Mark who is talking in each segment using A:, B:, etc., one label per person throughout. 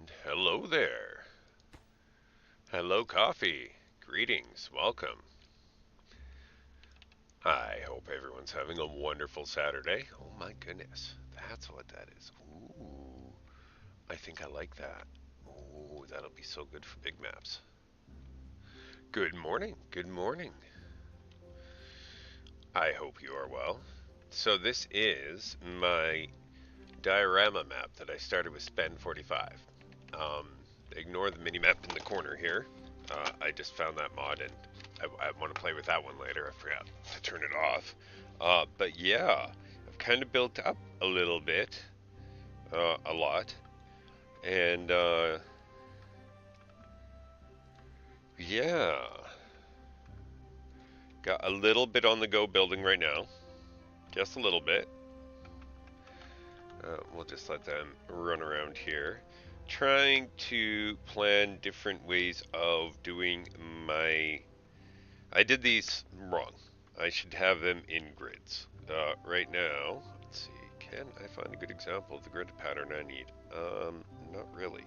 A: And hello there. Hello, coffee. Greetings. Welcome. I hope everyone's having a wonderful Saturday. Oh my goodness. That's what that is. Ooh. I think I like that. Ooh, that'll be so good for big maps. Good morning. Good morning. I hope you are well. So this is my diorama map that I started with Spend 45. Um, Ignore the mini map in the corner here. I just found that mod and I want to play with that one later. I forgot to turn it off. But yeah, I've kind of built up a little bit, a lot, and yeah, got a little bit on the go building right now, just a little bit. We'll just let them run around here. Trying to plan different ways of doing my... I did these wrong. I should have them in grids. Right now, let's see, can I find a good example of the grid pattern I need? Not really.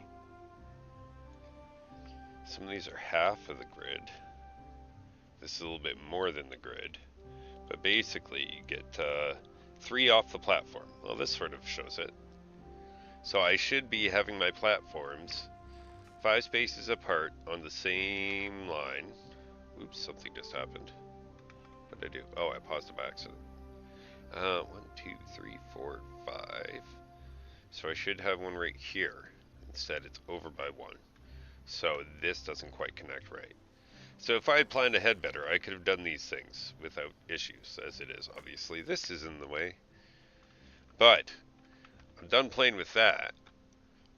A: Some of these are half of the grid. This is a little bit more than the grid. But basically, you get 3 off the platform. Well, this sort of shows it. So I should be having my platforms 5 spaces apart on the same line. Oops, something just happened. What did I do? Oh, I paused it by accident. 1, 2, 3, 4, 5. So I should have one right here. Instead, it's over by 1. So this doesn't quite connect right. So if I had planned ahead better, I could have done these things without issues. As it is, obviously, this is in the way. But I'm done playing with that.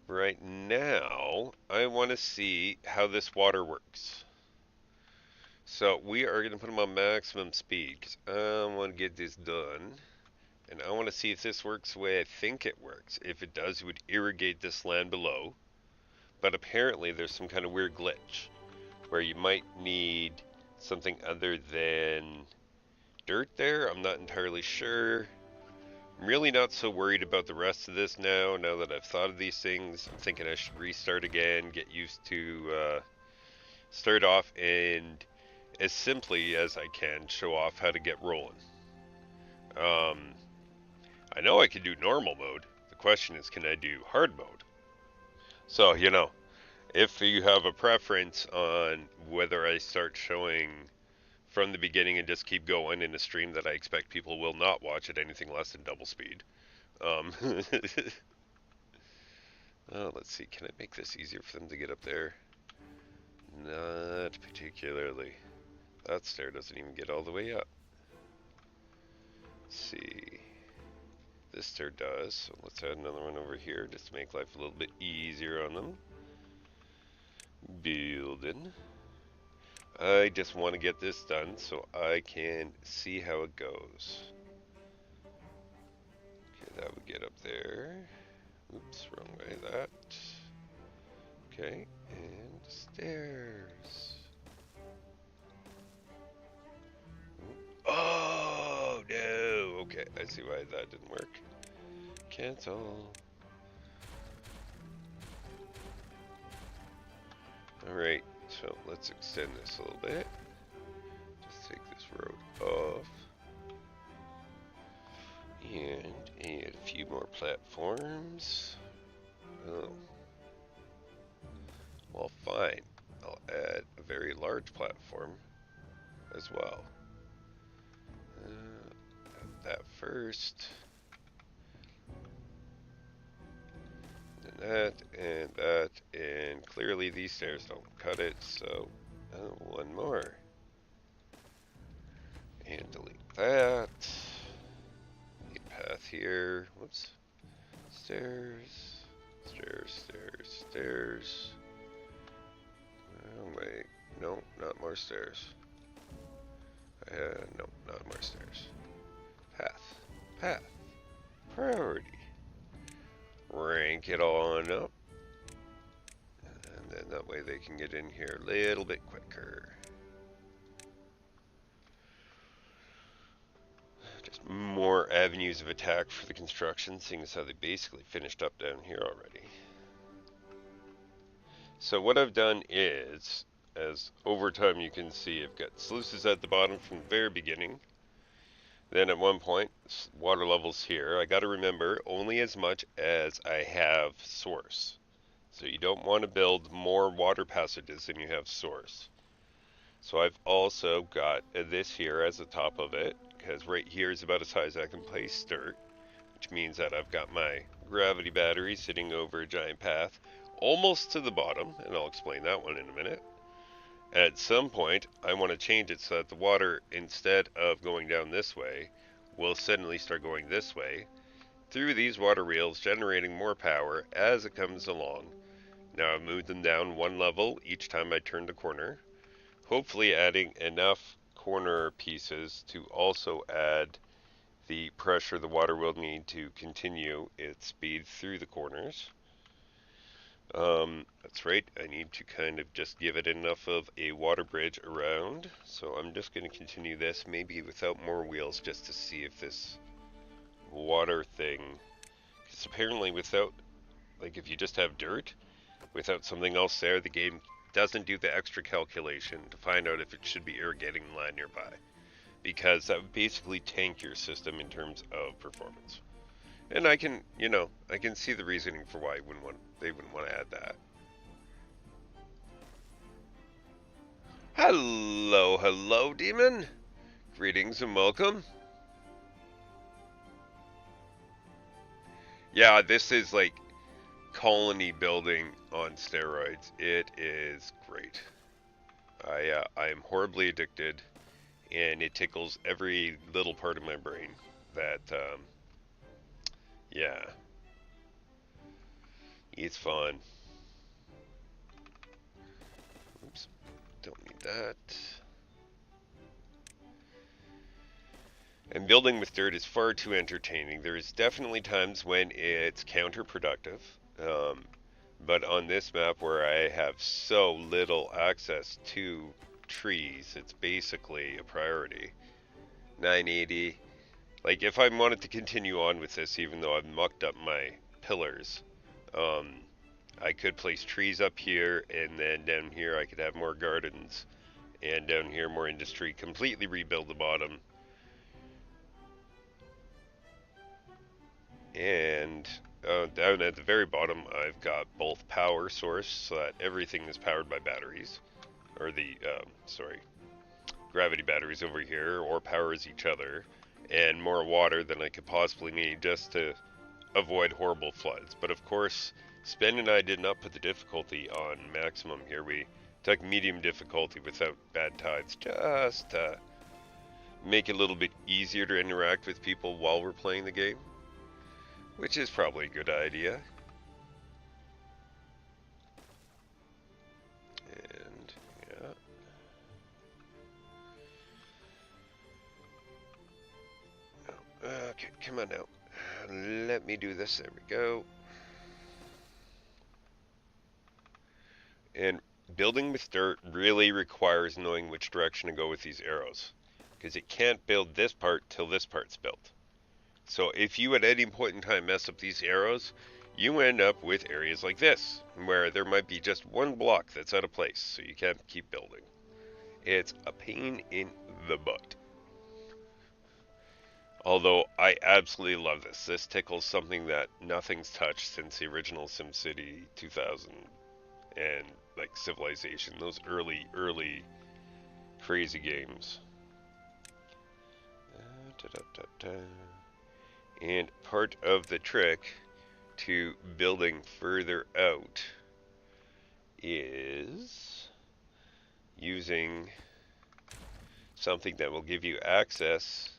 A: Right now, I want to see how this water works. So we are going to put them on maximum speed because I want to get this done. And I want to see if this works the way I think it works. If it does, it would irrigate this land below. But apparently there's some kind of weird glitch where you might need something other than dirt there. I'm not entirely sure. I'm really not so worried about the rest of this now that I've thought of these things. I'm thinking I should restart again, get used to start off and as simply as I can show off how to get rolling. I know I can do normal mode. The question is, can I do hard mode? So, if you have a preference on whether I start showing from the beginning and just keep going in a stream that I expect people will not watch at anything less than double speed. Oh, let's see, can I make this easier for them to get up there? Not particularly. That stair doesn't even get all the way up. Let's see. This stair does, so let's add another one over here just to make life a little bit easier on them. Building. I just want to get this done so I can see how it goes. Okay, that would get up there. Oops, wrong way, that. Okay, and stairs. Oh, no! Okay, I see why that didn't work. Cancel. Alright, so let's extend this a little bit. Just take this road off. And add a few more platforms. Oh. Well, fine. I'll add a very large platform as well. That first. And that, and clearly these stairs don't cut it, so one more. And delete that. Path here. Whoops. Stairs. Stairs, stairs, stairs. Oh, wait. No, not more stairs. No, not more stairs. Path. Path. Priority. Rank it on up. And then that way they can get in here a little bit quicker. Just more avenues of attack for the construction, seeing as how they basically finished up down here already. So what I've done is, as over time you can see, I've got sluices at the bottom from the very beginning. Then at one point, water levels here. I got to remember only as much as I have source. So you don't want to build more water passages than you have source. So I've also got this here as the top of it, because right here is about as high as I can place dirt, which means that I've got my gravity battery sitting over a giant path, almost to the bottom, and I'll explain that one in a minute. At some point, I want to change it so that the water, instead of going down this way, will suddenly start going this way, through these water reels, generating more power as it comes along. Now I've moved them down one level each time I turn the corner, hopefully adding enough corner pieces to also add the pressure the water will need to continue its speed through the corners. That's right, I need to kind of just give it enough of a water bridge around. So I'm just going to continue this, maybe without more wheels, just to see if this water thing, because apparently without, like if you just have dirt, without something else there, the game doesn't do the extra calculation to find out if it should be irrigating the land nearby. Because that would basically tank your system in terms of performance. And I can, I can see the reasoning for why they wouldn't want to add that. Hello, hello, demon. Greetings and welcome. Yeah, this is like colony building on steroids. It is great. I am horribly addicted, and it tickles every little part of my brain that, yeah, it's fun. Oops, don't need that. And building with dirt is far too entertaining. There's definitely times when it's counterproductive. But on this map where I have so little access to trees, it's basically a priority. 980. Like, if I wanted to continue on with this, even though I've mucked up my pillars, I could place trees up here, and then down here I could have more gardens, and down here more industry, completely rebuild the bottom. And down at the very bottom, I've got both power source, so that everything is powered by batteries, or the, gravity batteries over here, or powers each other, and more water than I could possibly need just to avoid horrible floods. But of course, Spen and I did not put the difficulty on maximum here. We took medium difficulty without bad tides, just to make it a little bit easier to interact with people while we're playing the game. Which is probably a good idea. And, yeah. Oh, okay, come on now. Let me do this. There we go. And building with dirt really requires knowing which direction to go with these arrows, because it can't build this part till this part's built. So if you at any point in time mess up these arrows, you end up with areas like this, where there might be just one block that's out of place, so you can't keep building. It's a pain in the butt. Although I absolutely love this. This tickles something that nothing's touched since the original SimCity 2000 and like Civilization, those early crazy games. And part of the trick to building further out is using something that will give you access,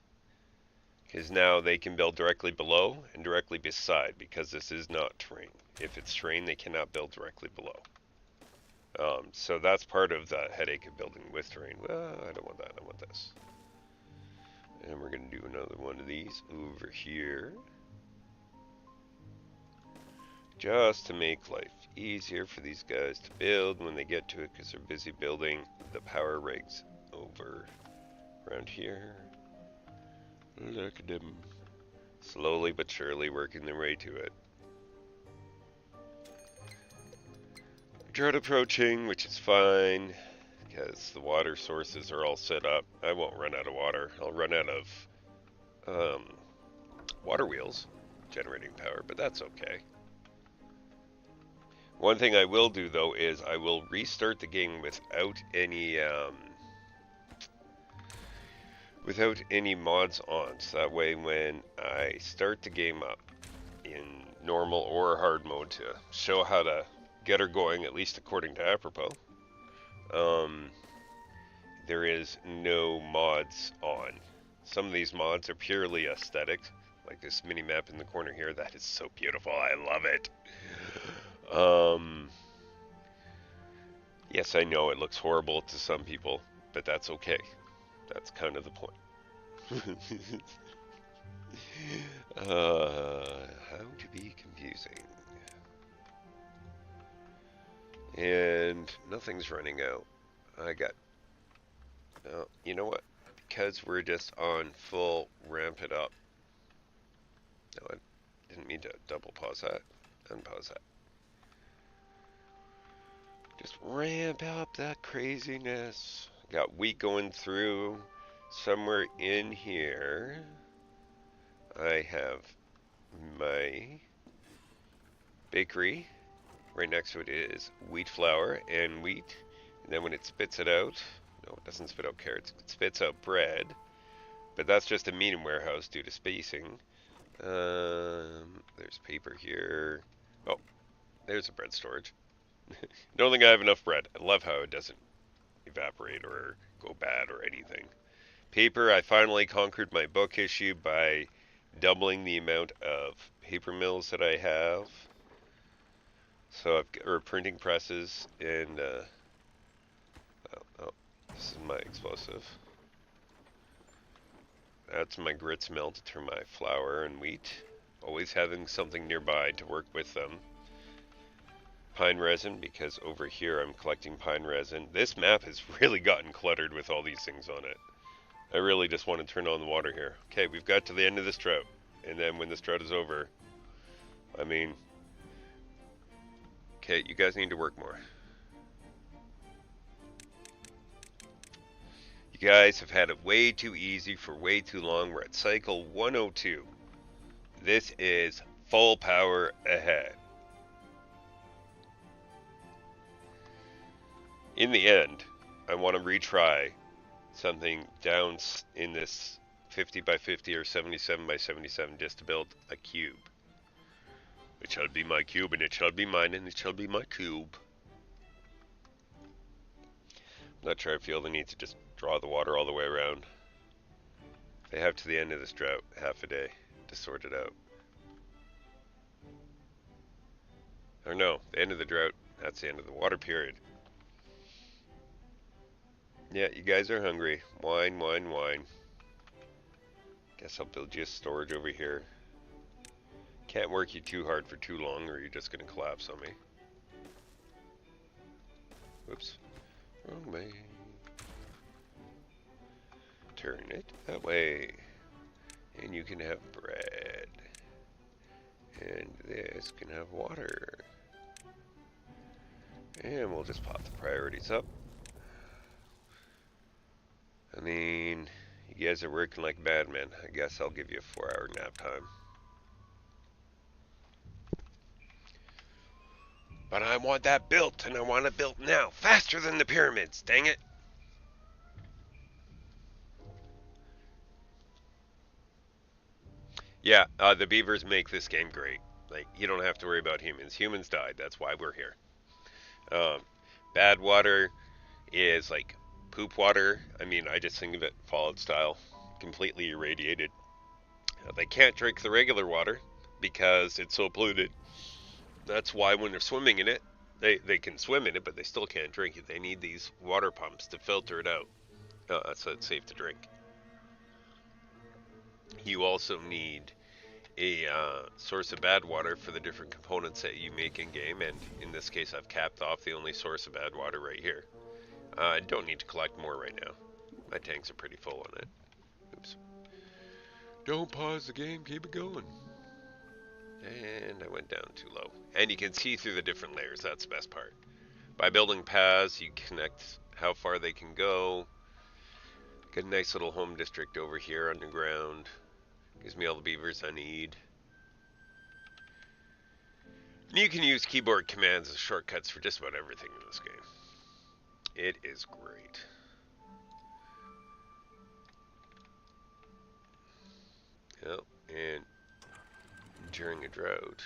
A: because now they can build directly below and directly beside, because this is not terrain. If it's terrain, they cannot build directly below. So that's part of the headache of building with terrain. Well, I don't want that, I want this. And we're going to do another one of these over here, just to make life easier for these guys to build when they get to it, because they're busy building the power rigs over around here. Look at them, slowly but surely working their way to it. Drought approaching, which is fine, because the water sources are all set up. I won't run out of water. I'll run out of water wheels generating power, but that's okay. One thing I will do, though, is I will restart the game without any mods on. So that way when I start the game up in normal or hard mode to show how to get her going, at least according to Apropos, there is no mods on. Some of these mods are purely aesthetic, like this mini map in the corner here. That is so beautiful. I love it. Yes, I know it looks horrible to some people, but that's okay. That's kind of the point. How to be confusing. And nothing's running out. You know what? Because we're just on full ramp it up. No, I didn't mean to double pause that. Unpause that. Just ramp up that craziness. Got wheat going through. Somewhere in here, I have my bakery. Right next to it is wheat flour and wheat. And then when it spits it out, no, it doesn't spit out carrots. It spits out bread. But that's just a medium warehouse due to spacing. There's paper here. Oh, there's a bread storage. Don't think I have enough bread. I love how it doesn't evaporate or go bad or anything. Paper, I finally conquered my book issue by doubling the amount of paper mills that I have. So or printing presses, and oh, this is my explosive. That's my grits mill to turn my flour and wheat. Always having something nearby to work with them. Pine resin, because over here I'm collecting pine resin. This map has really gotten cluttered with all these things on it. I really just want to turn on the water here. Okay, we've got to the end of this drought. And then when this drought is over, I mean, okay, you guys need to work more. You guys have had it way too easy for way too long. We're at cycle 102. This is full power ahead. In the end, I want to retry something down in this 50 by 50 or 77 by 77 just to build a cube. It shall be my cube, and it shall be mine, and it shall be my cube. I'm not sure I feel the need to just draw the water all the way around. They have to the end of this drought half a day to sort it out. Or no, the end of the drought, that's the end of the water period. Yeah, you guys are hungry. Wine, wine, wine. Guess I'll build you a storage over here. Can't work you too hard for too long or you're just going to collapse on me. Whoops. Wrong way. Turn it that way. And you can have bread. And this can have water. And we'll just pop the priorities up. I mean, you guys are working like madmen. I guess I'll give you a 4-hour nap time. But I want that built, and I want it built now. Faster than the pyramids, dang it. Yeah, the beavers make this game great. Like, you don't have to worry about humans. Humans died, that's why we're here. Bad water is like poop water. I mean, I just think of it Fallout style, completely irradiated. They can't drink the regular water because it's so polluted. That's why when they're swimming in it, they can swim in it, but they still can't drink it. They need these water pumps to filter it out so it's safe to drink. You also need a source of bad water for the different components that you make in game, and in this case I've capped off the only source of bad water right here. I don't need to collect more right now. My tanks are pretty full on it. Oops. Don't pause the game, keep it going. And I went down too low. And you can see through the different layers, that's the best part. By building paths, you connect how far they can go. Get a nice little home district over here underground. Gives me all the beavers I need. And you can use keyboard commands as shortcuts for just about everything in this game. It is great. Yep, and during a drought,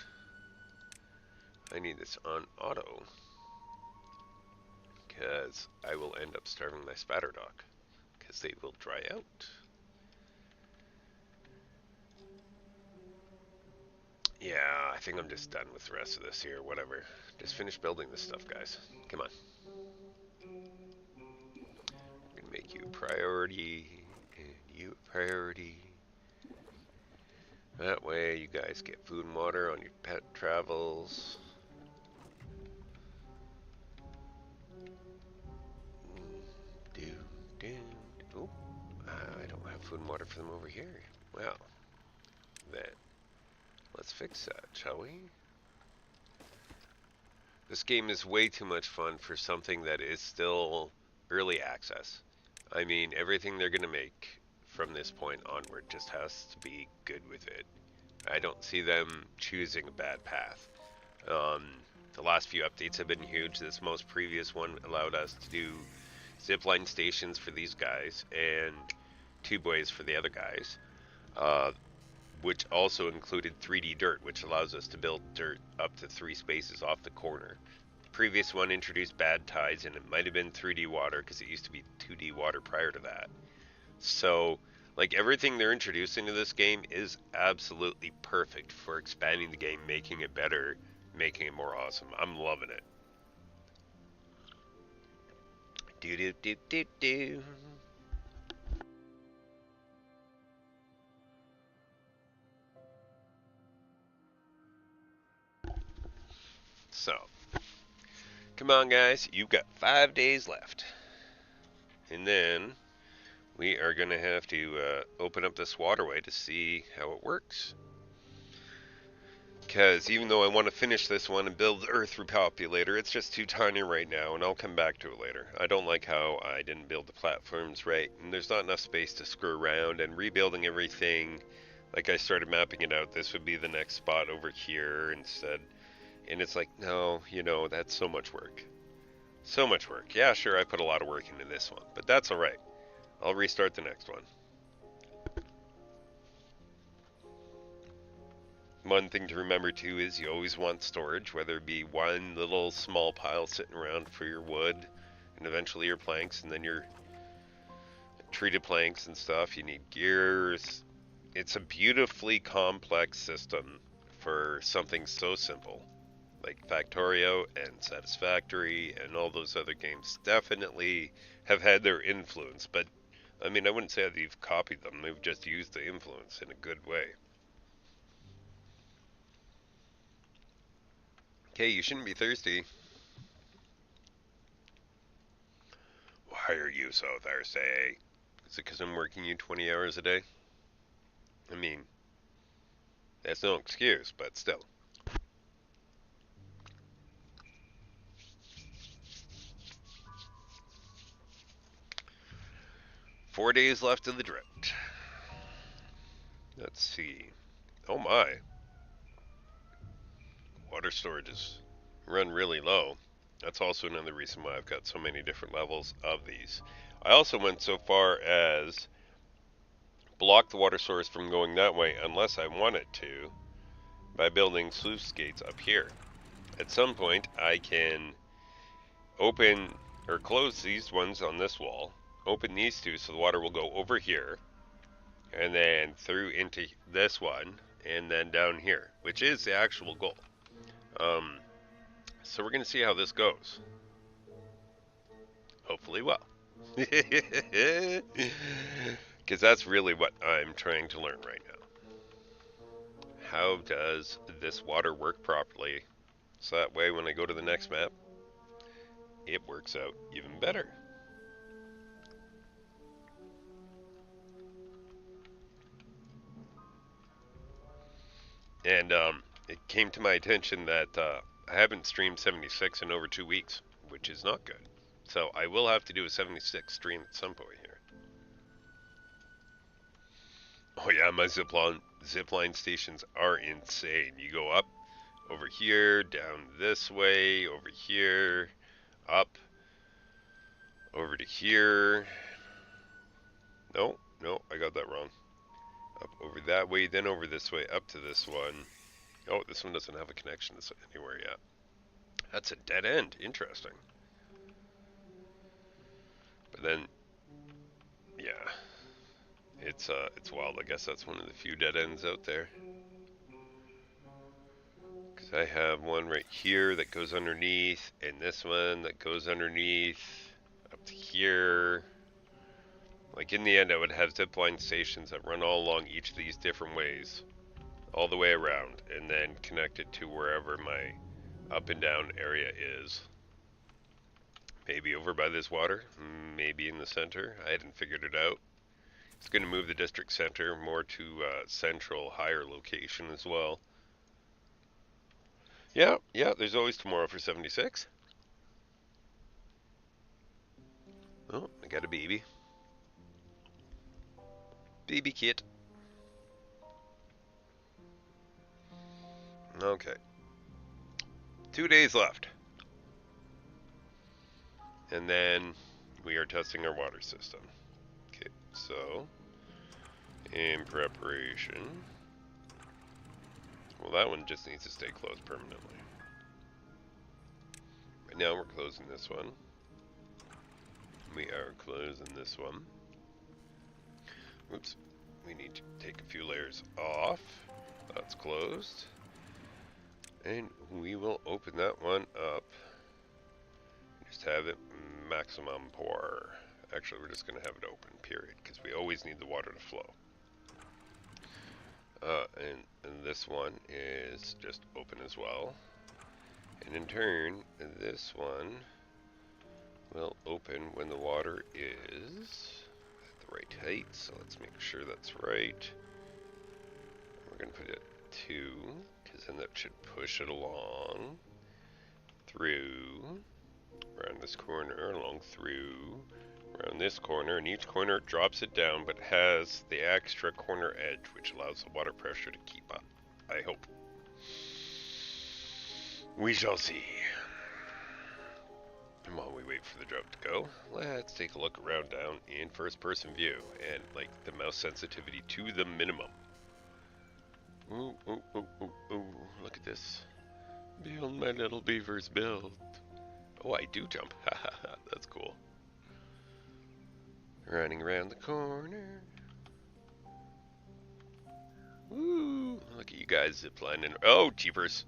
A: I need this on auto, because I will end up starving my spatter dock, because they will dry out. Yeah, I think I'm just done with the rest of this here, whatever. Just finish building this stuff, guys. Come on. I'm gonna make you a priority, and you a priority. That way you guys get food and water on your pet travels. Oh, I don't have food and water for them over here. Well, then let's fix that, shall we? This game is way too much fun for something that is still early access. I mean, everything they're going to make from this point onward just has to be good with it. I don't see them choosing a bad path. The last few updates have been huge. This most previous one allowed us to do zipline stations for these guys and tubeways for the other guys, which also included 3D dirt, which allows us to build dirt up to 3 spaces off the corner. The previous one introduced bad tides, and it might have been 3D water because it used to be 2D water prior to that. So, like, everything they're introducing to this game is absolutely perfect for expanding the game, making it better, making it more awesome. I'm loving it. Do do do do do. So, come on, guys. You've got 5 days left, and then we are gonna have to open up this waterway to see how it works. Because even though I want to finish this one and build the Earth Repopulator, it's just too tiny right now, and I'll come back to it later. I don't like how I didn't build the platforms right, and there's not enough space to screw around, and rebuilding everything, like I started mapping it out, this would be the next spot over here instead. And it's like, no, you know, that's so much work. So much work. Yeah, sure, I put a lot of work into this one, but that's alright. I'll restart the next one. One thing to remember too is you always want storage, whether it be one little small pile sitting around for your wood, and eventually your planks, and then your treated planks and stuff. You need gears. It's a beautifully complex system for something so simple. Like Factorio and Satisfactory and all those other games definitely have had their influence, but I mean, I wouldn't say that they've copied them, they've just used the influence in a good way. Okay, you shouldn't be thirsty. Why are you so thirsty? Is it because I'm working you 20 hours a day? I mean, that's no excuse, but still. Four days left of the drought. Let's see. Oh my. Water storage is run really low. That's also another reason why I've got so many different levels of these. I also went so far as block the water source from going that way unless I want it to by building sluice gates up here. At some point I can open or close these ones on this wall, open these two so the water will go over here and then through into this one and then down here, which is the actual goal. So we're going to see how this goes. Hopefully well. Because that's really what I'm trying to learn right now. How does this water work properly? So that way when I go to the next map, it works out even better. And it came to my attention that I haven't streamed 76 in over 2 weeks. which is not good. So I will have to do a 76 stream at some point here. Oh yeah, my zipline stations are insane. You go up, over here, down this way, over here, up, over to here. No, I got that wrong. Up over that way, then over this way, up to this one. Oh, this one doesn't have a connection anywhere yet. That's a dead end. Interesting. But then, yeah, it's wild. I guess that's one of the few dead ends out there. Because I have one right here that goes underneath, and this one that goes underneath, up to here. Like in the end, I would have zipline stations that run all along each of these different ways, all the way around, and then connected to wherever my up and down area is. Maybe over by this water, maybe in the center. I hadn't figured it out. It's going to move the district center more to central, higher location as well. Yeah, there's always tomorrow for 76. Oh, I got a baby. Baby kit. Okay. 2 days left. And then we are testing our water system. Okay, so in preparation. Well, that one just needs to stay closed permanently. Right now we're closing this one. We are closing this one. Oops. We need to take a few layers off. That's closed. And we will open that one up. Just have it maximum pour. Actually, we're just going to have it open, period, because we always need the water to flow. And this one is just open as well. And in turn, this one will open when the water is at the right height. So let's make sure that's right. We're going to put it at 2, because then that should push it along through, around this corner, along through, around this corner, and each corner drops it down, but has the extra corner edge, which allows the water pressure to keep up. I hope. We shall see. And while we wait for the drought to go, let's take a look around down in first-person view, and like the mouse sensitivity to the minimum. Ooh, ooh, ooh, ooh, ooh, look at this. Build my little beavers, build. Oh, I do jump. Haha, that's cool. Running around the corner. Woo! Look at you guys ziplining. Oh, jeepers.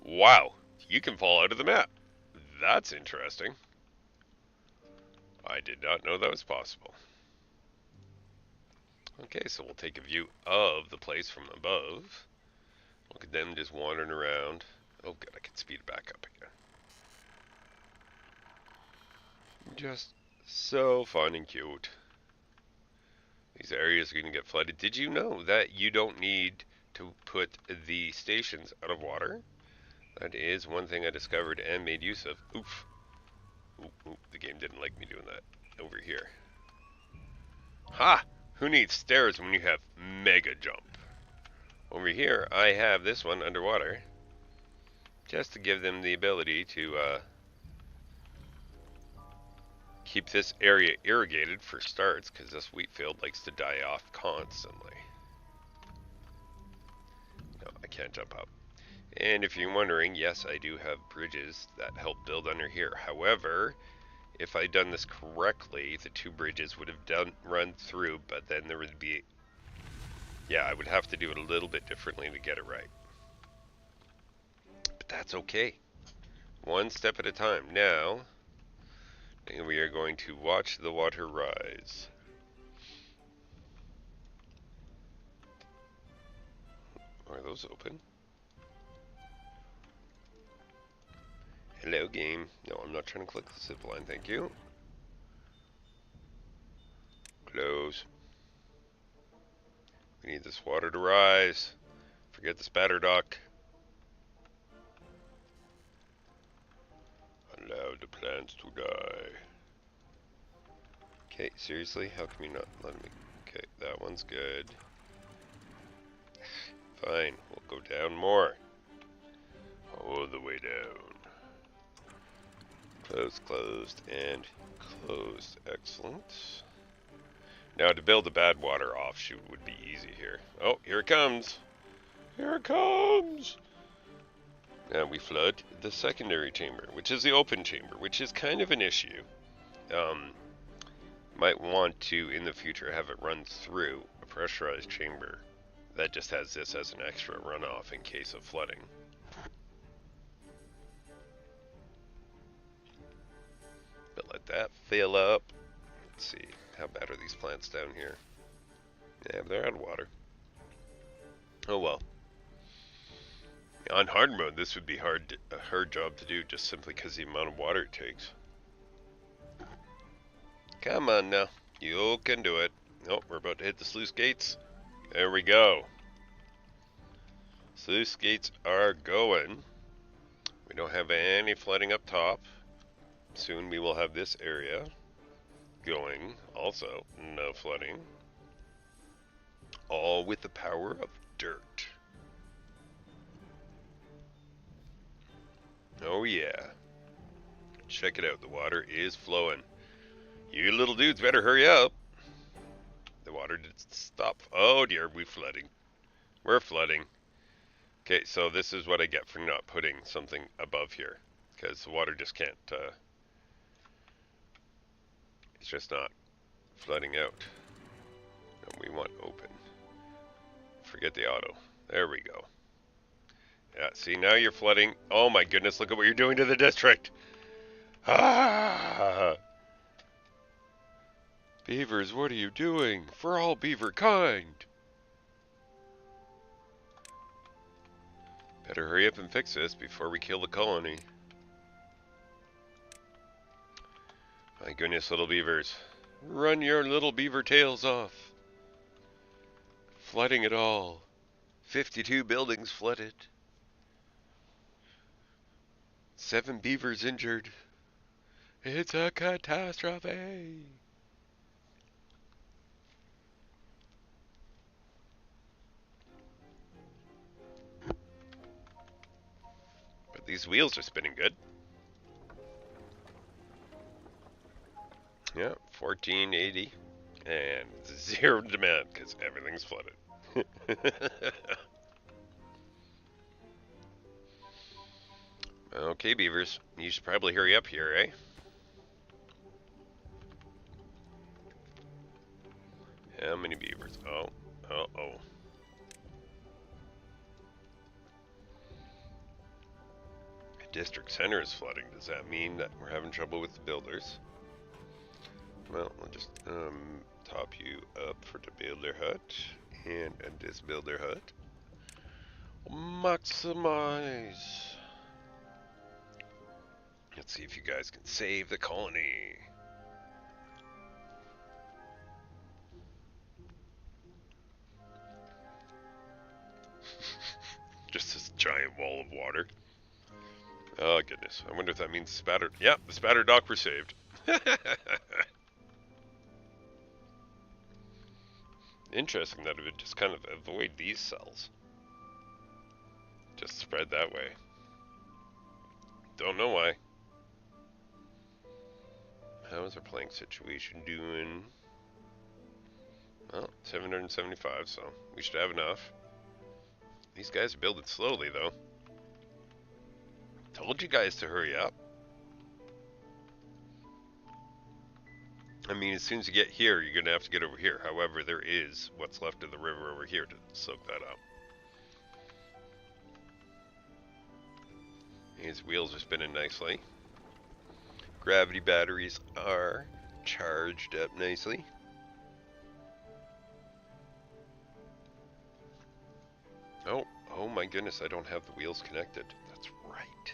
A: Wow, you can fall out of the map. That's interesting. I did not know that was possible. Okay, so we'll take a view of the place from above. Look at them just wandering around. Oh good, I can speed it back up again. Just so fun and cute. These areas are going to get flooded. Did you know that you don't need to put the stations out of water? That is one thing I discovered and made use of. Oof. Ooh, the game didn't like me doing that over here. Ha! Who needs stairs when you have mega jump? Over here, I have this one underwater. Just to give them the ability to keep this area irrigated for starts, because this wheat field likes to die off constantly. No, I can't jump up. And if you're wondering, yes, I do have bridges that help build under here. However, if I'd done this correctly, the 2 bridges would have run through, but then there would be, yeah, I would have to do it a little bit differently to get it right. But that's okay. One step at a time. Now, we are going to watch the water rise. Are those open? Hello, game. No, I'm not trying to click the zip line, thank you. Close. We need this water to rise. Forget the spatter duck. Hello. the plants to die. Okay, seriously? How come you not letting me? Okay, that one's good. Fine, we'll go down more. All the way down. Closed, closed, and closed. Excellent. Now to build a bad water offshoot would be easy here. Oh, here it comes! Here it comes! Now we flood the secondary chamber, which is the open chamber, which is kind of an issue. Might want to, in the future, have it run through a pressurized chamber that just has this as an extra runoff in case of flooding. But let that fill up. Let's see, how bad are these plants down here? Yeah, they're out of water. Oh well. On hard mode, this would be a hard job to do just simply because the amount of water it takes. Come on now, you can do it. Oh, we're about to hit the sluice gates. There we go. Sluice gates are going. We don't have any flooding up top. Soon we will have this area going. Also, no flooding. All with the power of dirt. Oh yeah. Check it out, the water is flowing. You little dudes better hurry up. The water did stop. Oh dear, we're flooding. We're flooding. Okay, so this is what I get for not putting something above here. Because the water just can't, it's just not flooding out. And we want open. Forget the auto. There we go. Yeah, see, now you're flooding. Oh my goodness, look at what you're doing to the district. Ah! Beavers, what are you doing? For all beaver kind. Better hurry up and fix this before we kill the colony. My goodness, little beavers. Run your little beaver tails off. Flooding it all. 52 buildings flooded. 7 beavers injured. It's a catastrophe. But these wheels are spinning good. Yeah, 1480 and 0 demand because everything's flooded. Okay, beavers, you should probably hurry up here, eh? How many beavers? Oh. District center is flooding. Does that mean that we're having trouble with the builders? Well, we'll just top you up for the builder hut and this builder hut. Maximize. Let's see if you guys can save the colony. Just this giant wall of water. Oh goodness, I wonder if that means spattered. Yep, the spatter dock were saved. Interesting that it would just kind of avoid these cells. Just spread that way. Don't know why. How is our playing situation doing? Well, 775, so we should have enough. These guys are building slowly, though. Told you guys to hurry up. I mean, as soon as you get here, you're going to have to get over here. However, there is what's left of the river over here to soak that up. These wheels are spinning nicely. Gravity batteries are charged up nicely. Oh my goodness, I don't have the wheels connected. That's right.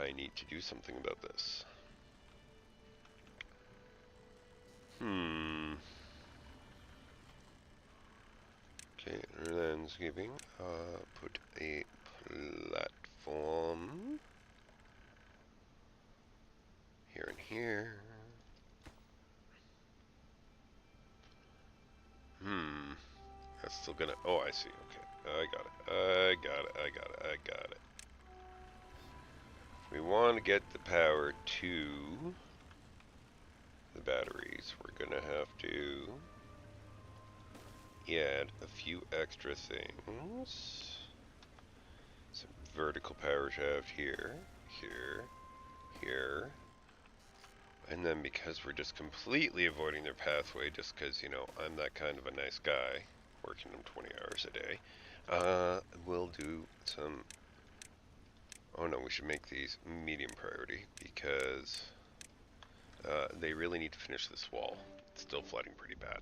A: I need to do something about this. Okay, landscaping. Put a platform still gonna... Oh, I see. Okay. I got it. I got it. We want to get the power to the batteries. We're gonna have to add a few extra things. Some vertical power shaft here, here. And then because we're just completely avoiding their pathway, just because, you know, I'm that kind of a nice guy, working them 20 hours a day, we'll do some... Oh no, we should make these medium priority, because they really need to finish this wall. It's still flooding pretty bad.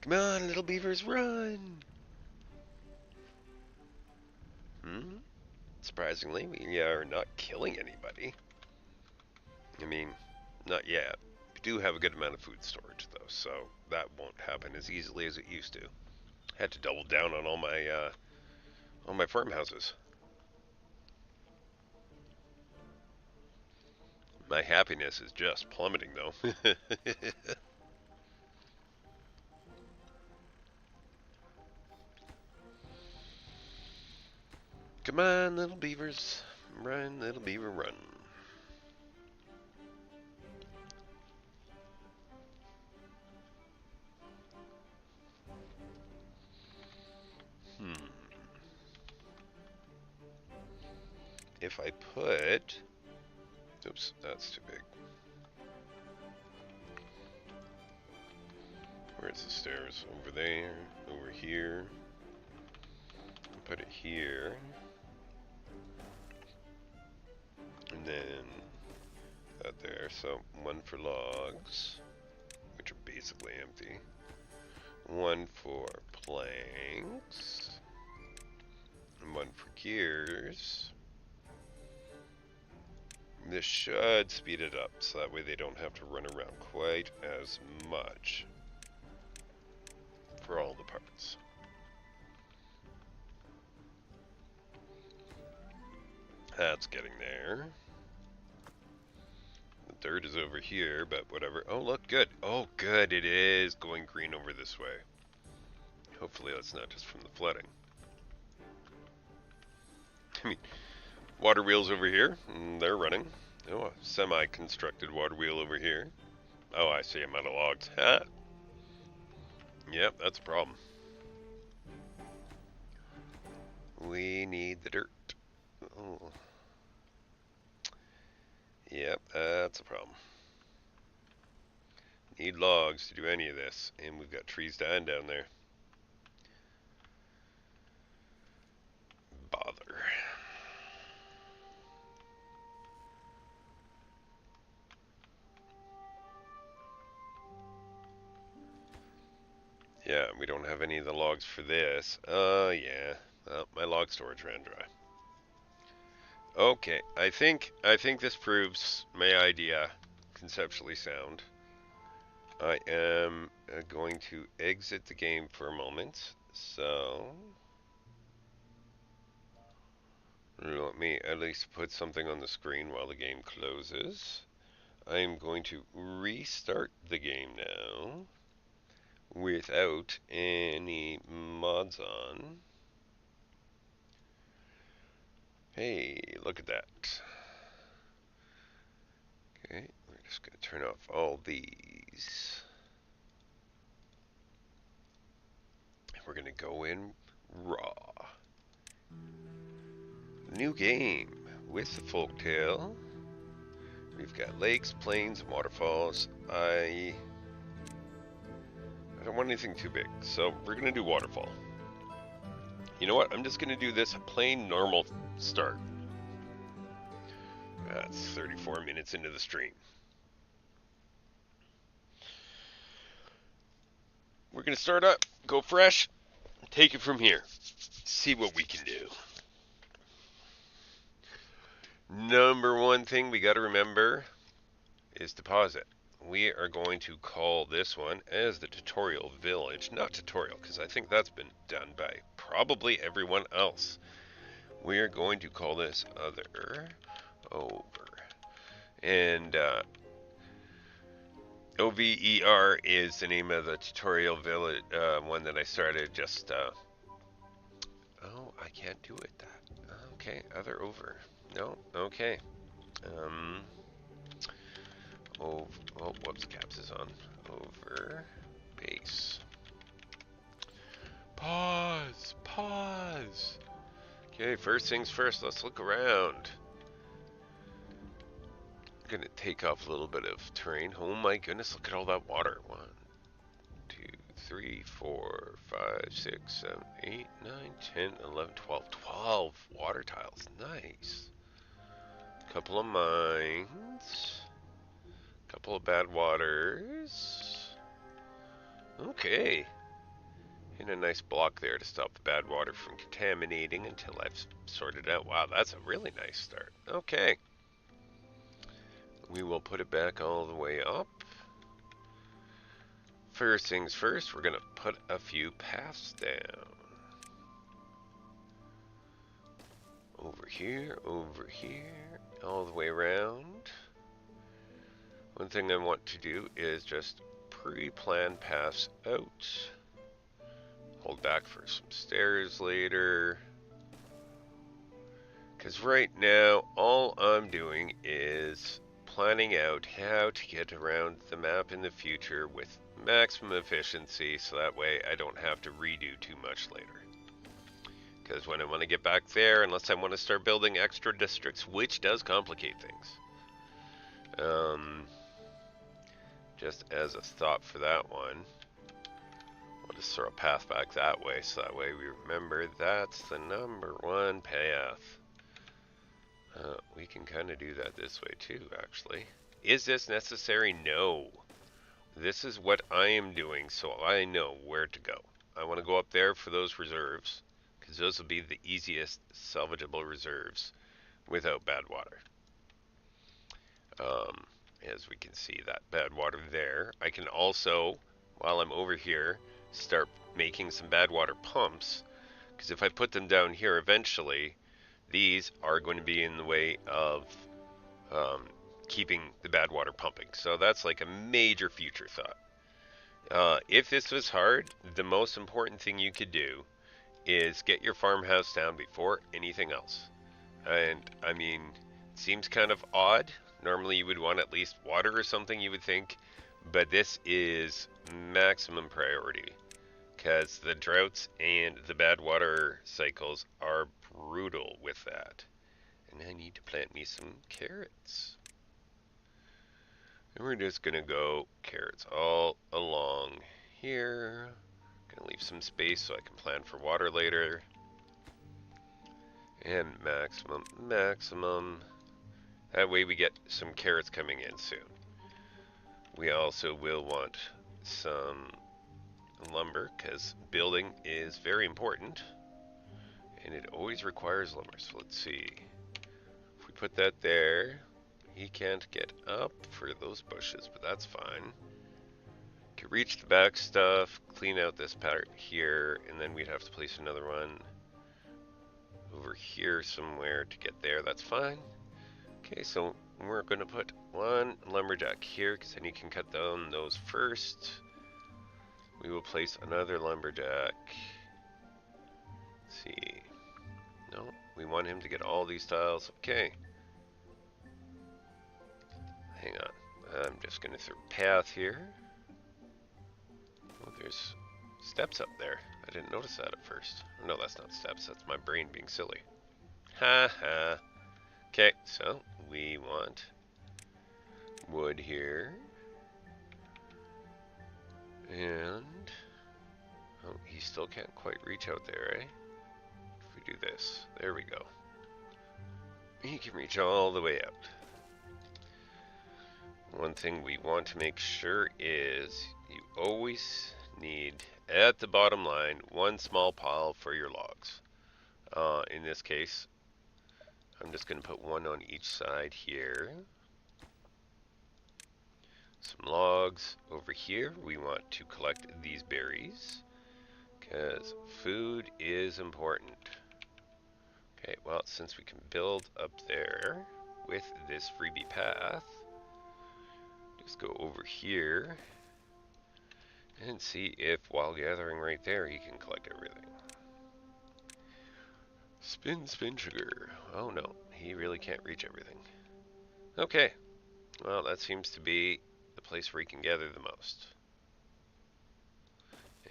A: Come on, little beavers, run! Surprisingly, we are not killing anybody. I mean, not yet. We do have a good amount of food storage, though, so that won't happen as easily as it used to. Had to double down on all my farmhouses. My happiness is just plummeting, though. Come on, little beavers. Run, little beaver, run. If I put... Oops, that's too big. Where's the stairs? Over there, over here. Put it here. And then that there. So one for logs, which are basically empty. One for planks. And one for gears. This should speed it up, so that way they don't have to run around quite as much for all the parts. That's getting there. The dirt is over here, but whatever. Oh, look, good. Oh, good, it is going green over this way. Hopefully that's not just from the flooding. I mean, water wheels over here, they're running. Oh, a semi-constructed water wheel over here. Oh, I see, I'm out of logs. Ha! Yep, that's a problem. We need the dirt. Oh. Yep, that's a problem. Need logs to do any of this, and we've got trees dying down there. Bother. Yeah, we don't have any of the logs for this. Yeah. Well, my log storage ran dry. Okay, I think this proves my idea conceptually sound. I am going to exit the game for a moment. So let me at least put something on the screen while the game closes. I am going to restart the game now without any mods on. Hey, look at that. Okay, we're just going to turn off all these. We're going to go in raw. New game with the folktale. We've got lakes, plains, and waterfalls. I don't want anything too big, so we're going to do waterfall. You know what? I'm just going to do this plain normal start. That's 34 minutes into the stream. We're going to start up, go fresh, take it from here. See what we can do. Number one thing we got to remember is to pause it. We are going to call this one as the tutorial village. Not tutorial, because I think that's been done by probably everyone else. We are going to call this other over. And OVER is the name of the tutorial village, one that I started just, oh, I can't do it that. Okay, other over. No, okay. Oh, whoops, caps is on. Over, base. Pause. Okay, first things first, let's look around. I'm gonna take off a little bit of terrain. Oh my goodness, look at all that water. 1, 2, 3, 4, 5, 6, 7, 8, 9, 10, 11, 12. 12 water tiles. Nice. Couple of mines. Couple of bad waters. Okay. And a nice block there to stop the bad water from contaminating until I've sorted out. Wow, that's a really nice start. Okay. We will put it back all the way up. First things first, we're going to put a few paths down. Over here, all the way around. One thing I want to do is just pre-plan paths out. Hold back for some stairs later. Because right now, all I'm doing is planning out how to get around the map in the future with maximum efficiency, so that way I don't have to redo too much later. Because when I want to get back there, unless I want to start building extra districts, which does complicate things. Just as a thought for that one, we'll just throw a path back that way, so that way we remember that's the #1 path. We can kind of do that this way too, actually. Is this necessary? No. This is what I am doing, so I know where to go. I want to go up there for those reserves, because those will be the easiest salvageable reserves without bad water. As we can see, that bad water there. I can also, while I'm over here, start making some bad water pumps, because if I put them down here eventually, these are going to be in the way of keeping the bad water pumping. So that's like a major future thought. If this was hard, the most important thing you could do is get your farmhouse down before anything else. And I mean, it seems kind of odd. Normally you would want at least water or something, you would think, but this is maximum priority, because the droughts and the bad water cycles are brutal with that. And I need to plant me some carrots. And we're just gonna go carrots all along here. Gonna leave some space so I can plan for water later. And maximum. That way we get some carrots coming in soon. We also will want some lumber, because building is very important. And it always requires lumber. So let's see. If we put that there, he can't get up for those bushes, but that's fine. Could reach the back stuff, clean out this part here, and then we'd have to place another one over here somewhere to get there. That's fine. Okay, so we're going to put one lumberjack here, because then you can cut down those first. We will place another lumberjack. Let's see. No, we want him to get all these tiles. Okay. Hang on. I'm just going to throw a path here. Oh, there's steps up there. I didn't notice that at first. No, that's not steps. That's my brain being silly. Ha ha. Okay, so we want wood here. And oh, he still can't quite reach out there, eh? If we do this, there we go. He can reach all the way out. One thing we want to make sure is you always need, at the bottom line, one small pile for your logs. In this case, I'm just going to put one on each side here. Some logs over here. We want to collect these berries, because food is important. Okay, well, since we can build up there with this freebie path, Let's go over here and see if while gathering right there he can collect everything. Spin, spin, sugar. Oh no, he really can't reach everything. Okay, well that seems to be the place where he can gather the most.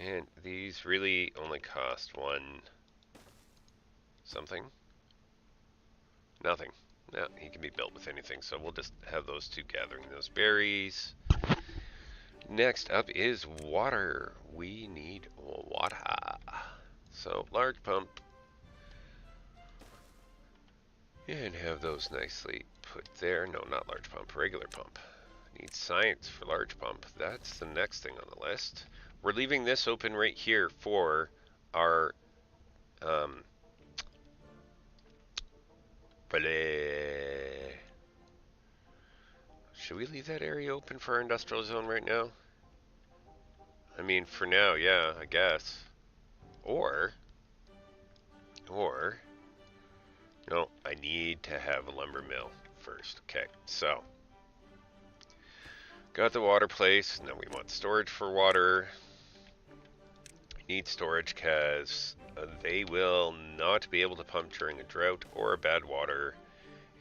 A: And these really only cost one something. Nothing. No, he can be built with anything, so we'll just have those two gathering those berries. Next up is water. We need water. So, large pump. And have those nicely put there. No, not large pump, regular pump. Need science for large pump. That's the next thing on the list. We're leaving this open right here for our should we leave that area open for our industrial zone right now? I mean, for now, yeah, I guess. Or, no, I need to have a lumber mill first. Okay, so, got the water place. Now we want storage for water. Need storage because they will not be able to pump during a drought or a bad water.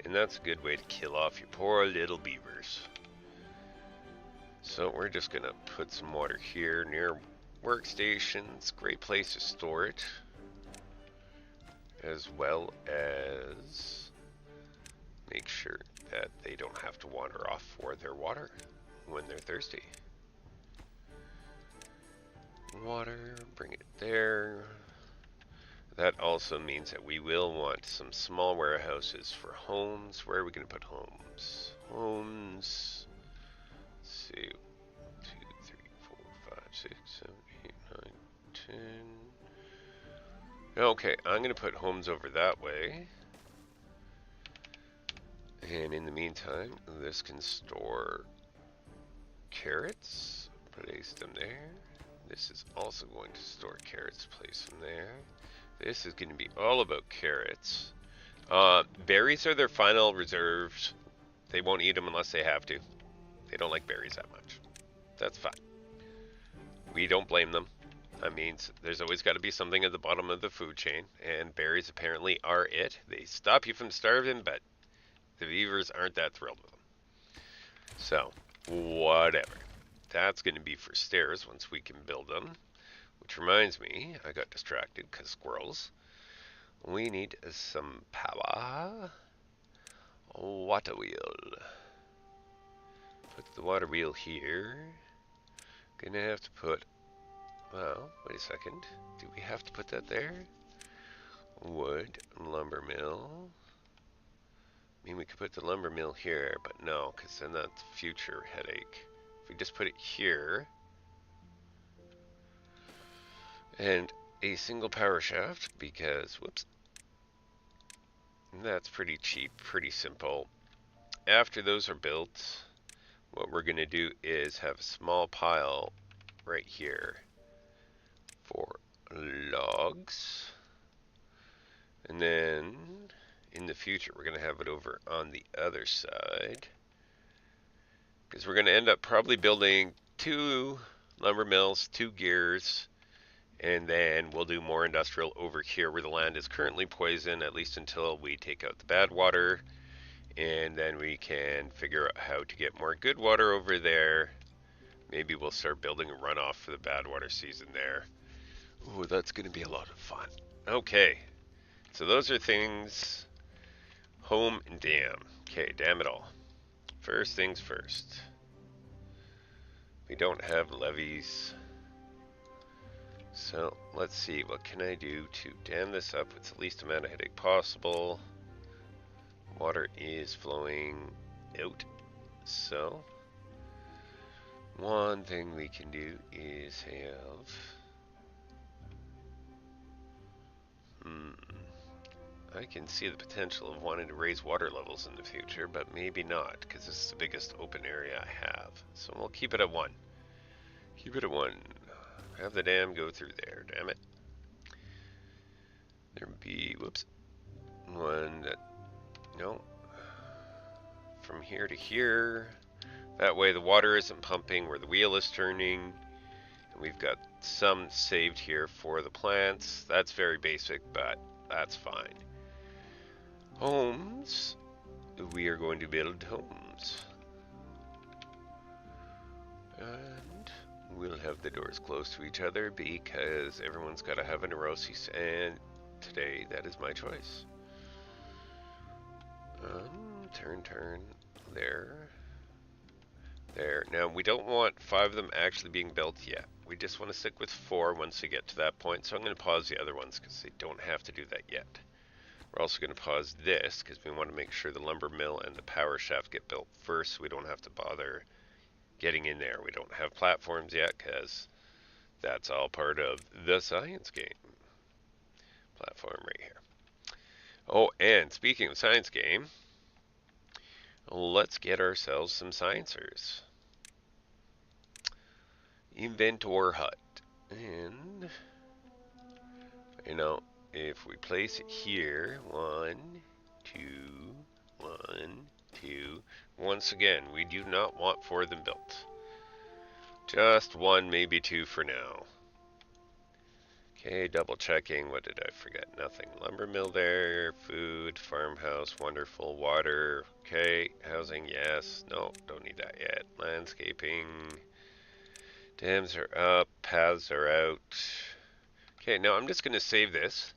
A: And that's a good way to kill off your poor little beavers. So we're just gonna put some water here near workstations. Great place to store it. As well as make sure that they don't have to wander off for their water when they're thirsty. Water, bring it there. That also means that we will want some small warehouses for homes. Where are we going to put homes? Homes. Let's see. 2, 3, 4, 5, 6, 7, 8, 9, 10. Okay, I'm going to put homes over that way. And in the meantime, this can store carrots. Place them there. This is also going to store carrots. Place them there. This is going to be all about carrots. Berries are their final reserves. They won't eat them unless they have to. They don't like berries that much. That's fine. We don't blame them. That means there's always got to be something at the bottom of the food chain, and berries apparently are it. They stop you from starving, but the beavers aren't that thrilled with them. So, whatever. That's going to be for stairs once we can build them. Which reminds me, I got distracted because squirrels. We need some power. Water wheel. Put the water wheel here. Gonna have to put, well, wait a second. Do we have to put that there? Wood, lumber mill. I mean, we could put the lumber mill here, but no, because then that's future headache. If we just put it here, and a single power shaft, because, whoops, that's pretty cheap, pretty simple. After those are built, what we're going to do is have a small pile right here for logs. And then in the future, we're going to have it over on the other side. Because we're going to end up probably building 2 lumber mills, 2 gears, and then we'll do more industrial over here where the land is currently poisoned, at least until we take out the bad water. And then we can figure out how to get more good water over there. Maybe we'll start building a runoff for the bad water season there. Ooh, that's going to be a lot of fun. Okay, so those are things. Home and dam. Okay, dam it all. First things first. We don't have levees. So let's see, what can I do to dam this up with the least amount of headache possible? Water is flowing out. So one thing we can do is have I can see the potential of wanting to raise water levels in the future, but maybe not, because this is the biggest open area I have. So we'll keep it at 1. Keep it at 1. Have the dam go through there, damn it. There'd be, whoops, one that, no. From here to here, That way the water isn't pumping where the wheel is turning. And we've got some saved here for the plants. That's very basic, but that's fine. Homes. We are going to build homes. And we'll have the doors close to each other because everyone's got to have a neurosis, and today that is my choice. Turn. There. Now, we don't want 5 of them actually being built yet. We just want to stick with 4 once we get to that point. So I'm going to pause the other ones because they don't have to do that yet. We're also going to pause this because we want to make sure the lumber mill and the power shaft get built first so we don't have to bother getting in there. We don't have platforms yet because that's all part of the science game. Platform right here. Oh, and speaking of science game, let's get ourselves some sciencers. Inventor hut. And, you know, if we place it here, 1, 2, 1, 2. Once again, we do not want 4 of them built. Just 1, maybe 2 for now. Okay, double checking. What did I forget? Nothing. Lumber mill there. Food. Farmhouse. Wonderful. Water. Okay. Housing. Yes. No, don't need that yet. Landscaping. Dams are up. Paths are out. Okay, now I'm just going to save this.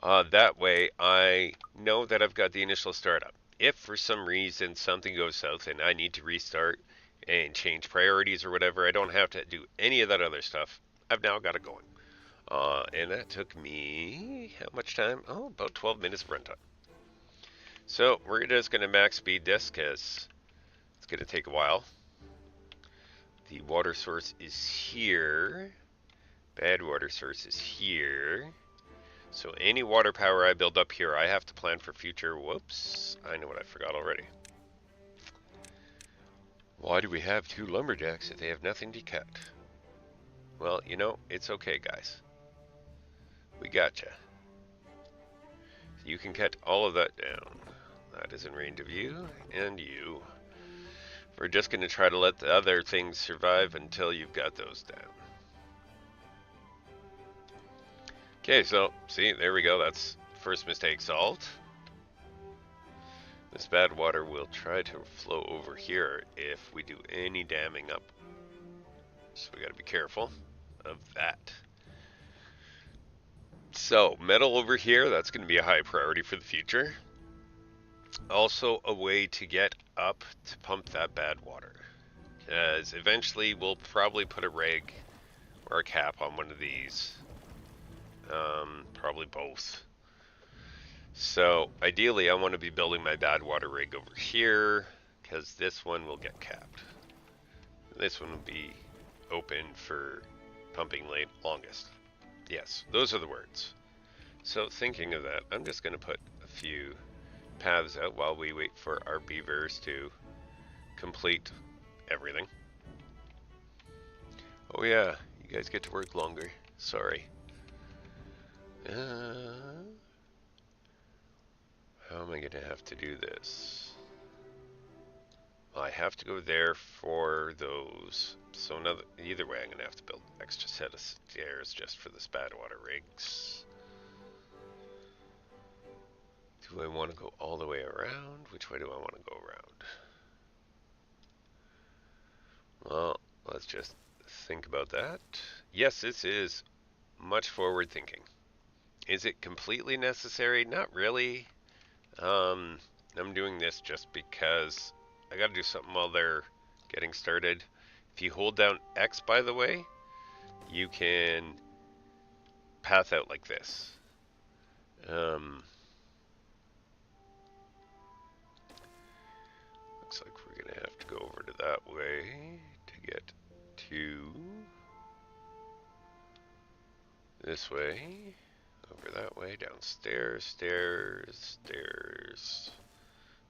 A: That way I know that I've got the initial startup. If for some reason something goes south and I need to restart and change priorities or whatever, I don't have to do any of that other stuff. I've now got it going. And that took me, how much time? Oh, about 12 minutes of runtime. So we're just going to max speed this because it's going to take a while. The water source is here. Bad water source is here. So any water power I build up here, I have to plan for future. Whoops, I know what I forgot already. Why do we have 2 lumberjacks if they have nothing to cut? Well, you know, it's okay, guys. We gotcha. You can cut all of that down. That is in range of you and you. We're just going to try to let the other things survive until you've got those down. Okay, so, see, there we go. That's first mistake solved. This bad water will try to flow over here if we do any damming up. So we got to be careful of that. So, metal over here, that's going to be a high priority for the future. Also, a way to get up to pump that bad water. Because eventually we'll probably put a rig or a cap on one of these. Probably both. So, ideally I want to be building my bad water rig over here, because this one will get capped. This one will be open for pumping longest. Yes, those are the words. So thinking of that, I'm just going to put a few paths out while we wait for our beavers to complete everything. Oh yeah, you guys get to work longer. Sorry. How am I going to have to do this? Well, I have to go there for those. So either way, I'm going to have to build an extra set of stairs just for this bad water rigs. Do I want to go all the way around? Which way do I want to go around? Well, let's just think about that. Yes, this is much forward thinking. Is it completely necessary? Not really. I'm doing this just because I gotta do something while they're getting started. If you hold down X, by the way, you can path out like this. Looks like we're gonna have to go over to that way to get to this way. Over that way, downstairs, stairs.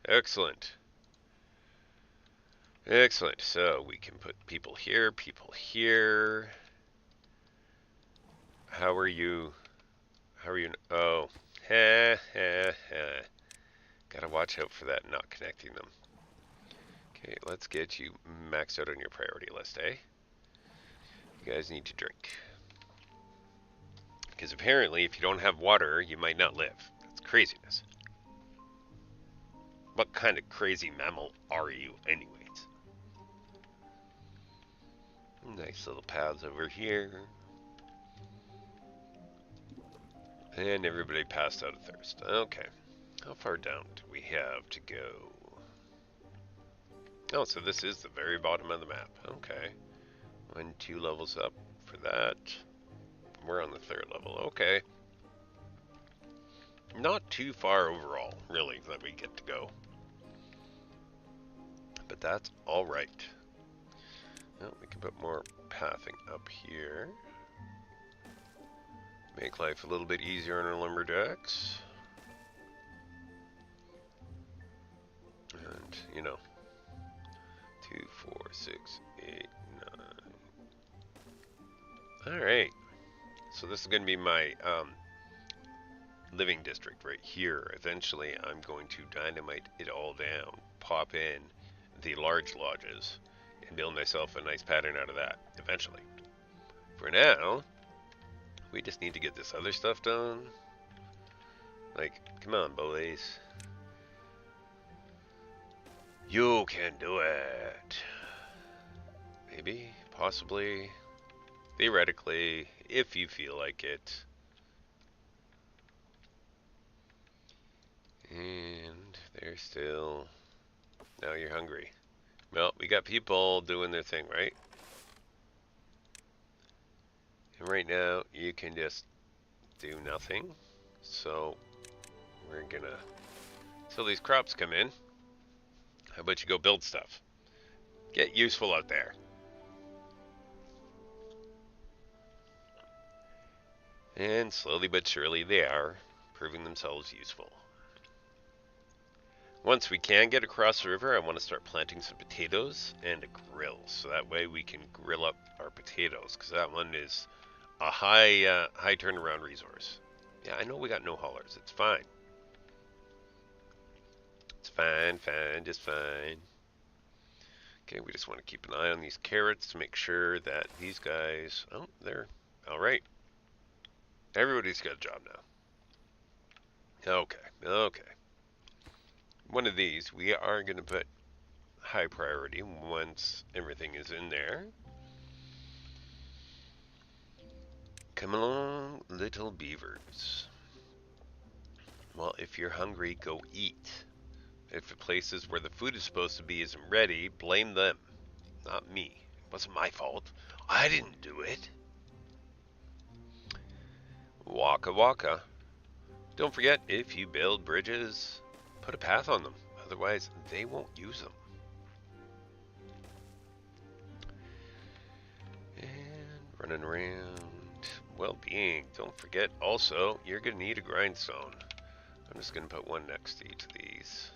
A: Excellent. Excellent. So we can put people here, people here. How are you? Oh, Gotta watch out for that not connecting them. Okay, let's get you maxed out on your priority list, eh? You guys need to drink. Because apparently, if you don't have water, you might not live. That's craziness. What kind of crazy mammal are you, anyways? Nice little paths over here. And everybody passed out of thirst. Okay. How far down do we have to go? Oh, so this is the very bottom of the map. Okay. 1, 2 levels up for that. We're on the 3rd level. Okay. Not too far overall, really, that we get to go. But that's alright. Well, we can put more pathing up here. Make life a little bit easier on our lumberjacks. And, you know, 2, 4, 6, 8, 9. Alright. So this is going to be my living district right here. Eventually, I'm going to dynamite it all down, pop in the large lodges, and build myself a nice pattern out of that, eventually. For now, we just need to get this other stuff done. Like, come on, boys. You can do it. Maybe, possibly, theoretically, if you feel like it. And they're still... Now you're hungry. Well, we got people doing their thing, right? And right now, you can just do nothing. So, we're gonna... Till these crops come in, how about you go build stuff? Get useful out there. And slowly but surely they are proving themselves useful. Once we can get across the river, I want to start planting some potatoes and a grill. So that way we can grill up our potatoes. Because that one is a high turnaround resource. Yeah, I know we got no haulers. It's fine. It's fine, just fine. Okay, we just want to keep an eye on these carrots to make sure that these guys... Oh, they're... Alright. Everybody's got a job now. Okay. One of these, we are going to put high priority once everything is in there. Come along, little beavers. Well, if you're hungry, go eat. If the places where the food is supposed to be isn't ready, blame them, not me. It wasn't my fault. I didn't do it. Waka waka. Don't forget, if you build bridges, put a path on them. Otherwise, they won't use them. And running around. Well-being. Don't forget, also, you're going to need a grindstone. I'm just going to put one next to each of these.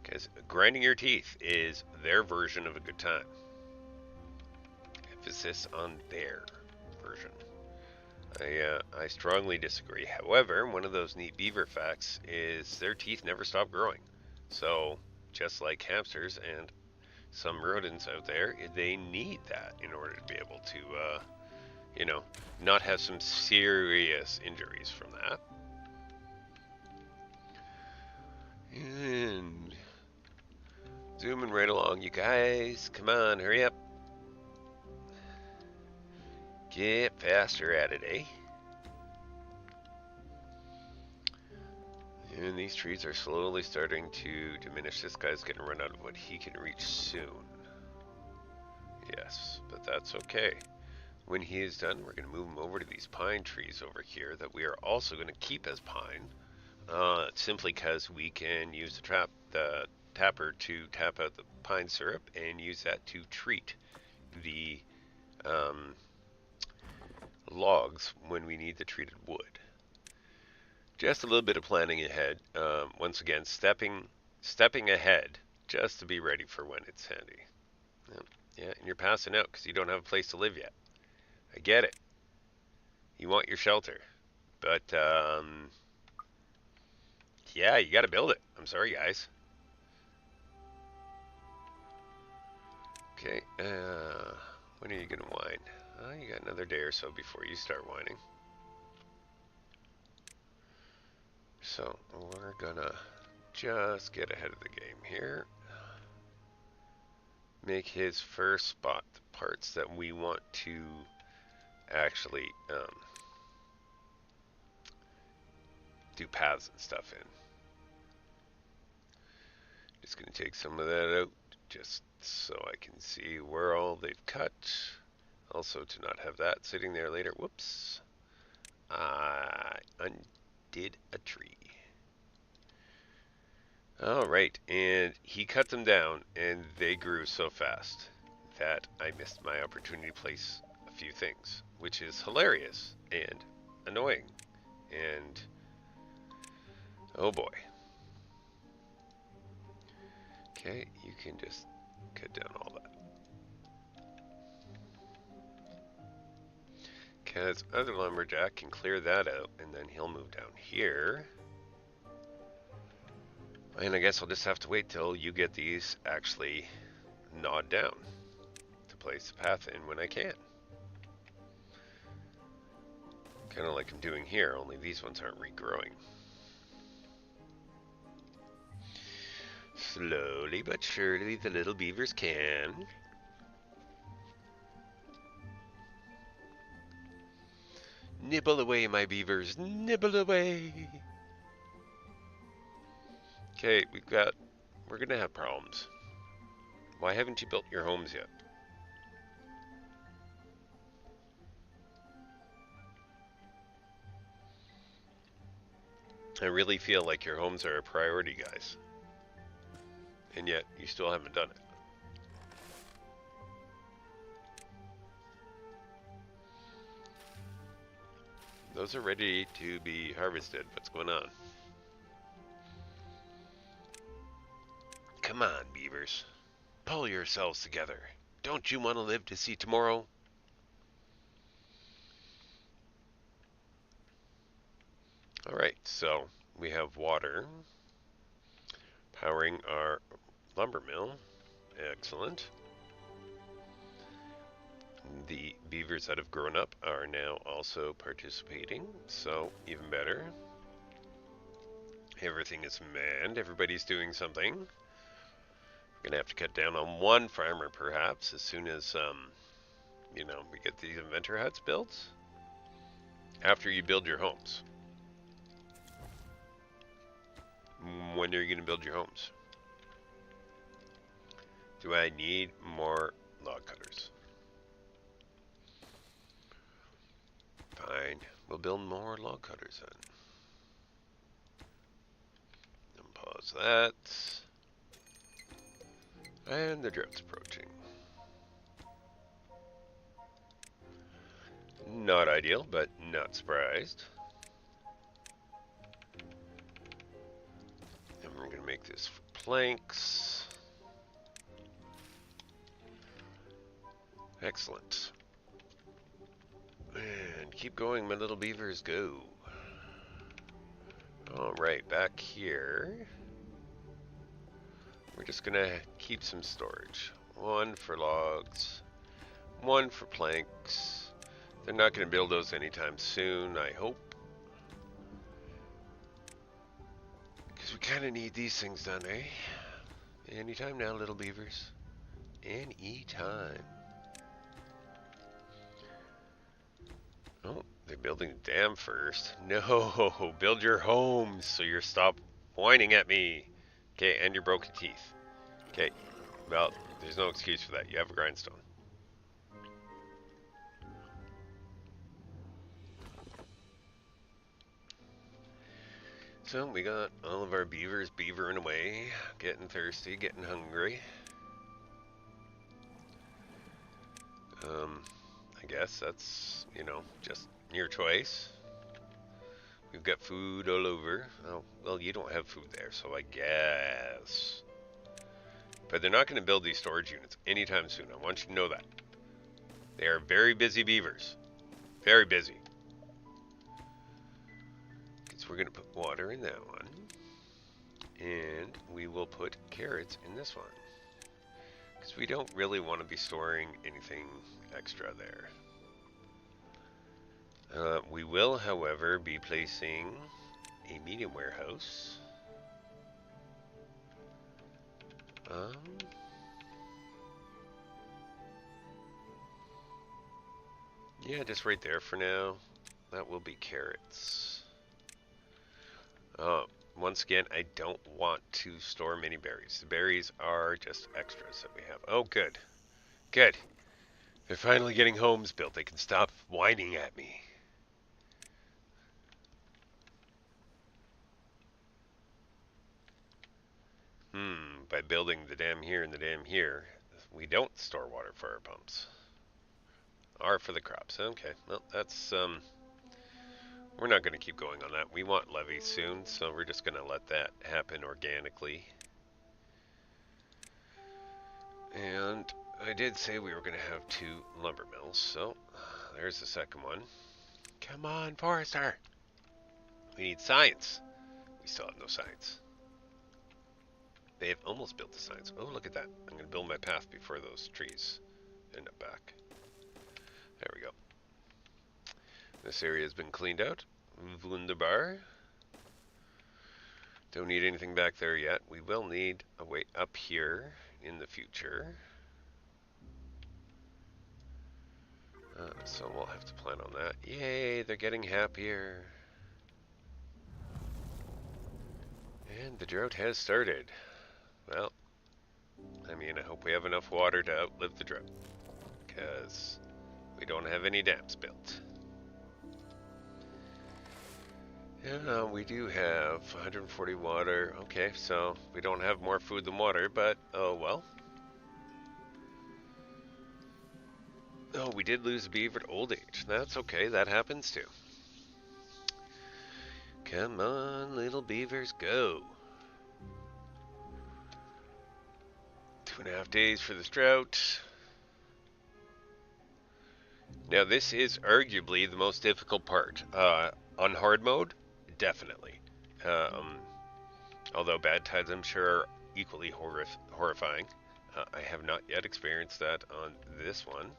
A: Because grinding your teeth is their version of a good time. Emphasis on their version. I strongly disagree. However, one of those neat beaver facts is their teeth never stop growing. So, just like hamsters and some rodents out there, they need that in order to be able to, you know, not have some serious injuries from that. And zooming right along, you guys. Come on, hurry up. Get faster at it, eh? And these trees are slowly starting to diminish. This guy's going to run out of what he can reach soon. Yes, but that's okay. When he is done, we're going to move him over to these pine trees over here that we are also going to keep as pine. Simply because we can use the tapper to tap out the pine syrup and use that to treat the logs when we need the treated wood. Just a little bit of planning ahead. Once again, stepping ahead just to be ready for when it's handy. Yeah, and you're passing out because you don't have a place to live yet. I get it. You want your shelter. But, yeah, you got to build it. I'm sorry, guys. Okay, when are you gonna whine? You got another day or so before you start whining. So, we're gonna just get ahead of the game here. Make his first spot the parts that we want to actually do paths and stuff in. Just gonna take some of that out just so I can see where all they've cut. Also to not have that sitting there later. Whoops. I undid a tree. Alright, and he cut them down and they grew so fast that I missed my opportunity to place a few things, which is hilarious and annoying. And oh boy. Okay, you can just cut down all that. Because other lumberjack can clear that out, and then he'll move down here. And I guess I'll just have to wait till you get these actually gnawed down to place the path in when I can. Kind of like I'm doing here, only these ones aren't regrowing. Slowly but surely the little beavers can. Nibble away, my beavers, nibble away. Okay, we're gonna have problems. Why haven't you built your homes yet? I really feel like your homes are a priority, guys. And yet, you still haven't done it. Those are ready to be harvested. What's going on? Come on, beavers. Pull yourselves together. Don't you want to live to see tomorrow? Alright, so we have water powering our lumber mill. Excellent. The beavers that have grown up are now also participating, so even better. Everything is manned, everybody's doing something. We're gonna have to cut down on one farmer perhaps as soon as you know, we get these inventor huts built. After you build your homes. When are you gonna build your homes? Do I need more log cutters? Fine, we'll build more log cutters then. Pause that. And the drought's approaching. Not ideal, but not surprised. And we're going to make this for planks. Excellent. And keep going, my little beavers, go. Alright, back here. We're just going to keep some storage. One for logs, one for planks. They're not going to build those anytime soon, I hope. Because we kind of need these things done, eh? Anytime now, little beavers. Anytime. Oh, they're building the dam first. No, build your homes so you're stop whining at me. Okay, and your broken teeth. Okay, well, there's no excuse for that. You have a grindstone. So we got all of our beavers beavering away, getting thirsty, getting hungry. I guess that's, you know, just your choice. We've got food all over. Oh, well, you don't have food there, so I guess. But they're not going to build these storage units anytime soon. I want you to know that. They are very busy beavers. Very busy. So we're going to put water in that one. And we will put carrots in this one. Because we don't really want to be storing anything extra there. We will, however, be placing a medium warehouse. Yeah, just right there for now. That will be carrots. Once again, I don't want to store many berries. The berries are just extras that we have. Oh, good. Good. They're finally getting homes built. They can stop whining at me. By building the dam here and the dam here, we don't store water for our pumps. Or for the crops. Okay, well, that's, we're not going to keep going on that. We want levees soon, so we're just going to let that happen organically. And I did say we were going to have 2 lumber mills, so there's the second one. Come on, Forester! We need science. We still have no science. They have almost built the science. Oh, look at that. I'm going to build my path before those trees end up back. There we go. This area has been cleaned out. Wunderbar. Don't need anything back there yet. We will need a way up here in the future. So we'll have to plan on that. Yay, they're getting happier. And the drought has started. Well, I mean, I hope we have enough water to outlive the drought. Because we don't have any dams built. Yeah, we do have 140 water. Okay, so we don't have more food than water, but oh well. Oh, we did lose a beaver to old age. That's okay, that happens too. Come on, little beavers, go. 2.5 days for this drought. Now this is arguably the most difficult part. On hard mode, definitely. Although bad tides, I'm sure, are equally horrifying. I have not yet experienced that on this one.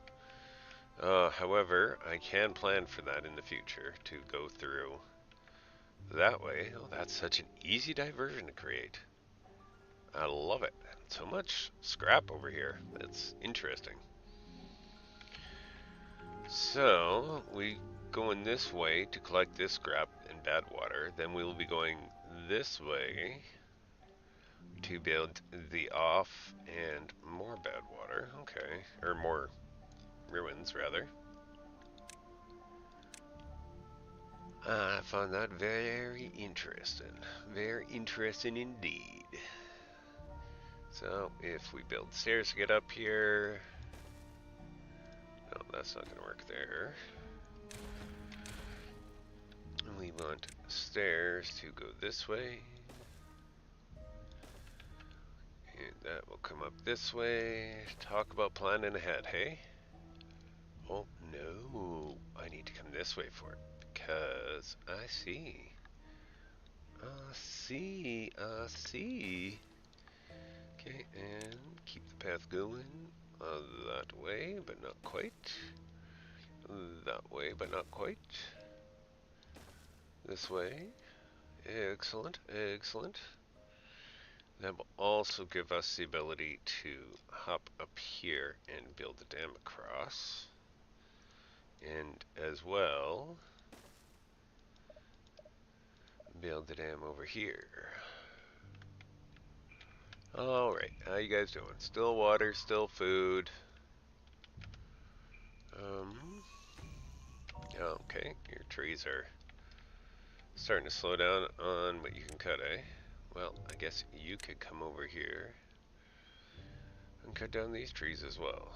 A: However, I can plan for that in the future to go through that way. Oh, that's such an easy diversion to create. I love it. So much scrap over here. It's interesting. So, we going this way to collect this scrap and bad water. Then we will be going this way to build the off and more bad water. Okay. Or more ruins, rather. I found that very interesting. Very interesting indeed. So, if we build stairs to get up here... No, that's not going to work there. We want stairs to go this way. And that will come up this way. Talk about planning ahead, hey? Oh, no. I need to come this way for it. Because I see. I see. Okay, and keep the path going. That way, but not quite. That way, but not quite. This way. Excellent, excellent. That will also give us the ability to hop up here and build the dam across. And as well, build the dam over here. Alright, how you guys doing? Still water, still food. Okay, your trees are starting to slow down on what you can cut, eh? Well, I guess you could come over here and cut down these trees as well.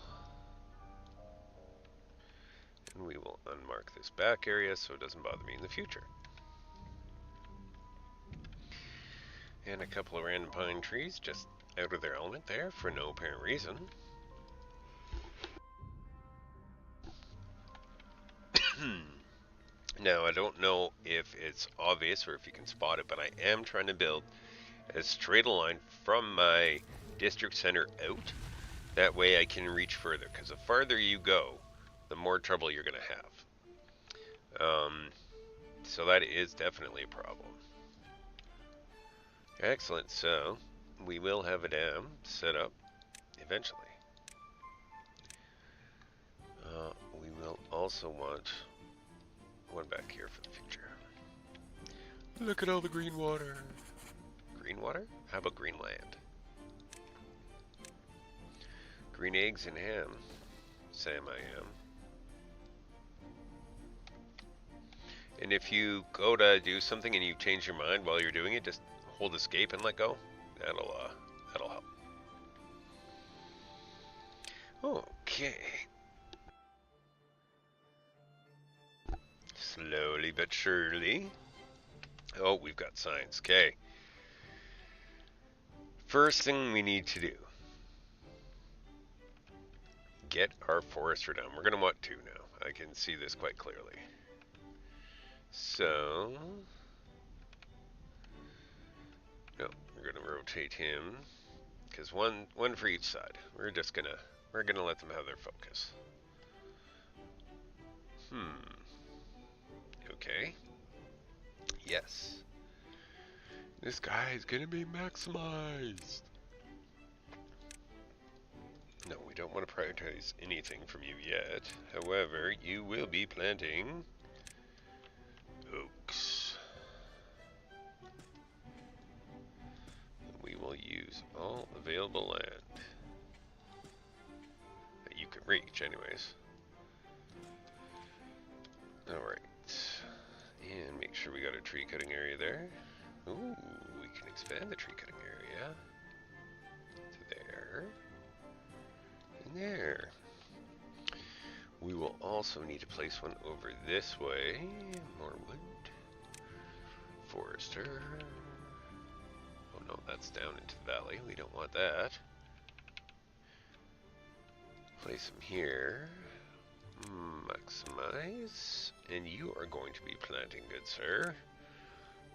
A: And we will unmark this back area so it doesn't bother me in the future. And a couple of random pine trees just out of their element there for no apparent reason. Now, I don't know if it's obvious or if you can spot it, but I am trying to build as straight a line from my district center out That way I can reach further, because the farther you go, the more trouble you're going to have. So that is definitely a problem. Excellent, so we will have a dam set up eventually. We will also want one back here for the future. Look at all the green water. Green water? How about green land? Green eggs and ham. Sam I am. And if you go to do something and you change your mind while you're doing it, just hold escape and let go. That'll help. Okay. Slowly but surely. Oh, we've got signs. Okay. First thing we need to do. Get our forester down. We're going to want two now. I can see this quite clearly. So, no, we're going to rotate him, because one for each side. We're gonna let them have their focus. Okay. Yes. This guy is gonna be maximized. No, we don't want to prioritize anything from you yet. However, you will be planting oaks. We will use all available land that you can reach anyways. Alright. And make sure we got a tree cutting area there. Ooh, we can expand the tree cutting area to there and there. We will also need to place one over this way. More wood. Forester. Oh no, that's down into the valley. We don't want that. Place them here. Maximize. And you are going to be planting, good sir,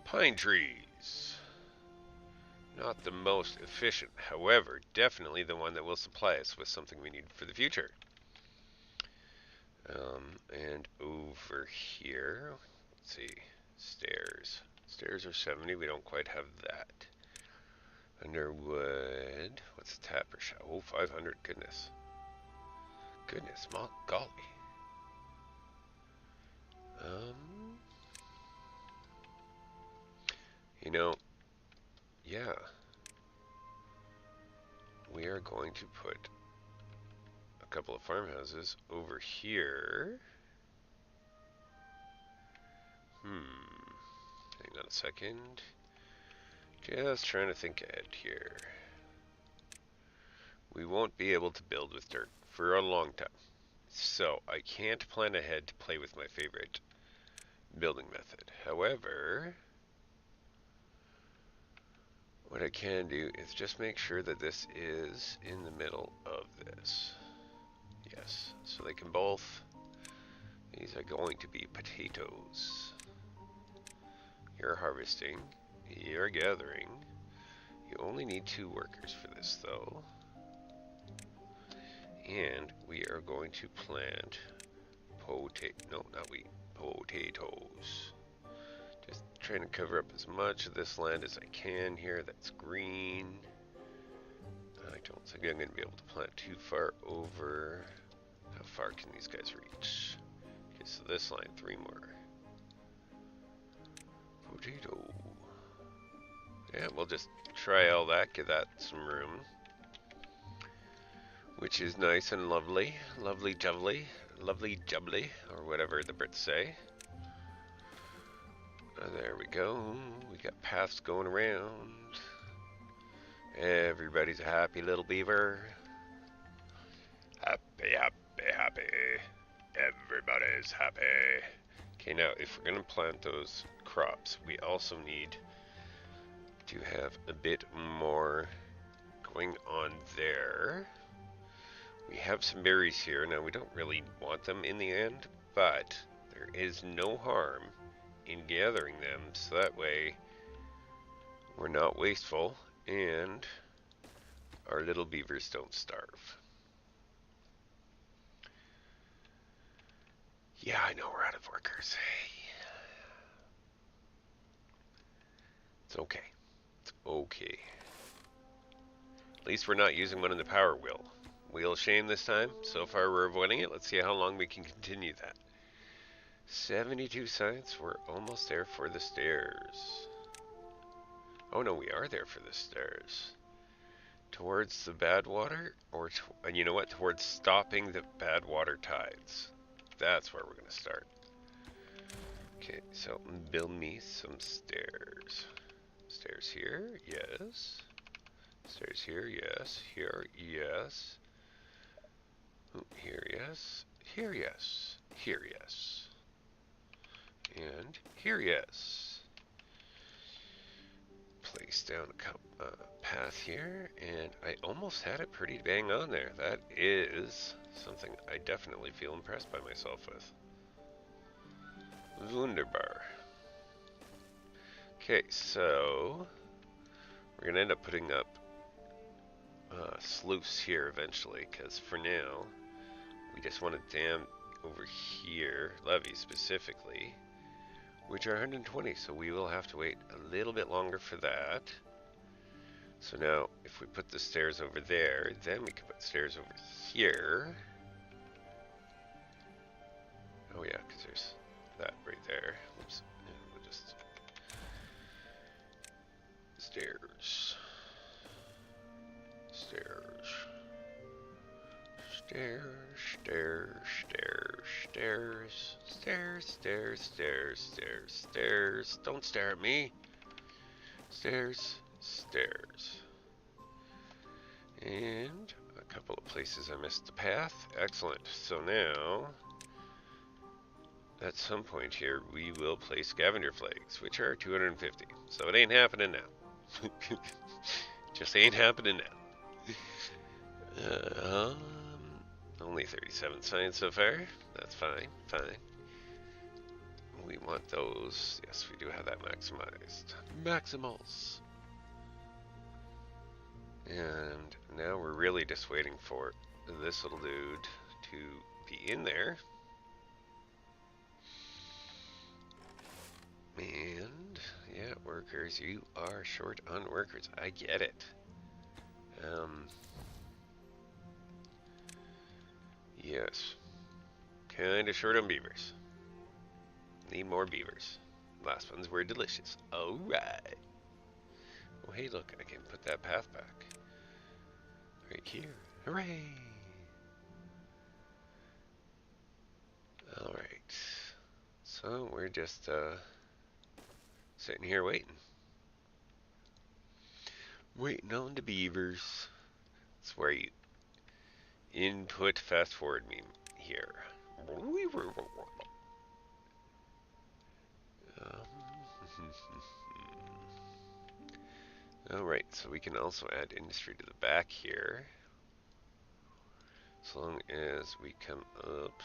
A: pine trees. Not the most efficient, however, definitely the one that will supply us with something we need for the future. And over here, let's see, stairs. Stairs are 70, we don't quite have that. Underwood, what's the tapper shop? Oh, 500, goodness. Goodness, golly. You know, yeah. We are going to put a couple of farmhouses over here. Hang on a second. Just trying to think ahead here. We won't be able to build with dirt for a long time. So I can't plan ahead to play with my favorite building method. However, what I can do is just make sure that this is in the middle of this. Yes, so they can both, these are going to be potatoes. You're harvesting, you're gathering. You only need 2 workers for this though. And we are going to plant potatoes. Just trying to cover up as much of this land as I can here that's green. I don't think I'm going to be able to plant too far over. How far can these guys reach? Okay, so this line, 3 more. Potato. Yeah, we'll just try all that, give that some room. Which is nice and lovely. Lovely jubbly. Lovely jubbly, or whatever the Brits say. There we go. We got paths going around. Everybody's a happy little beaver. Happy, happy, happy. Everybody's happy. Okay, now if we're going to plant those crops, we also need to have a bit more going on there. We have some berries here. Now, we don't really want them in the end, but there is no harm in gathering them, so that way we're not wasteful and our little beavers don't starve. Yeah, I know we're out of workers. It's okay. It's okay. At least we're not using one in the power wheel. Wheel of shame this time. So far we're avoiding it. Let's see how long we can continue that. 72 science. We're almost there for the stairs. Oh no, we are there for the stairs. Towards the bad water, or and you know what? Towards stopping the bad water tides. That's where we're gonna start. Okay, so build me some stairs. Stairs here, yes. Stairs here, yes. Here, yes. Ooh, here, yes. Here, yes. Here, yes. And here, yes. Place down a path here, and I almost had it pretty bang on there. That is something I definitely feel impressed by myself with. Wunderbar. Okay, so we're gonna end up putting up sluice here eventually, because for now we just want a dam over here, levees specifically, which are 120, so we will have to wait a little bit longer for that. So now, if we put the stairs over there, then we can put stairs over here. Oh yeah, because there's that right there. Oops. And we'll just... Stairs. Stairs. Stairs, stairs, stairs, stairs, stairs, stairs, stairs, stairs, stairs. Don't stare at me. Stairs, stairs. And a couple of places I missed the path. Excellent. So now, at some point here, we will place scavenger flags, which are 250. So it ain't happening now. Just ain't happening now. Only 37 science so far. That's fine, fine. We want those. Yes, we do have that maximized. Maximals. And now we're really just waiting for this little dude to be in there. And, yeah, workers, you are short on workers. I get it. Yes. Kinda short on beavers. Need more beavers. Last ones were delicious. Alright. Oh, hey, look, I can put that path back. Right here. Hooray! Alright. So, we're just, sitting here waiting. Waiting on the beavers. That's where you input fast forward me here. Alright, so we can also add industry to the back here. As long as we come up.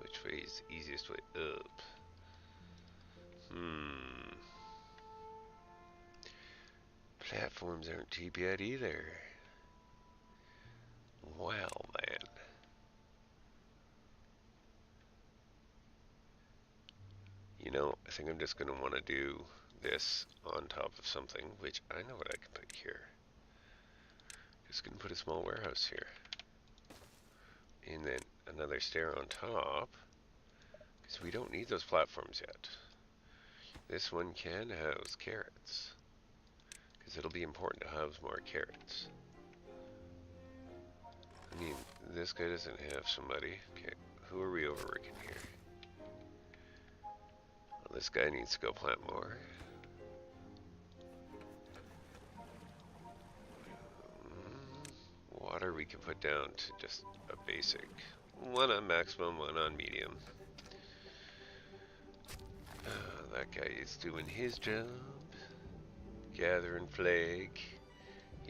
A: Which way is the easiest way up? Platforms aren't cheap yet either. Well then. You know, I think I'm just going to want to do this on top of something, which I know what I can put here. Just going to put a small warehouse here. And then another stair on top, because we don't need those platforms yet. This one can house carrots, because it'll be important to house more carrots. I mean, this guy doesn't have somebody. Okay, who are we overworking here? Well, this guy needs to go plant more. Water we can put down to just a basic. One on maximum, one on medium. That guy is doing his job. Gathering flag.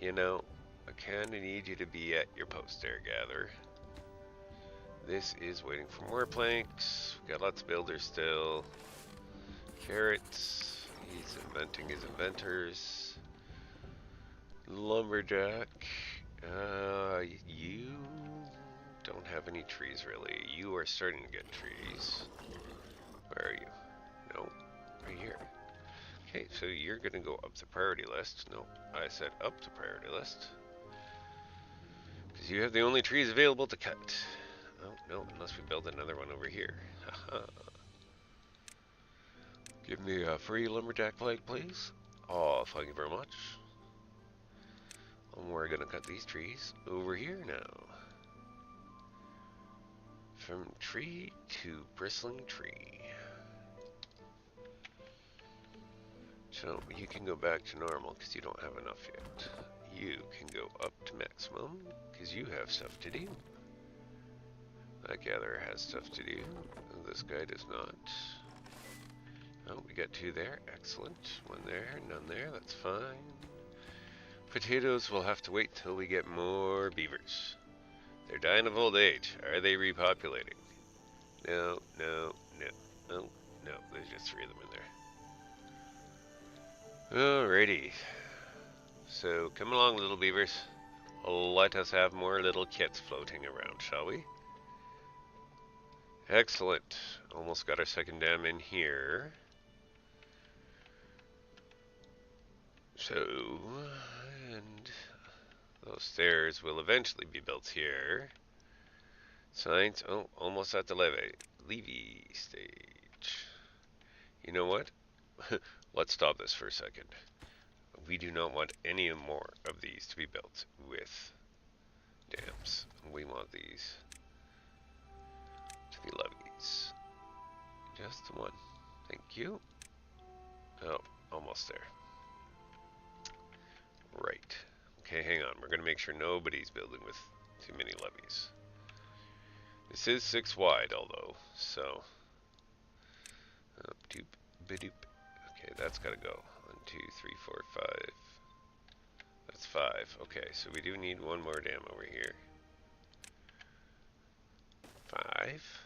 A: You know, I kinda need you to be at your post there, Gather. This is waiting for more planks. We got lots of builders still. Carrots. He's inventing his inventors. Lumberjack. You don't have any trees really. You are starting to get trees. Where are you? No, right here. Okay, so you're gonna go up the priority list. No, I said up the priority list. Because you have the only trees available to cut. Oh, no, unless we build another one over here. Haha. Give me a free lumberjack flag, please. Oh, thank you very much. And we're gonna cut these trees over here now. From tree to bristling tree. So you can go back to normal because you don't have enough yet. You can go up to maximum because you have stuff to do. That gatherer has stuff to do. This guy does not. Oh, we got 2 there. Excellent. 1 there, none there. That's fine. Potatoes will have to wait till we get more beavers. They're dying of old age. Are they repopulating? No, no, no. Oh, no. There's just 3 of them in there. Alrighty. So, come along, little beavers. Let us have more little kits floating around, shall we? Excellent. Almost got our second dam in here. So, and those stairs will eventually be built here. Signs, oh, almost at the levee stage. You know what? Let's stop this for a second. We do not want any more of these to be built with dams. We want these to be levees. Just one. Thank you. Oh, almost there. Right. Okay, hang on. We're going to make sure nobody's building with too many levees. This is 6 wide, although, so. Doop, bidoop. Okay, that's got to go. 1, 2, 3, 4, 5. That's 5. Okay, so we do need one more dam over here. 5.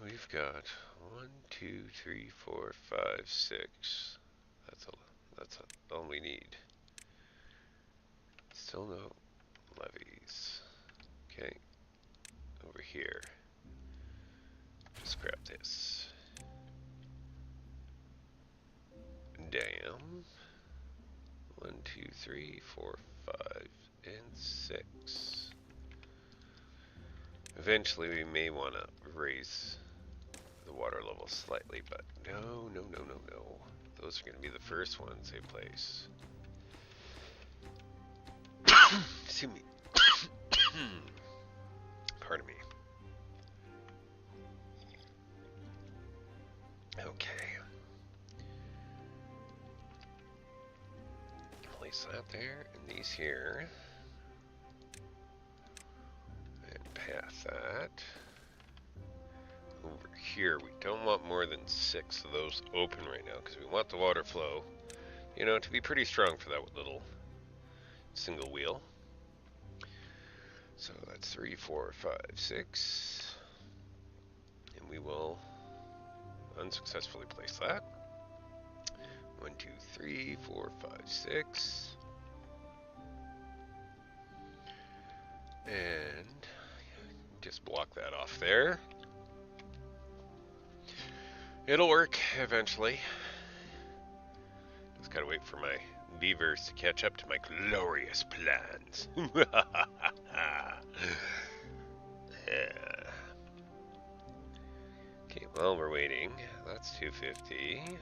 A: We've got 1, 2, 3, 4, 5, 6. That's all we need. Still no levees. Okay, over here. Just grab this. Dam. 1, 2, 3, 4, 5, and 6. Eventually we may want to raise the water level slightly, but no. Those are going to be the first ones they place. Excuse me. Pardon me. Okay. Place that there, and these here. And path that. Over here, we don't want more than 6 of those open right now, because we want the water flow, you know, to be pretty strong for that little single wheel. So that's 3, 4, 5, 6. And we will unsuccessfully place that. 1, 2, 3, 4, 5, 6. And just block that off there. It'll work eventually. Just gotta wait for my beavers to catch up to my glorious plans. Yeah. Okay, well, we're waiting. That's 250.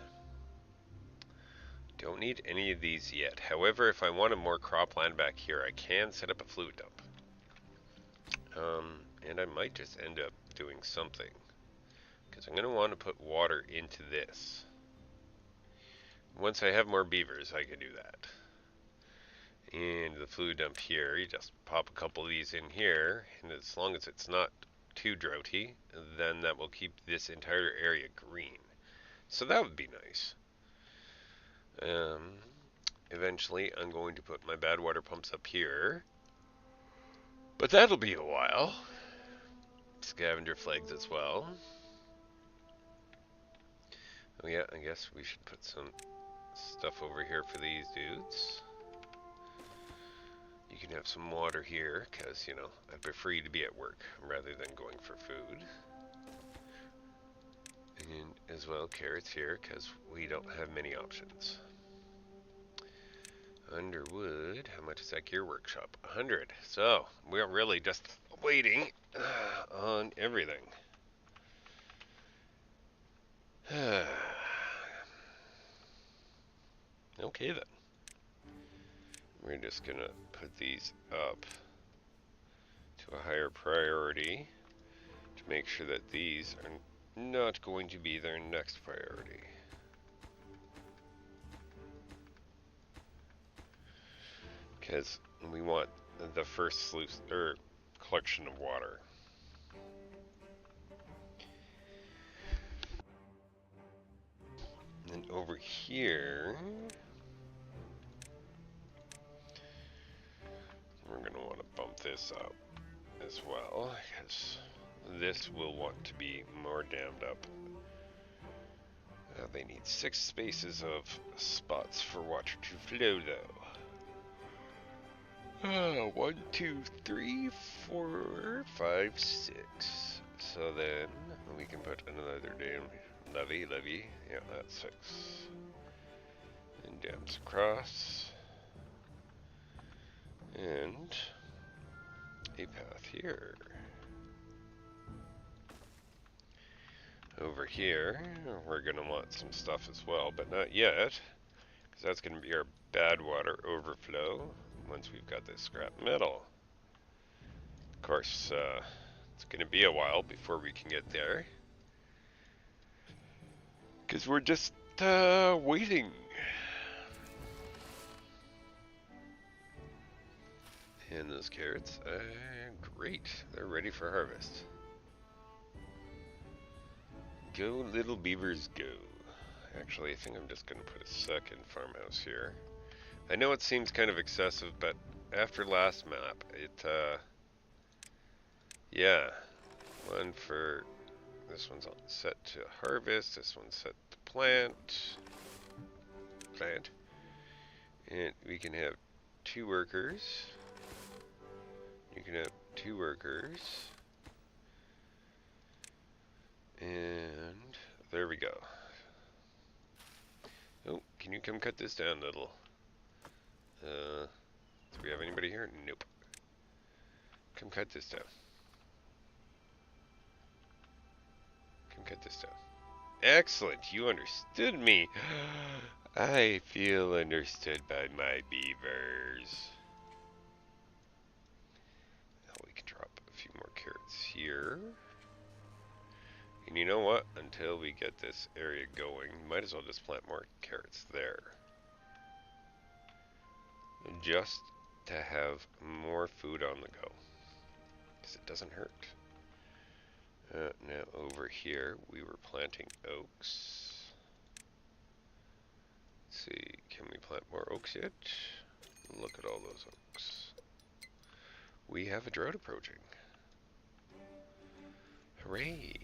A: Don't need any of these yet. However, if I wanted more cropland back here, I can set up a fluid dump. And I might just end up doing something. Because I'm going to want to put water into this. Once I have more beavers, I can do that. And the fluid dump here, you just pop a couple of these in here, and as long as it's not too droughty, then that will keep this entire area green. So that would be nice. Eventually, I'm going to put my bad water pumps up here. But that'll be a while. Scavenger flags as well. Oh yeah, I guess we should put some stuff over here for these dudes. You can have some water here, because, you know, I prefer you to be at work rather than going for food. And as well, carrots here, because we don't have many options. Underwood, how much is that gear workshop? 100. So, we're really just waiting on everything. Okay then. We're just gonna put these up to a higher priority to make sure that these are not going to be their next priority. Because we want the first sluice or collection of water. And over here, we're going to want to bump this up as well, because this will want to be more dammed up. They need 6 spaces of spots for water to flow, though. 1, 2, 3, 4, 5, 6. So then we can put another dam levee. Yeah, that's 6. And dams across. And a path here. Over here, we're going to want some stuff as well, but not yet, because that's going to be our bad water overflow once we've got this scrap metal. Of course, it's going to be a while before we can get there, because we're just waiting. And those carrots, great, they're ready for harvest. Go, little beavers, go. Actually, I think I'm just going to put a second farmhouse here. I know it seems kind of excessive, but after last map, yeah. One for, this one's set to harvest, this one's set to plant. And we can have 2 workers. You can have 2 workers. And there we go. Oh, can you come cut this down, little? Do we have anybody here? Nope. Come cut this down. Come cut this down. Excellent, you understood me. I feel understood by my beavers. Now we can drop a few more carrots here. And you know what? Until we get this area going, might as well just plant more carrots there. Just to have more food on the go. Because it doesn't hurt. Now over here, we were planting oaks. Let's see, can we plant more oaks yet? Look at all those oaks. We have a drought approaching. Hooray!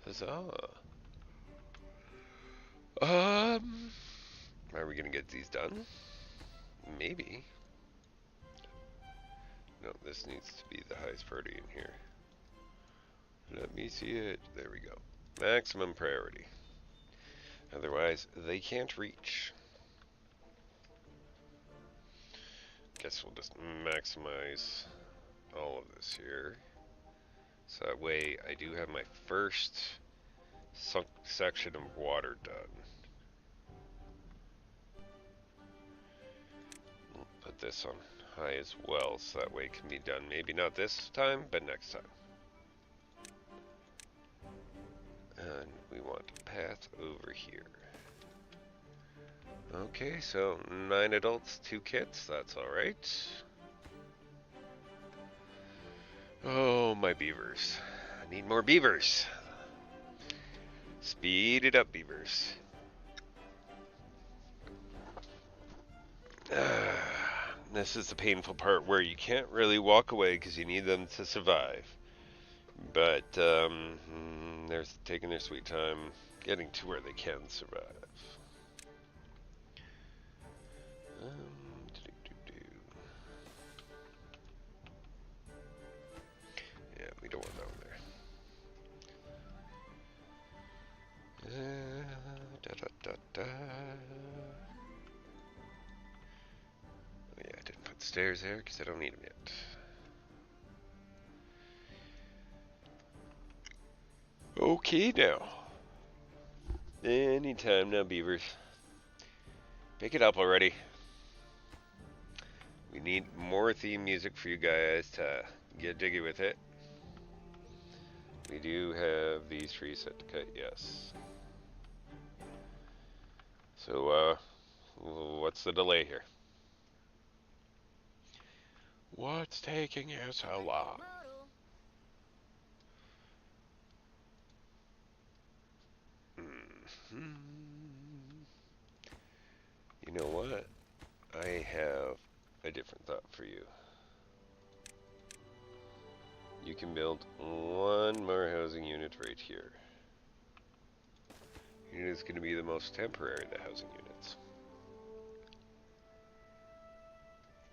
A: Huzzah! Are we gonna get these done? Maybe. No, this needs to be the highest priority in here. Let me see it. There we go. Maximum priority. Otherwise, they can't reach. Guess we'll just maximize all of this here. So that way I do have my first section of water done. We'll put this on high as well, so that way it can be done. Maybe not this time, but next time. And we want a path over here. Okay, so 9 adults, 2 kids, that's alright. Oh, my beavers. I need more beavers. Speed it up, beavers. This is the painful part where you can't really walk away because you need them to survive. But they're taking their sweet time getting to where they can survive. doo-doo-doo-doo. Yeah, we don't want that one there. Da-da-da-da. Oh yeah, I didn't put the stairs there because I don't need them yet. Okay now. Anytime now, beavers. Pick it up already. We need more theme music for you guys to get jiggy with it. We do have these trees set to cut, yes. So, what's the delay here? What's taking you so long? You know what? I have a different thought for you. You can build one more housing unit right here. It is going to be the most temporary of the housing units.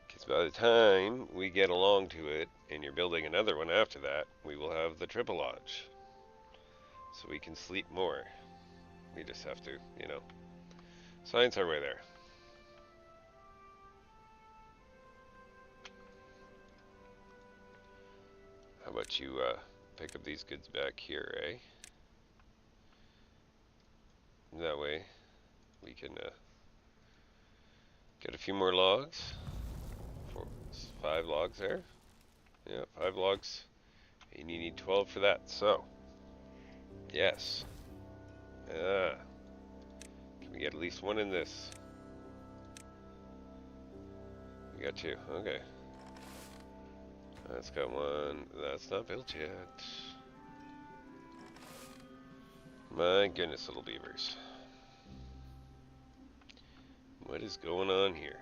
A: Because by the time we get along to it, and you're building another one after that, we will have the triple lodge. So we can sleep more. We just have to, you know, science our way there. How about you pick up these goods back here, eh? That way we can get a few more logs. 5 logs there. Yeah, 5 logs. And you need 12 for that, so. Yes. Can we get at least 1 in this? We got 2, okay. That's got 1. That's not built yet. My goodness, little beavers. What is going on here?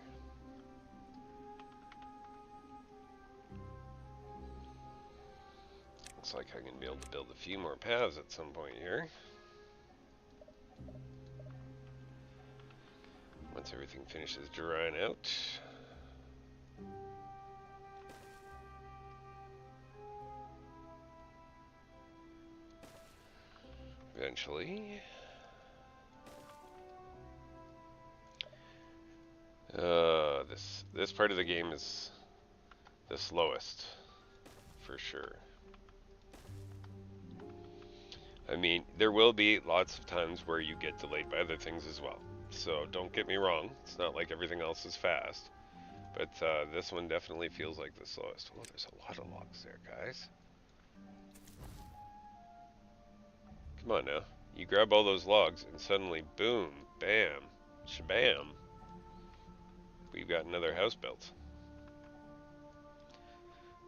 A: Looks like I'm going to be able to build a few more paths at some point here. Once everything finishes drying out. Eventually. This part of the game is the slowest, for sure. I mean, there will be lots of times where you get delayed by other things as well. So don't get me wrong, it's not like everything else is fast. But this one definitely feels like the slowest. Oh, there's a lot of logs there, guys. Come on now. You grab all those logs and suddenly, boom, bam, shabam, we've got another house built.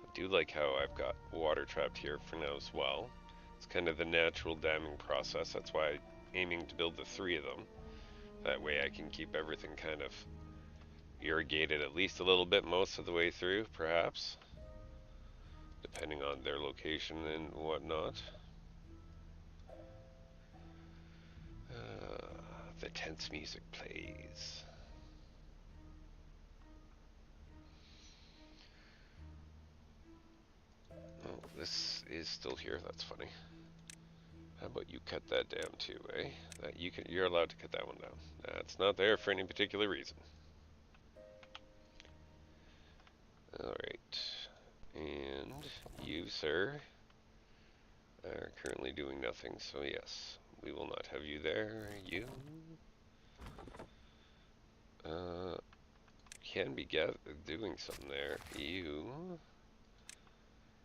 A: I do like how I've got water trapped here for now as well. It's kind of the natural damming process. That's why I'm aiming to build the 3 of them. That way I can keep everything kind of irrigated at least a little bit most of the way through, perhaps. Depending on their location and whatnot. The tense music plays. Oh, this is still here. That's funny. How about you cut that down too, eh? You're allowed to cut that one down. That's not there for any particular reason. Alright. And you, sir, are currently doing nothing, so yes, we will not have you there. You can be doing something there. You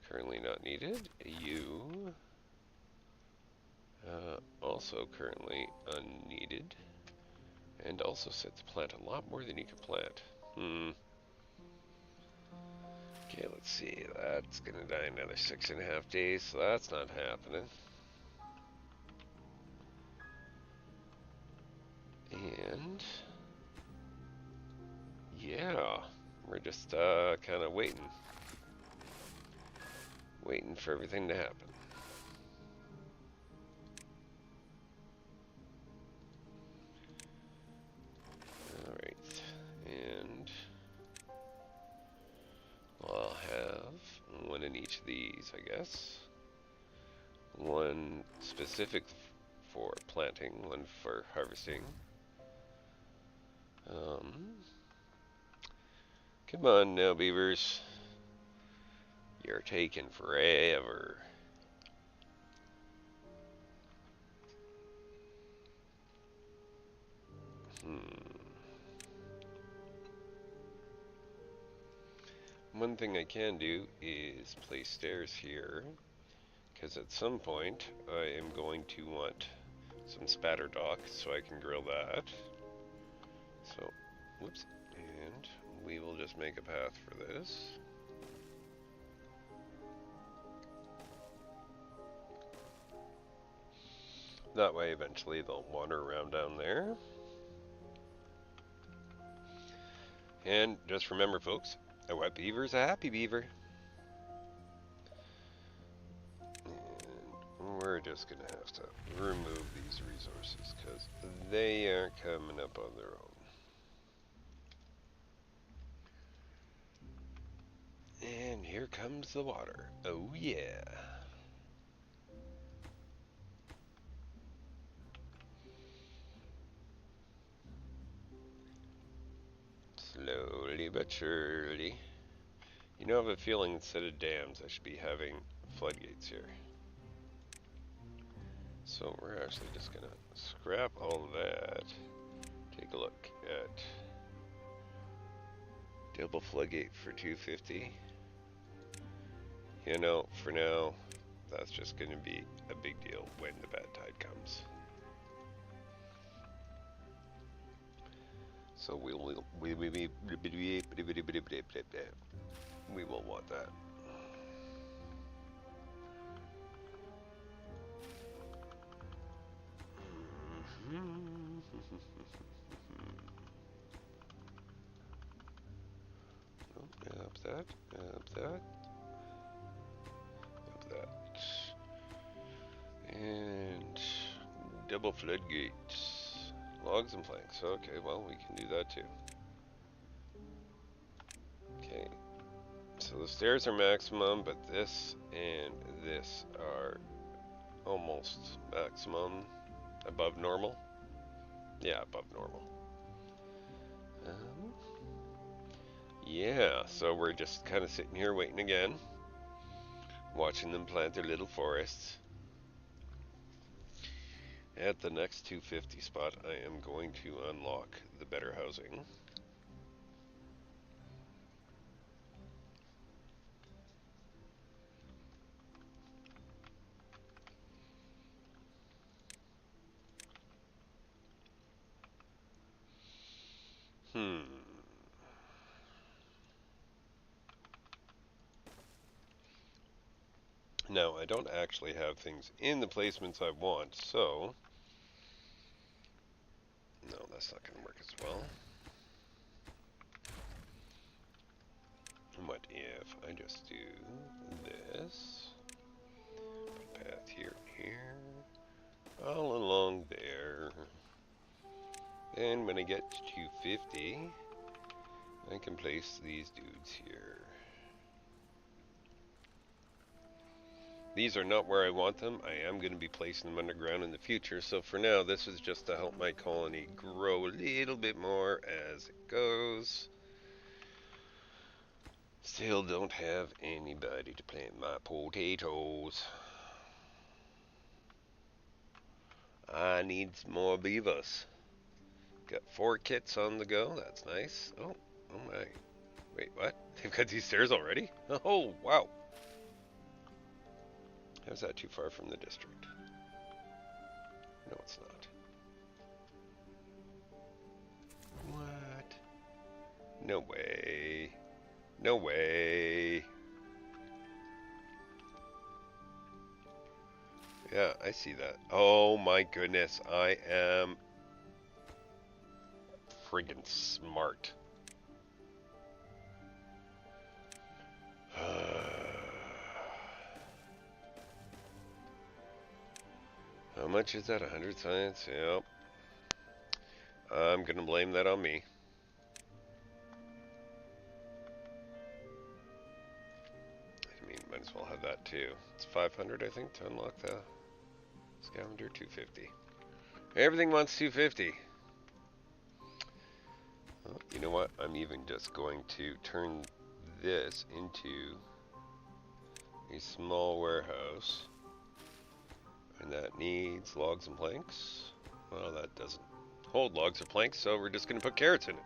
A: currently not needed. You also currently unneeded, and also set to plant a lot more than you can plant. Okay, let's see. That's gonna die another 6.5 days, so that's not happening. And yeah, we're just kind of waiting for everything to happen. Alright, and this. One specific for planting, one for harvesting. Come on now, beavers. You're taking forever. One thing I can do is place stairs here, because at some point I am going to want some spatter dock so I can grill that. So, whoops, and we will just make a path for this. That way eventually they'll wander around down there. And just remember, folks, a wet beaver is a happy beaver. And we're just going to have to remove these resources because they are coming up on their own. And here comes the water. Oh yeah. Slowly but surely. You know, I have a feeling instead of dams, I should be having floodgates here. So we're actually just gonna scrap all of that. Take a look at double floodgate for 250. You know, for now, that's just gonna be a big deal when the bad tide comes. So we will want that. Up that, up that, up that, and double floodgates, logs and planks. Okay, well we can do that too. Okay, so the stairs are maximum, but this and this are almost maximum, above normal. Yeah, above normal. Yeah, so we're just kind of sitting here waiting again, watching them plant their little forests. At the next 250 spot, I am going to unlock the better housing. Now, I don't actually have things in the placements I want, so no, that's not going to work as well. What if I just do this? Put a path here and here, all along there. And when I get to 250, I can place these dudes here. These are not where I want them. I am going to be placing them underground in the future. So for now, this is just to help my colony grow a little bit more as it goes. Still don't have anybody to plant my potatoes. I need some more beavers. Got 4 kits on the go. That's nice. Oh my. Wait, what? They've got these stairs already? Oh, wow. How's that too far from the district? No, it's not. What? No way. No way. Yeah, I see that. Oh my goodness, I am friggin' smart. How much is that? 100 science? Yep. I'm gonna blame that on me. I mean, might as well have that too. too. It's 500, I think, to unlock the scavenger. 250. Everything wants 250. Well, you know what? I'm even just going to turn this into a small warehouse. And that needs logs and planks. Well, that doesn't hold logs or planks, so we're just going to put carrots in it.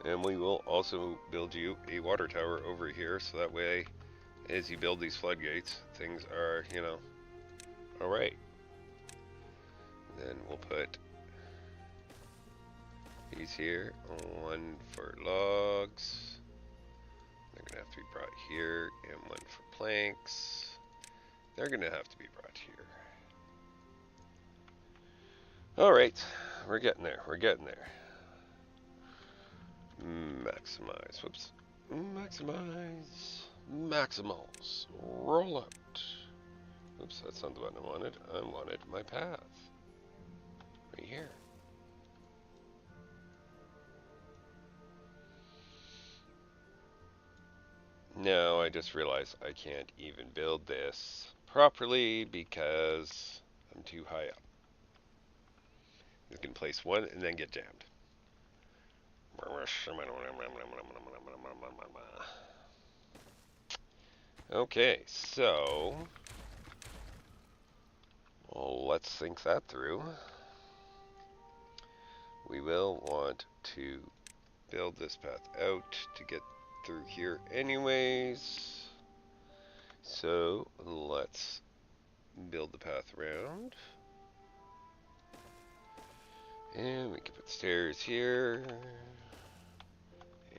A: And we will also build you a water tower over here, so that way, as you build these floodgates, things are, you know, alright. Then we'll put these here, one for logs. They're going to have to be brought here, and one for planks. They're going to have to be brought here. Alright, we're getting there, we're getting there. Maximize, whoops. Maximize, maximals, roll out. Oops, that's not the button I wanted. I wanted my path. Right here. Now I just realized I can't even build this properly because I'm too high up. You can place one and then get jammed. Okay, so let's think that through. We will want to build this path out to get through here anyways. So let's build the path around. And we can put stairs here.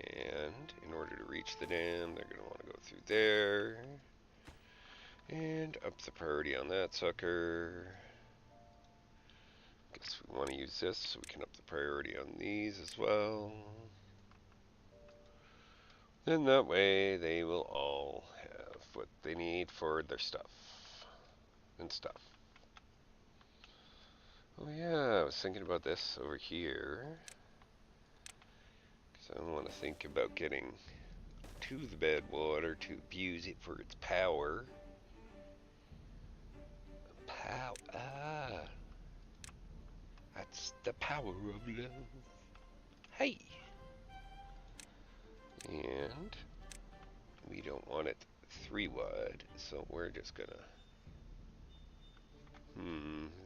A: And in order to reach the dam, they're going to want to go through there. And up the priority on that sucker. Guess we want to use this so we can up the priority on these as well. Then that way they will all have what they need for their stuff. And stuff. Oh yeah, I was thinking about this over here. Because I want to think about getting to the bed water to abuse it for its power. That's the power of love. Hey! And we don't want it 3 wide, so we're just gonna...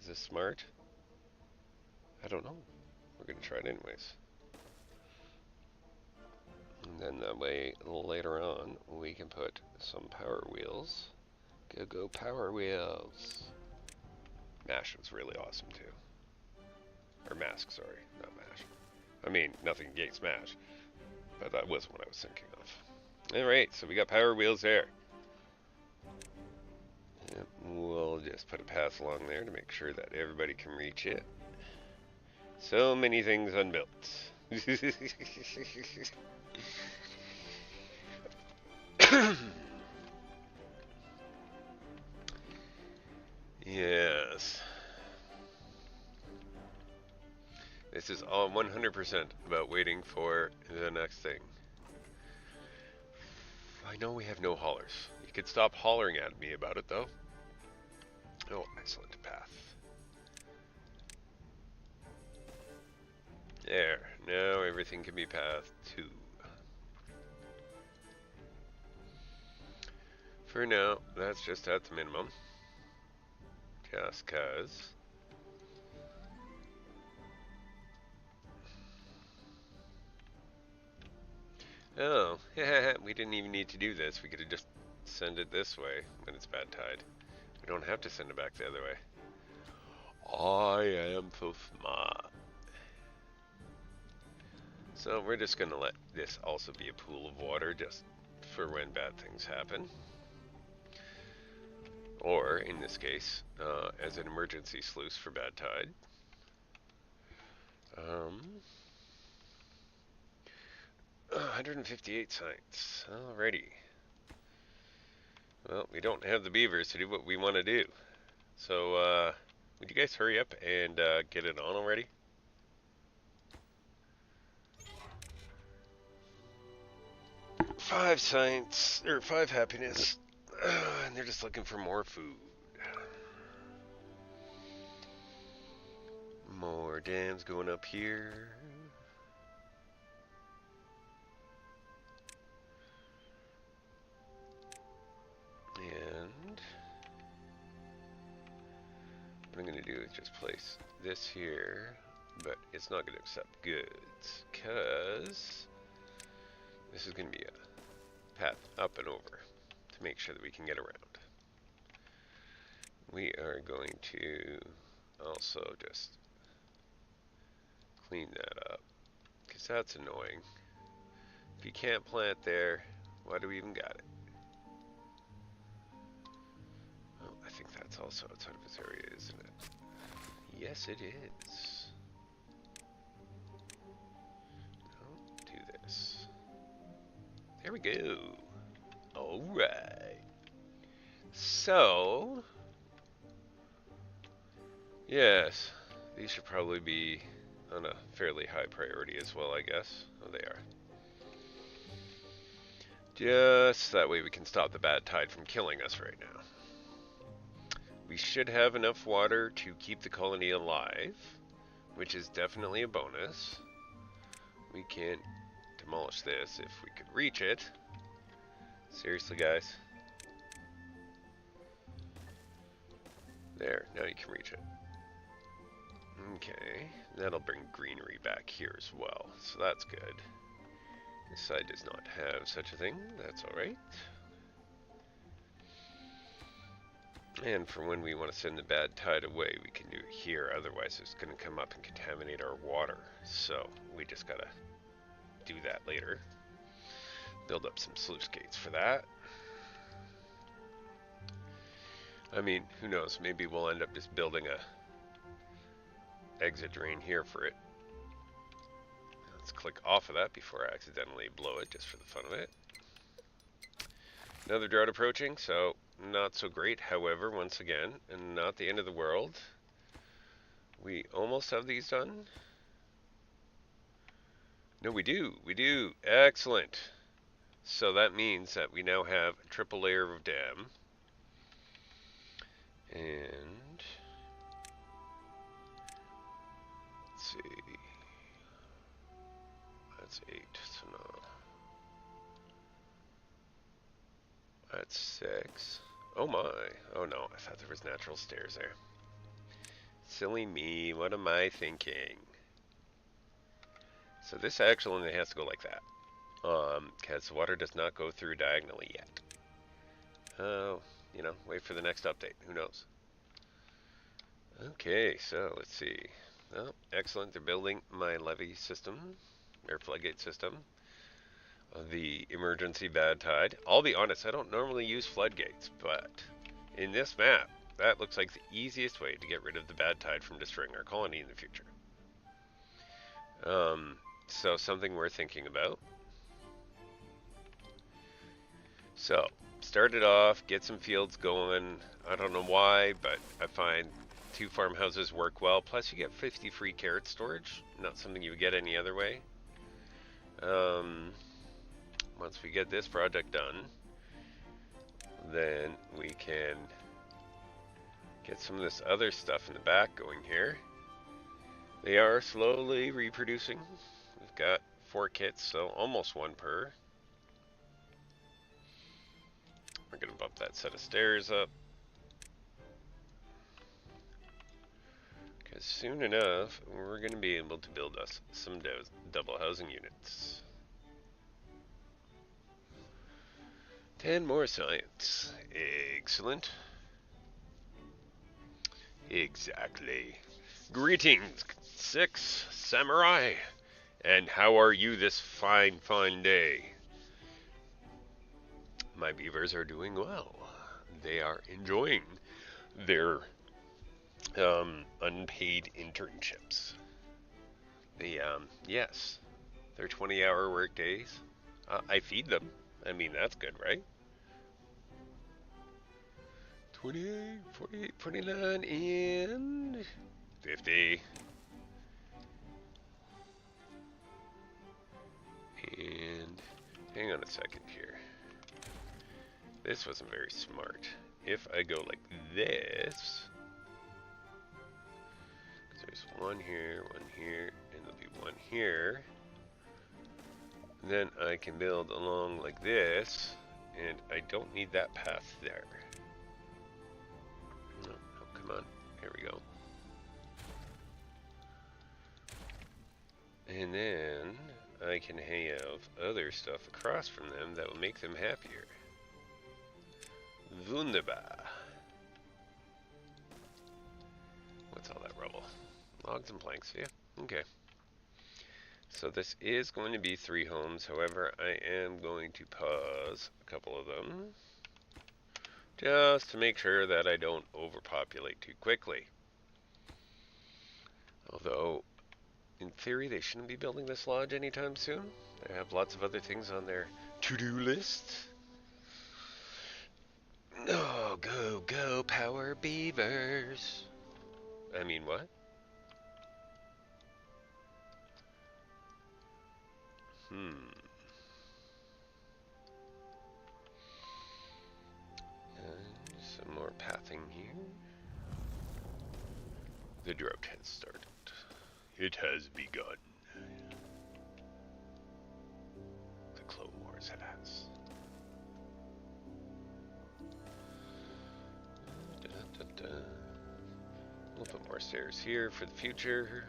A: is this smart? I don't know. We're gonna try it anyways. And then that way, later on, we can put some power wheels. Go power wheels! Mash was really awesome too. Or Mask, sorry, not Mash. I mean, nothing against Mash, but that was what I was thinking of. Alright, so we got power wheels there. Yep, we'll just put a path along there to make sure that everybody can reach it. So many things unbuilt. Yes. This is all 100% about waiting for the next thing. I know we have no haulers. You could stop hollering at me about it, though. Oh, excellent path. There. Now everything can be pathed too. For now, that's just at the minimum. Just cause. Oh, we didn't even need to do this. We could have just sent it this way when it's bad tide. We don't have to send it back the other way. I am so smart. So we're just going to let this also be a pool of water just for when bad things happen. Or, in this case, as an emergency sluice for bad tide. 158 sites. Alrighty. Well, we don't have the beavers to do what we want to do. So, would you guys hurry up and get it on already? Five science, or 5 happiness, and they're just looking for more food. More dams going up here. And what I'm going to do is just place this here, but it's not going to accept goods because this is going to be a path up and over to make sure that we can get around. We are going to also just clean that up because that's annoying. If you can't plant there, why do we even got it? Oh, I think that's also outside of this area, isn't it? Yes, it is. No, do this. There we go. Alright. So, yes, these should probably be on a fairly high priority as well, I guess. Oh, they are. Just that way we can stop the bad tide from killing us right now. We should have enough water to keep the colony alive, which is definitely a bonus. We can demolish this if we could reach it. Seriously, guys. There, now you can reach it. Okay, that'll bring greenery back here as well, so that's good. This side does not have such a thing, that's alright. And for when we want to send the bad tide away, we can do it here, otherwise it's going to come up and contaminate our water. So, we just gotta do that later. Build up some sluice gates for that. I mean, who knows, maybe we'll end up just building a exit drain here for it. Let's click off of that before I accidentally blow it, just for the fun of it. Another drought approaching, so not so great. However, once again, and not the end of the world. We almost have these done. No, we do. We do. Excellent. So that means that we now have a triple layer of dam. And let's see. That's 8. So no. That's 6. Oh my. Oh no, I thought there was natural stairs there. Silly me, what am I thinking? So this actually has to go like that. Because the water does not go through diagonally yet. Oh, you know, wait for the next update, who knows? Okay, so let's see. Oh, excellent, they're building my levee system, or floodgate system. The emergency bad tide. I'll be honest, I don't normally use floodgates, but in this map, that looks like the easiest way to get rid of the bad tide from destroying our colony in the future. So something worth thinking about. So, start it off, get some fields going. I don't know why, but I find 2 farmhouses work well. Plus you get 50 free carrot storage. Not something you would get any other way. Once we get this project done, then we can get some of this other stuff in the back going here. They are slowly reproducing. We've got 4 kits, so almost 1 per. We're going to bump that set of stairs up. Because soon enough, we're going to be able to build us some double housing units. 10 more science. Excellent. Exactly. Greetings, 6 samurai. And how are you this fine, fine day? My beavers are doing well. They are enjoying their unpaid internships. Yes, they're 20-hour work days. I feed them. I mean, that's good, right? 28, 48, 49, and 50. And hang on a second here. This wasn't very smart. If I go like this, because there's one here, and there'll be one here. Then I can build along like this, and I don't need that path there. No, oh, come on. Here we go. And then I can have other stuff across from them that will make them happier. Wunderbar. What's all that rubble? Logs and planks, yeah. Okay. So this is going to be 3 homes. However, I am going to pause a couple of them just to make sure that I don't overpopulate too quickly. Although, in theory, they shouldn't be building this lodge anytime soon. They have lots of other things on their to-do list. Oh, go, go, power beavers. I mean, what? And some more pathing here. The drought has started. It has begun. The Clone Wars has. We'll put more stairs here for the future.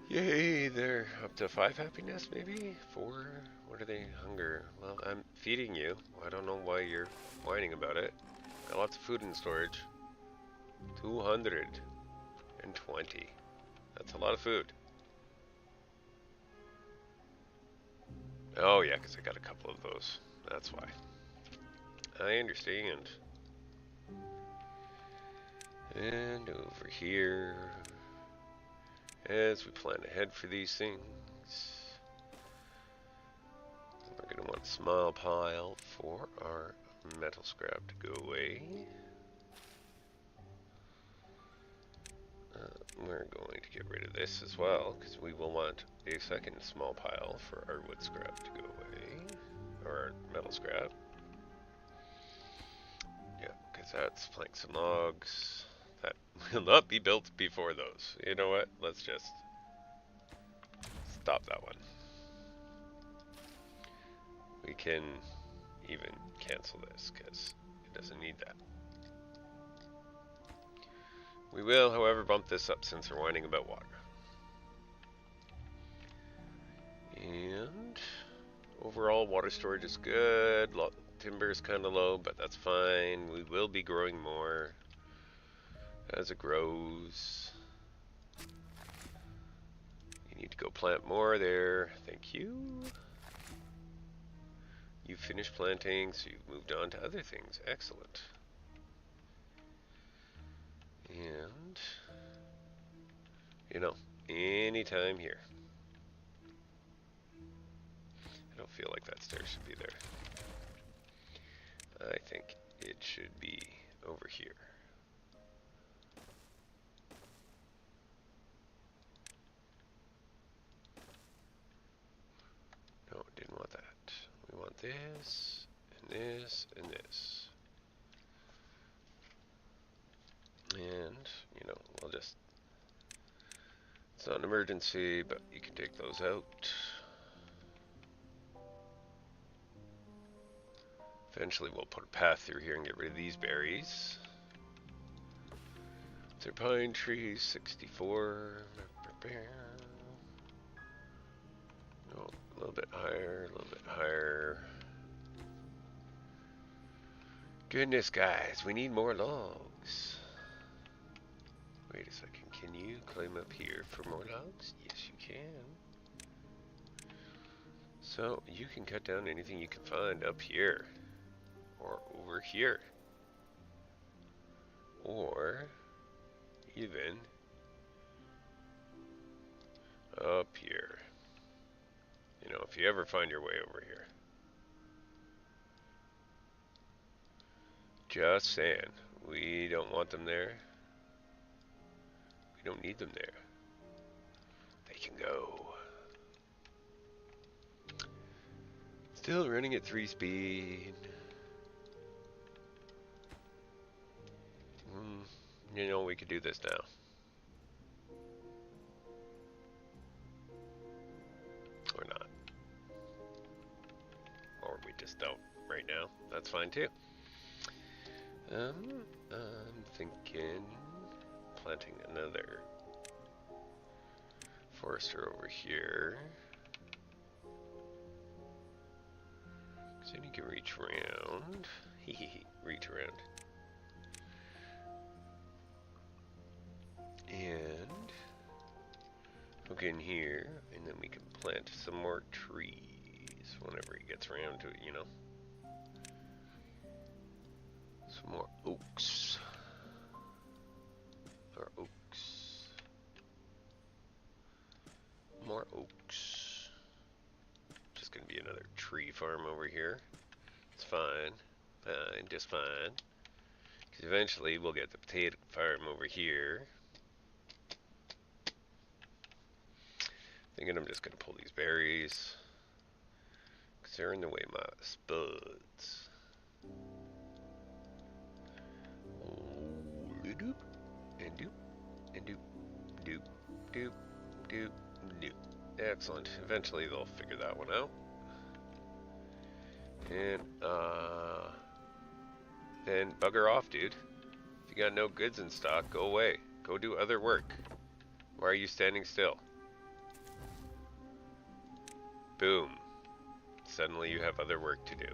A: Yay, they're up to 5 happiness, maybe? 4? What are they? Hunger. Well, I'm feeding you. I don't know why you're whining about it. Got lots of food in storage. 220. That's a lot of food. Oh yeah, because I got a couple of those. That's why. I understand. And over here, as we plan ahead for these things, we're going to want a small pile for our metal scrap to go away. We're going to get rid of this as well, because we will want a second small pile for our wood scrap to go away, or our metal scrap. Yeah, because that's planks and logs. That will not be built before those. You know what? Let's just stop that one. We can even cancel this, because it doesn't need that. We will, however, bump this up since we're whining about water. And overall, water storage is good. Timber is kind of low, but that's fine. We will be growing more as it grows. You need to go plant more there. Thank you. You finished planting, so you've moved on to other things. Excellent. And, you know, anytime here. I don't feel like that stair should be there. I think it should be over here. No, didn't want that. We want this, and this, and this. And, you know, we'll just... It's not an emergency, but you can take those out. Eventually we'll put a path through here and get rid of these berries. They're pine trees, 64. Oh, a little bit higher, a little bit higher. Goodness, guys, we need more logs. Wait a second, can you climb up here for more logs? Yes, you can. So, you can cut down anything you can find up here. Or over here. Or even up here. You know, if you ever find your way over here. Just saying. We don't want them there. We don't need them there. They can go. Still running at 3 speed. You know, we could do this now. Or not. Or we just don't right now. That's fine too. I'm thinking planting another forester over here. So you can reach around. Reach around. And hook in here, and then we can plant some more trees whenever he gets around to it, you know. Some more oaks. More oaks. More oaks. Just gonna be another tree farm over here. It's fine. Fine, just fine. Because eventually we'll get the potato farm over here. Thinking I'm just gonna pull these berries. Because they're in the way of my spuds. Doop, and doop, and doop, doop, doop, doop, doop. Excellent. Eventually they'll figure that one out. And, then bugger off, dude. If you got no goods in stock, go away. Go do other work. Why are you standing still? Boom. Suddenly you have other work to do.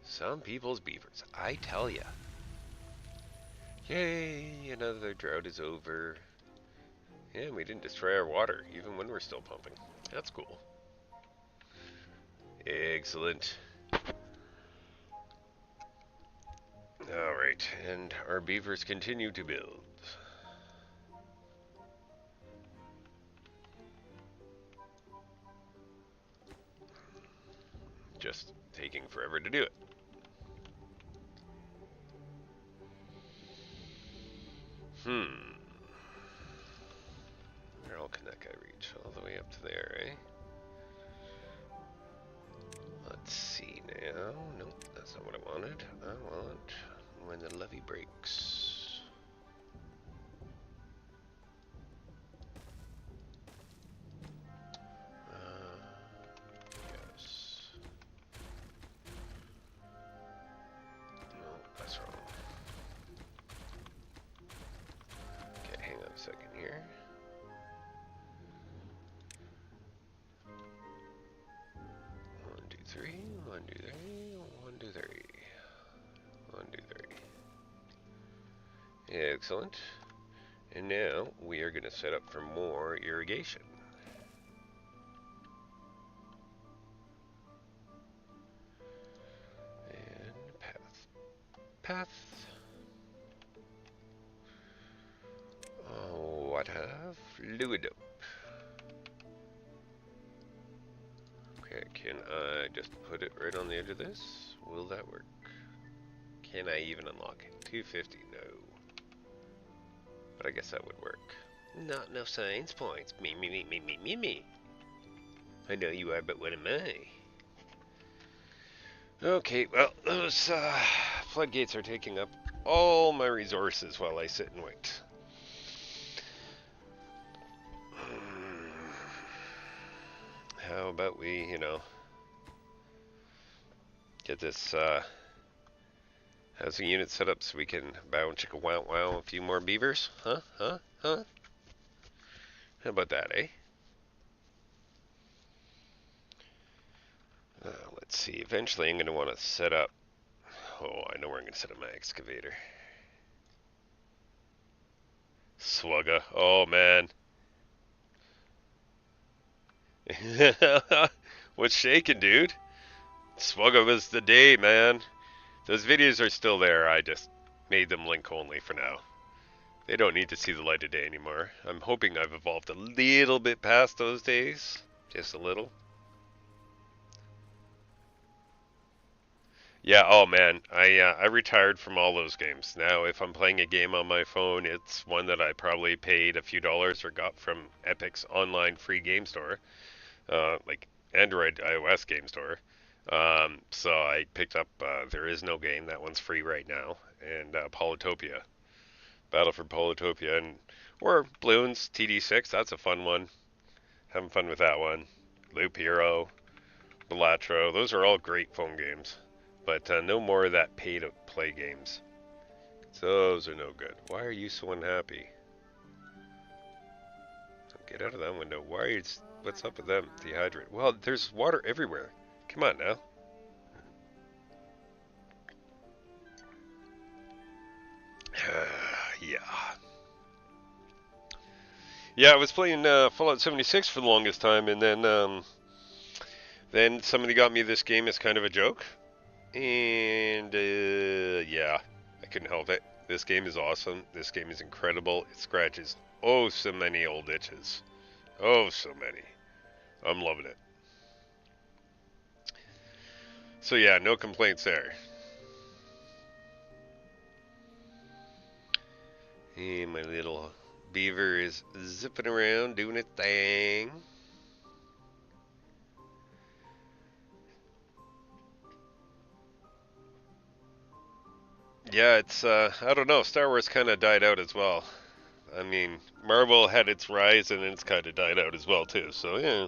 A: Some people's beavers, I tell ya. Yay, another drought is over. Yeah, we didn't destroy our water, even when we're still pumping. That's cool. Excellent. Alright, and our beavers continue to build. Just taking forever to do it. Where all can that guy reach? All the way up to there, eh? Let's see now. Nope, that's not what I wanted. I want when the levee breaks. Yes. No, that's wrong. Okay, hang on a second here. One, two, three. One, two, three. One, two, three. One, two, three. Excellent. And now we are going to set up for more irrigation. And path. Path. Oh, what a fluid up. Okay, can I just put it right on the edge of this? Will that work? Can I even unlock it? 250, no. But I guess that would work. Not enough science points. Me. I know you are, but what am I? Okay, well, those floodgates are taking up all my resources while I sit and wait. How about we, you know, get this housing unit set up so we can bow chicka wow wow a few more beavers? Huh? How about that, eh? Let's see. Eventually I'm going to want to set up... Oh, I know where I'm going to set up my excavator. Swugga. Oh, man. What's shaking, dude? Swugga was the day, man. Those videos are still there. I just made them link only for now. They don't need to see the light of day anymore. I'm hoping I've evolved a little bit past those days. Just a little. Yeah, oh man, I retired from all those games. Now, if I'm playing a game on my phone, it's one that I probably paid a few dollars or got from Epic's online free game store. Like Android iOS game store. So I picked up There Is No Game. That one's free right now. And Polytopia. Battle for Polytopia. Or Bloons TD6. That's a fun one. Having fun with that one. Loop Hero. Balatro. Those are all great phone games. But no more of that pay-to-play games. Those are no good. Why are you so unhappy? Get out of that window. Why are you... What's up with them? Dehydrate. Well, there's water everywhere. Come on now. Yeah. Yeah, I was playing Fallout 76 for the longest time, and then somebody got me this game as kind of a joke. And, yeah, I couldn't help it. This game is awesome. This game is incredible. It scratches oh so many old itches. Oh, so many. I'm loving it. So yeah, no complaints there. And my little beaver is zipping around doing its thing. Yeah, it's I don't know, Star Wars kind of died out as well. I mean, Marvel had its rise and it's kind of died out as well too. So yeah.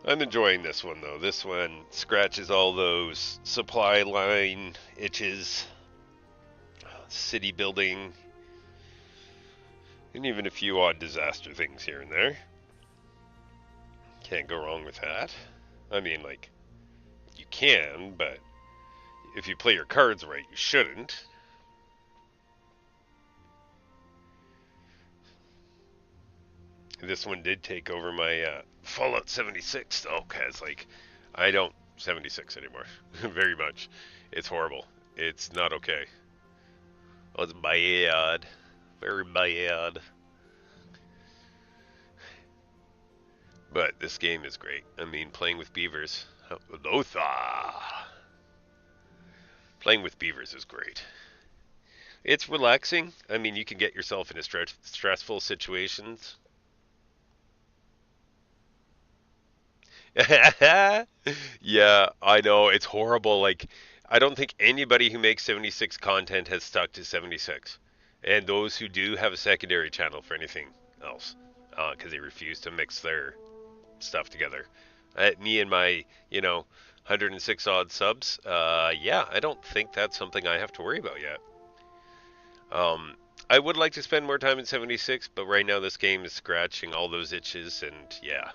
A: I'm enjoying this one though. This one scratches all those supply line itches, city building, and even a few odd disaster things here and there. Can't go wrong with that. I mean, like, you can, but if you play your cards right, you shouldn't. This one did take over my Fallout 76 though, cause like, I don't 76 anymore, very much. It's horrible. It's not okay. Oh, it's bad, very bad. But this game is great. I mean, playing with beavers. Lotha! Playing with beavers is great. It's relaxing. I mean, you can get yourself into stressful situations. Yeah, I know. It's horrible. Like, I don't think anybody who makes 76 content has stuck to 76. And those who do have a secondary channel for anything else. Because they refuse to mix their stuff together. Me and my, 106 odd subs, yeah, I don't think that's something I have to worry about yet. I would like to spend more time in 76, but right now this game is scratching all those itches, and yeah,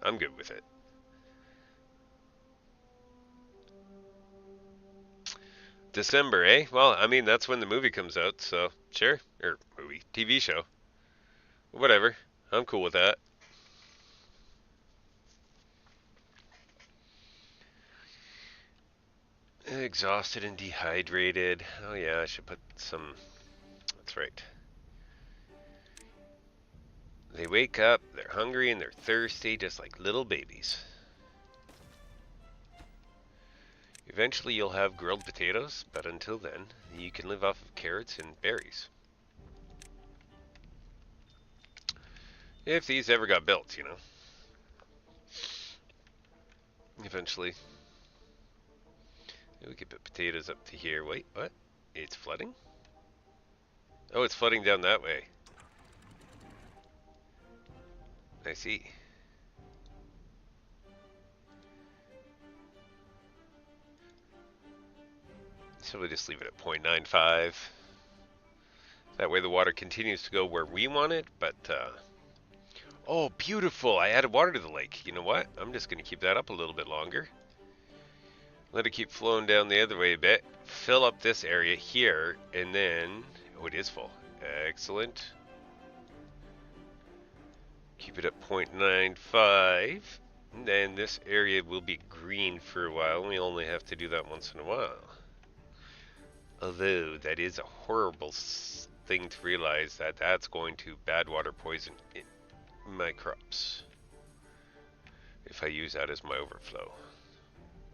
A: I'm good with it. December, eh? Well, I mean, that's when the movie comes out, so sure. Or movie, TV show. Whatever. I'm cool with that. Exhausted and dehydrated. Oh yeah, I should put some... That's right. They wake up, they're hungry and they're thirsty, just like little babies. Eventually you'll have grilled potatoes, but until then, you can live off of carrots and berries. If these ever got built, Eventually. We could put potatoes up to here. Wait, what? It's flooding? Oh, it's flooding down that way. I see. So we'll just leave it at 0.95. That way the water continues to go where we want it, but, oh, beautiful! I added water to the lake. You know what? I'm just going to keep that up a little bit longer. Let it keep flowing down the other way a bit. Fill up this area here, and then... Oh, it is full. Excellent. Keep it at 0.95. And then this area will be green for a while. We only have to do that once in a while. Although, that is a horrible thing to realize that that's going to bad water poison my crops. If I use that as my overflow.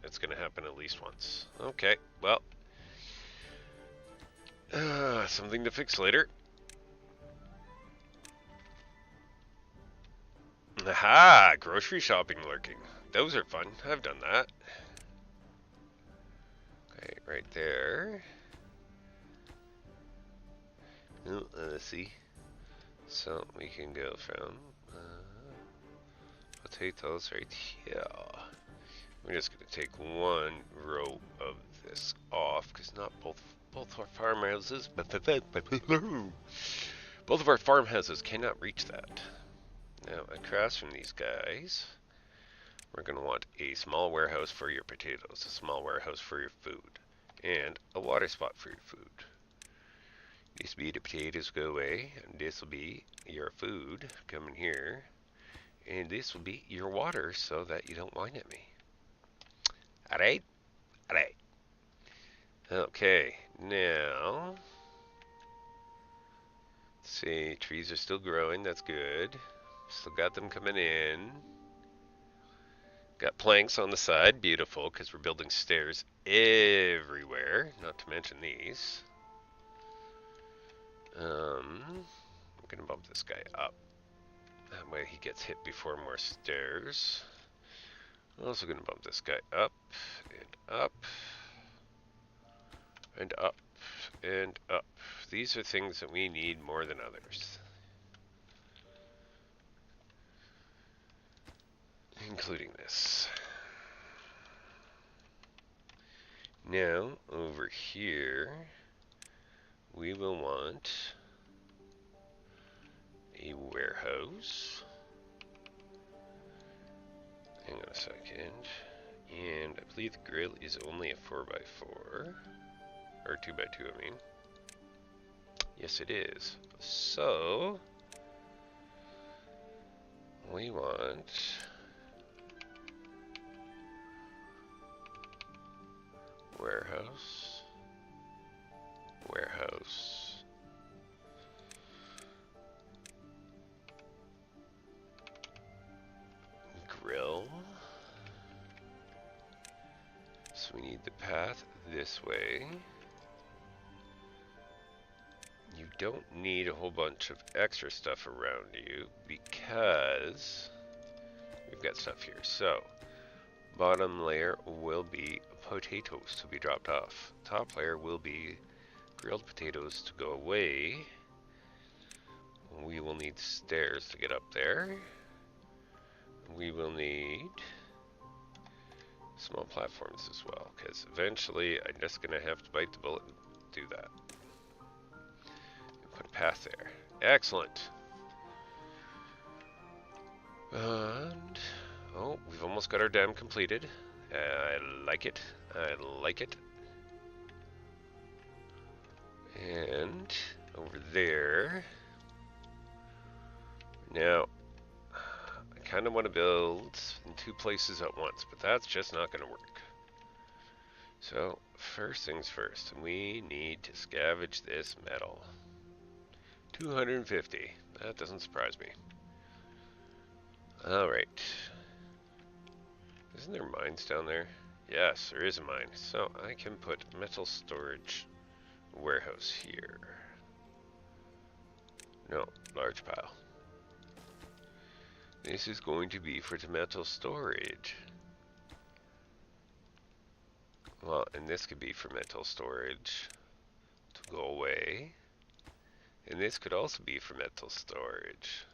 A: It's going to happen at least once. Okay, well. Something to fix later. Aha! Grocery shopping lurking. Those are fun. I've done that. Okay, right there. Oh, let's see. So we can go from potatoes right here. We're just gonna take one row of this off because not both our farmhouses, both of our farmhouses cannot reach that. Now across from these guys, we're gonna want a small warehouse for your potatoes, a small warehouse for your food, and a water spot for your food. This will be the potatoes go away, and this will be your food coming here, and this will be your water so that you don't whine at me. Alright? Alright. Okay, now, let's see, trees are still growing, that's good. Still got them coming in. Got planks on the side, beautiful, because we're building stairs everywhere, not to mention these. I'm gonna bump this guy up. That way he gets hit before more stairs. I'm also gonna bump this guy up, and up, and up, and up. These are things that we need more than others. Including this. Now, over here, we will want a warehouse. Hang on a second. And I believe the grill is only a 4x4. Or 2x2, I mean. Yes, it is. So, we want warehouse, warehouse, grill. So we need the path this way. You don't need a whole bunch of extra stuff around you because we've got stuff here. So, bottom layer will be potatoes to be dropped off. Top layer will be grilled potatoes to go away. We will need stairs to get up there. We will need small platforms as well, because eventually I'm just going to have to bite the bullet and do that. Put a path there. Excellent. And, oh, we've almost got our dam completed. I like it. I like it. And over there. Now, I kind of want to build in two places at once, but that's just not going to work. So, first things first, we need to scavenge this metal. 250. That doesn't surprise me. Alright. Isn't there mines down there? Yes, there is a mine. So I can put metal storage warehouse here. No, large pile. This is going to be for the metal storage. Well, and this could be for metal storage to go away. And this could also be for metal storage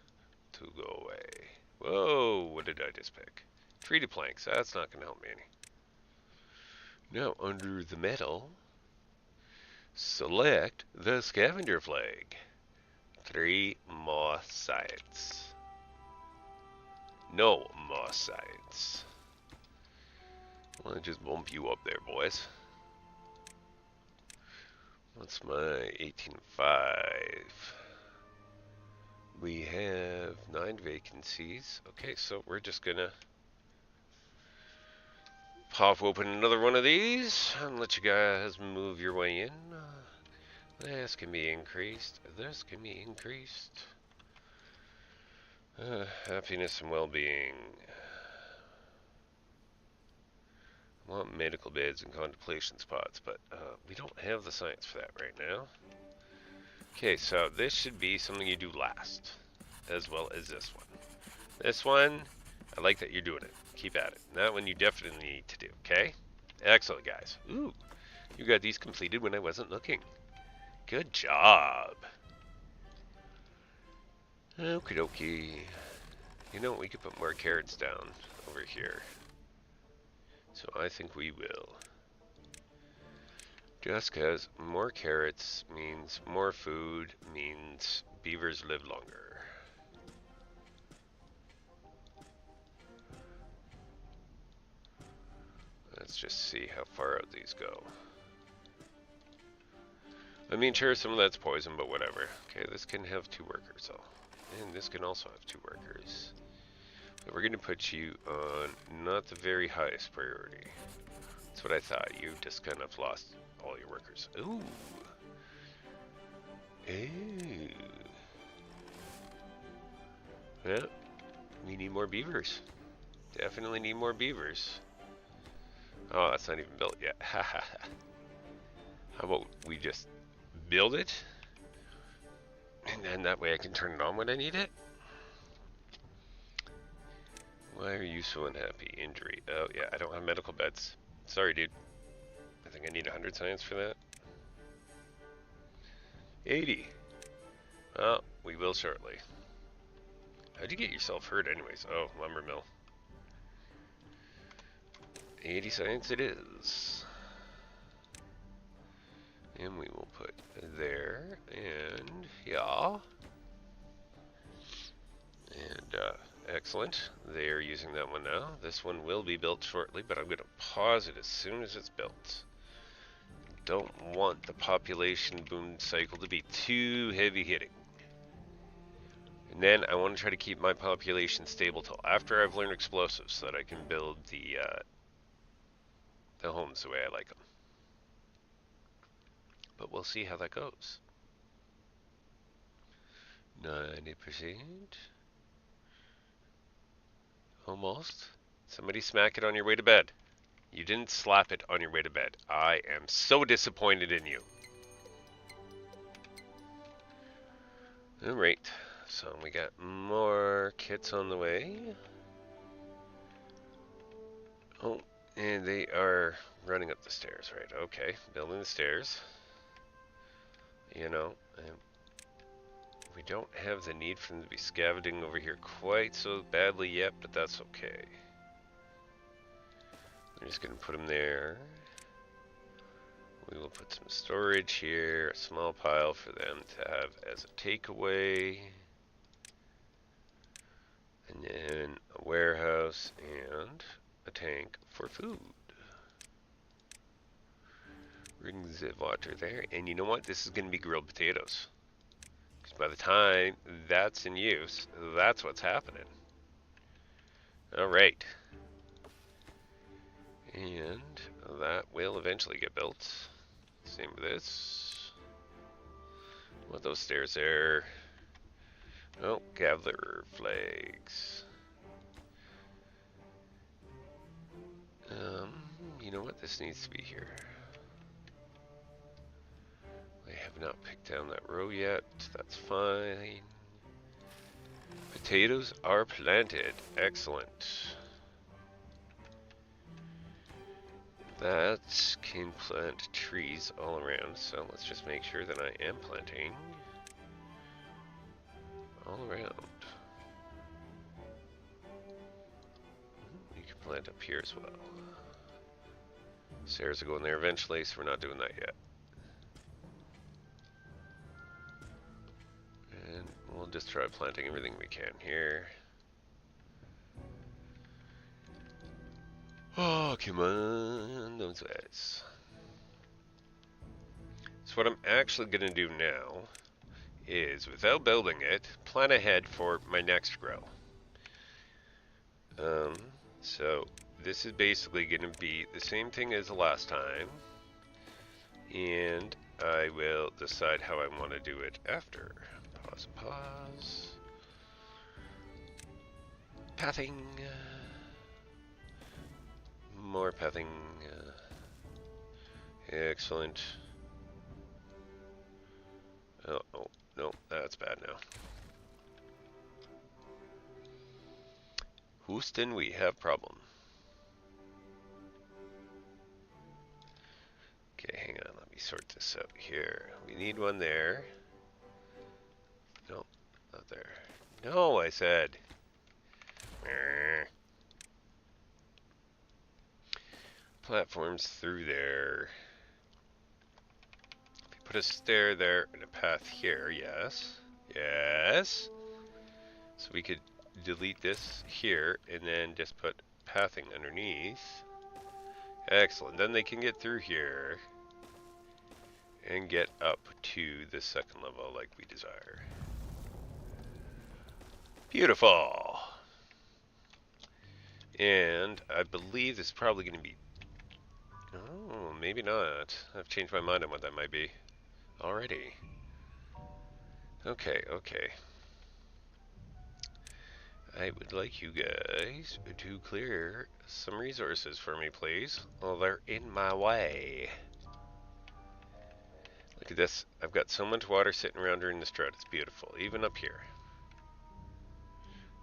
A: to go away. Whoa, what did I just pick? Treated planks, that's not going to help me any. Now, under the metal, select the scavenger flag. 3 more sides. No more sides. I'll just bump you up there, boys. What's my 18.5? We have 9 vacancies. Okay, so we're just gonna pop open another one of these and let you guys move your way in. This can be increased. This can be increased. Happiness and well-being. I want medical beds and contemplation spots, but we don't have the science for that right now. Okay, so this should be something you do last, as well as this one. This one, I like that you're doing it. Keep at it. That one you definitely need to do, okay? Excellent, guys. Ooh, you got these completed when I wasn't looking. Good job. Okie dokie. You know, we could put more carrots down over here. So I think we will. Just because more carrots means more food, means beavers live longer. Let's just see how far out these go. I mean, sure, some of that's poison, but whatever. Okay, this can have 2 workers, though. And this can also have 2 workers. But we're going to put you on not the very highest priority. That's what I thought. You just kind of lost all your workers. Ooh. Ooh. Yeah, we need more beavers. Definitely need more beavers. Oh, that's not even built yet. How about we just build it? And then that way I can turn it on when I need it? Why are you so unhappy? Injury. Oh, yeah, I don't have medical beds. Sorry, dude. I think I need 100 science for that. 80. Well, we will shortly. How'd you get yourself hurt anyways? Oh, lumber mill. 80 science it is. And we will put there, and yeah. And excellent. They are using that one now. This one will be built shortly, but I'm going to pause it as soon as it's built. Don't want the population boom cycle to be too heavy hitting. And then I want to try to keep my population stable till after I've learned explosives so that I can build the homes the way I like them. But we'll see how that goes. 90%. Almost. Somebody smack it on your way to bed. You didn't slap it on your way to bed. I am so disappointed in you. Alright, so we got more kits on the way. Oh, and they are running up the stairs, right? Okay, building the stairs. You know, we don't have the need for them to be scavenging over here quite so badly yet, but that's okay. I'm just going to put them there. We will put some storage here, a small pile for them to have as a takeaway. And then a warehouse and a tank for food. Rings of water there. And you know what? This is going to be grilled potatoes. Because by the time that's in use, that's what's happening. Alright. And that will eventually get built. Same with this. What those stairs there? Oh, gatherer flags. You know what? This needs to be here. I have not picked down that row yet. That's fine. Potatoes are planted. Excellent. That can plant trees all around, so let's just make sure that I am planting all around. You can plant up here as well. Stairs are going there eventually, so we're not doing that yet. And we'll just try planting everything we can here. Oh, come on, those guys. So what I'm actually going to do now is, without building it, plan ahead for my next grow. So this is basically going to be the same thing as the last time, and I will decide how I want to do it after. Pause. Pathing. More pathing. Excellent. Oh, no, that's bad now. Houston, we have problem. Okay, hang on. Let me sort this out here. We need one there. No, not there. No, I said. Platforms through there. Put a stair there and a path here. Yes. Yes. So we could delete this here and then just put pathing underneath. Excellent. Then they can get through here and get up to the second level like we desire. Beautiful. And I believe this is probably going to be... Oh, maybe not. I've changed my mind on what that might be already. Okay, okay. I would like you guys to clear some resources for me, please. Oh, they're in my way. Look at this. I've got so much water sitting around during this drought. It's beautiful, even up here.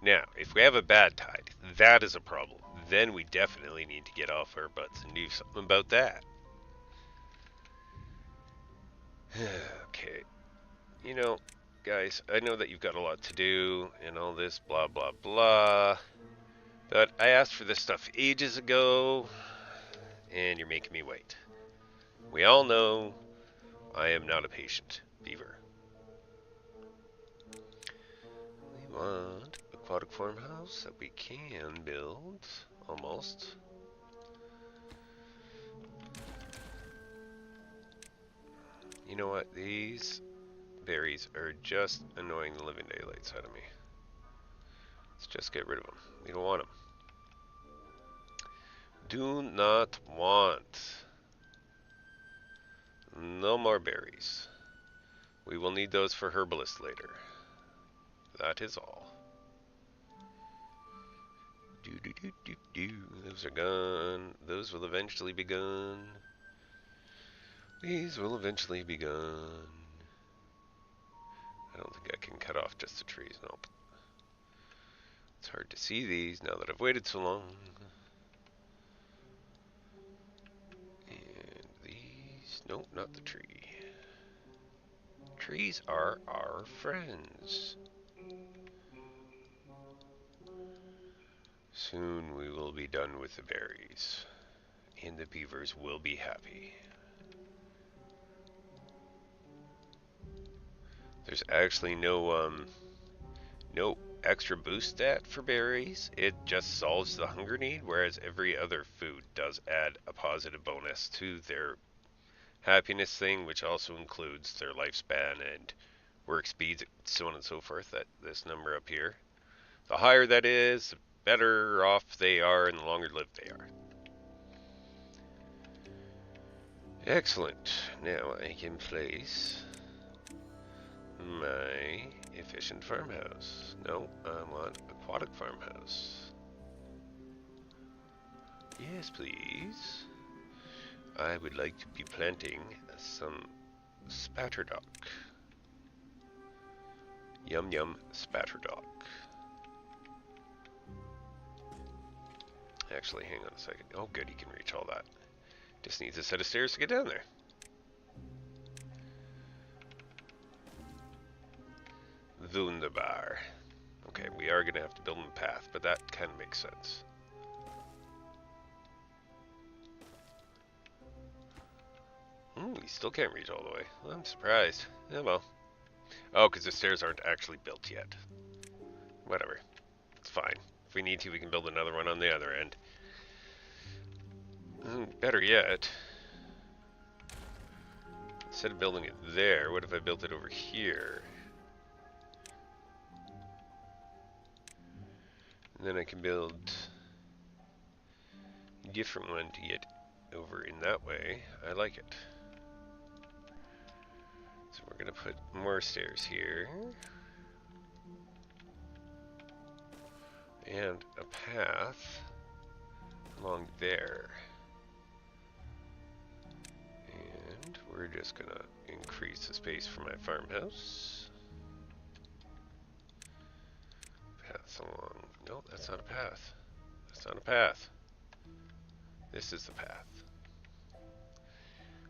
A: Now, if we have a bad tide, that is a problem. Then we definitely need to get off our butts and do something about that. Okay. You know, guys, I know that you've got a lot to do and all this blah blah blah, but I asked for this stuff ages ago and you're making me wait. We all know I am not a patient beaver. We want aquatic farmhouse that we can build almost. You know what, these berries are just annoying the living daylights out of me. Let's just get rid of them. We don't want them. Do not want. No more berries. We will need those for herbalists later. That is all. Those are gone. Those will eventually be gone. These will eventually be gone. I don't think I can cut off just the trees. Nope. It's hard to see these now that I've waited so long. And these... Nope, not the tree. Trees are our friends. Soon we will be done with the berries. And the beavers will be happy. There's actually no extra boost stat for berries. It just solves the hunger need, whereas every other food does add a positive bonus to their happiness thing, which also includes their lifespan and work speeds, so on and so forth. That this number up here, the higher that is, the better off they are and the longer lived they are. Excellent. Now I can place my efficient farmhouse. No, I want aquatic farmhouse. Yes, please. I would like to be planting some spatterdock. Yum yum spatterdock. Actually, hang on a second. Oh good, he can reach all that. Just needs a set of stairs to get down there. Wunderbar. Okay, we are going to have to build him a path, but that kind of makes sense. He still can't reach all the way. Well, I'm surprised. Yeah, well. Oh, because the stairs aren't actually built yet. Whatever. It's fine. If we need to, we can build another one on the other end. Better yet, instead of building it there, what if I built it over here? And then I can build a different one to get over in that way. I like it. So we're going to put more stairs here. And a path along there. And we're just going to increase the space for my farmhouse. Paths along. No, that's not a path. That's not a path. This is the path.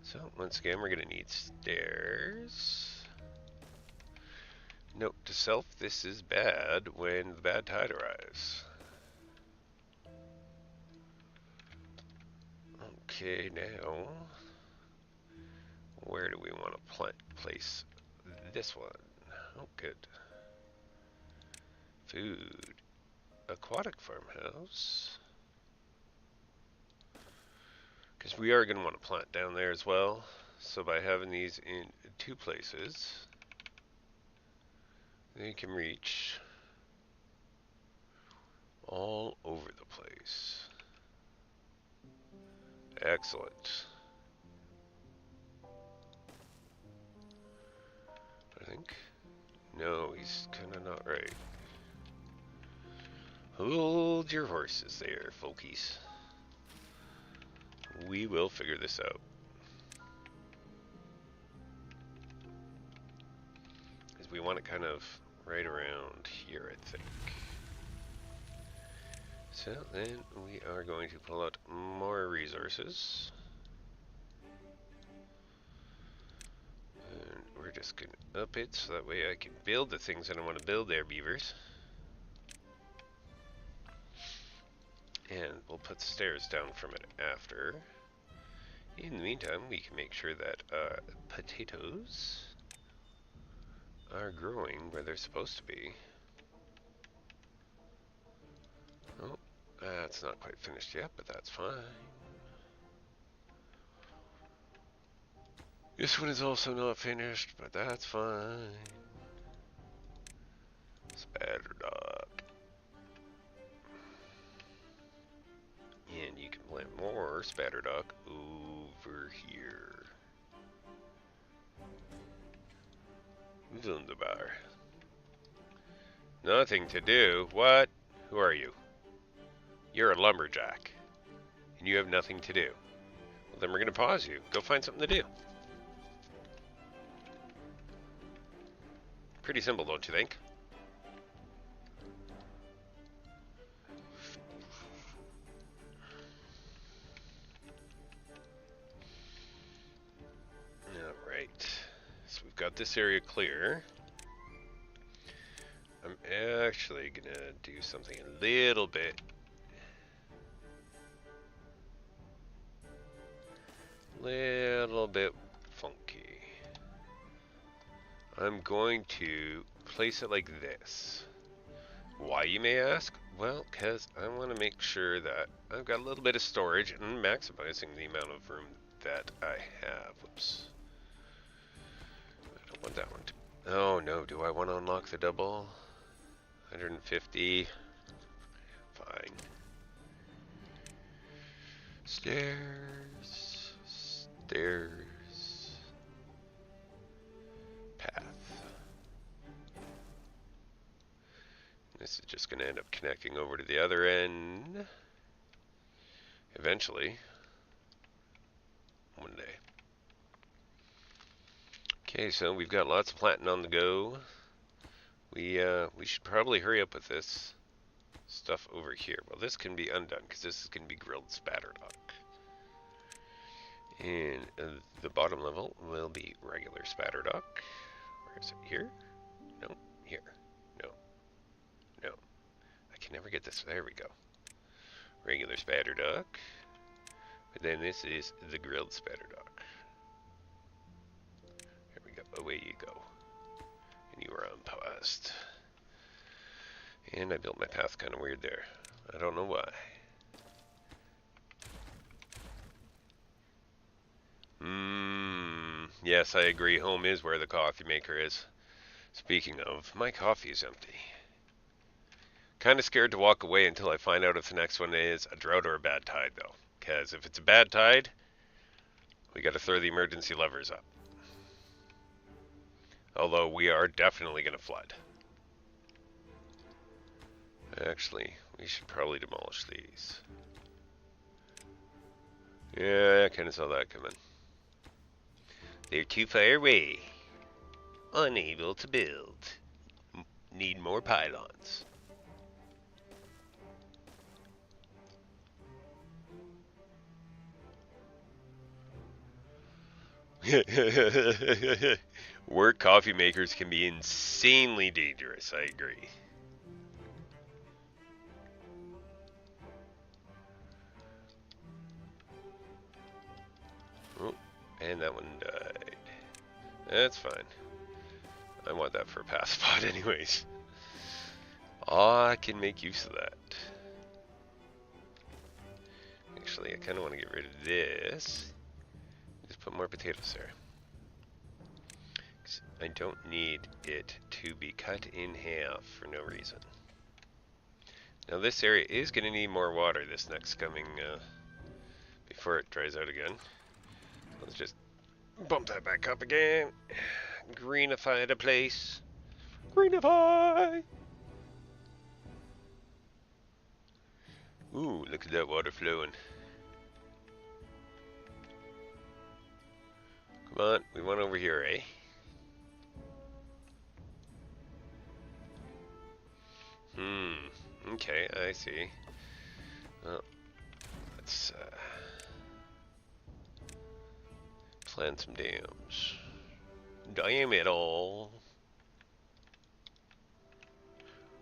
A: So, once again, we're going to need stairs. Note to self, this is bad when the bad tide arrives. Okay, now, where do we want to place this one? Oh, good. Food. Aquatic farmhouse. Because we are going to want to plant down there as well. So by having these in 2 places, they can reach all over the place. Excellent. I think. No, he's kind of not right. Hold your horses there, folkies. We will figure this out. Because we want it kind of right around here, I think. So then we are going to pull out more resources. And we're just going to up it so that way I can build the things that I want to build there, beavers. And we'll put stairs down from it after. In the meantime, we can make sure that potatoes are growing where they're supposed to be. Oh, that's not quite finished yet, but that's fine. This one is also not finished, but that's fine. Spatter dog. And you can plant more spatter duck over here. Wunderbar. Nothing to do. What? Who are you? You're a lumberjack. And you have nothing to do. Well, then we're going to pause you. Go find something to do. Pretty simple, don't you think? Alright. So we've got this area clear. I'm actually going to do something a little bit funky. I'm going to place it like this. Why, you may ask? Well, because I want to make sure that I've got a little bit of storage and maximizing the amount of room that I have. Whoops. I don't want that one to... Oh no, do I want to unlock the double? 150. Fine. Stairs. Stairs. Path. This is just going to end up connecting over to the other end. Eventually. One day. Okay, so we've got lots of planting on the go. We should probably hurry up with this stuff over here. Well, this can be undone because this is going to be grilled spatter duck. And the bottom level will be regular spatter duck. Where is it? Here? No. Here. No. No. I can never get this. There we go. Regular spatter duck. But then this is the grilled spatter duck. There we go. Away you go. And you are unpaused. And I built my path kind of weird there. I don't know why. Yes, I agree. Home is where the coffee maker is. Speaking of, my coffee is empty. Kind of scared to walk away until I find out if the next one is a drought or a bad tide, though. Because if it's a bad tide, we got to throw the emergency levers up. Although we are definitely going to flood. Actually, we should probably demolish these. Yeah, I kind of saw that coming. They're too far away. Unable to build. Need more pylons. Work coffee makers can be insanely dangerous, I agree. Oh, and that one died. That's fine. I want that for a path spot anyways. I can make use of that. Actually, I kind of want to get rid of this. Just put more potatoes there. I don't need it to be cut in half for no reason. Now this area is going to need more water this next coming, before it dries out again. Let's just bump that back up again. Greenify the place. Greenify! Ooh, look at that water flowing. Come on, we want over here, eh? Okay, I see. Well, let's plant some dams. Dam it all.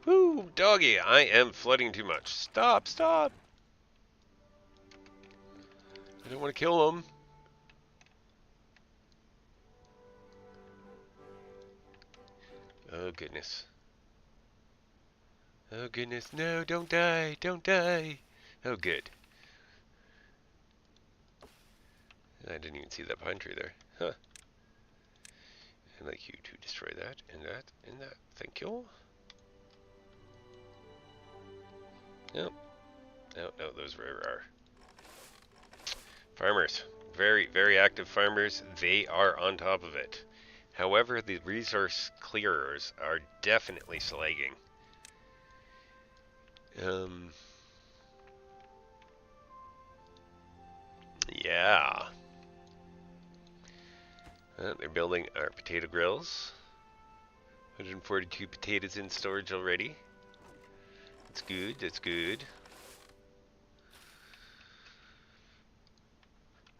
A: Woo, doggy, I am flooding too much. Stop, stop. I don't want to kill him. Oh, goodness. Oh, goodness. No, don't die. Don't die. Oh, good. I didn't even see that pine tree there. Huh. I'd like you to destroy that, and that, and that. Thank you. Nope. No, no, those were rare. Farmers. Very, very active farmers. They are on top of it. However, the resource clearers are definitely slagging. Yeah. They're building our potato grills. 142 potatoes in storage already. That's good, that's good.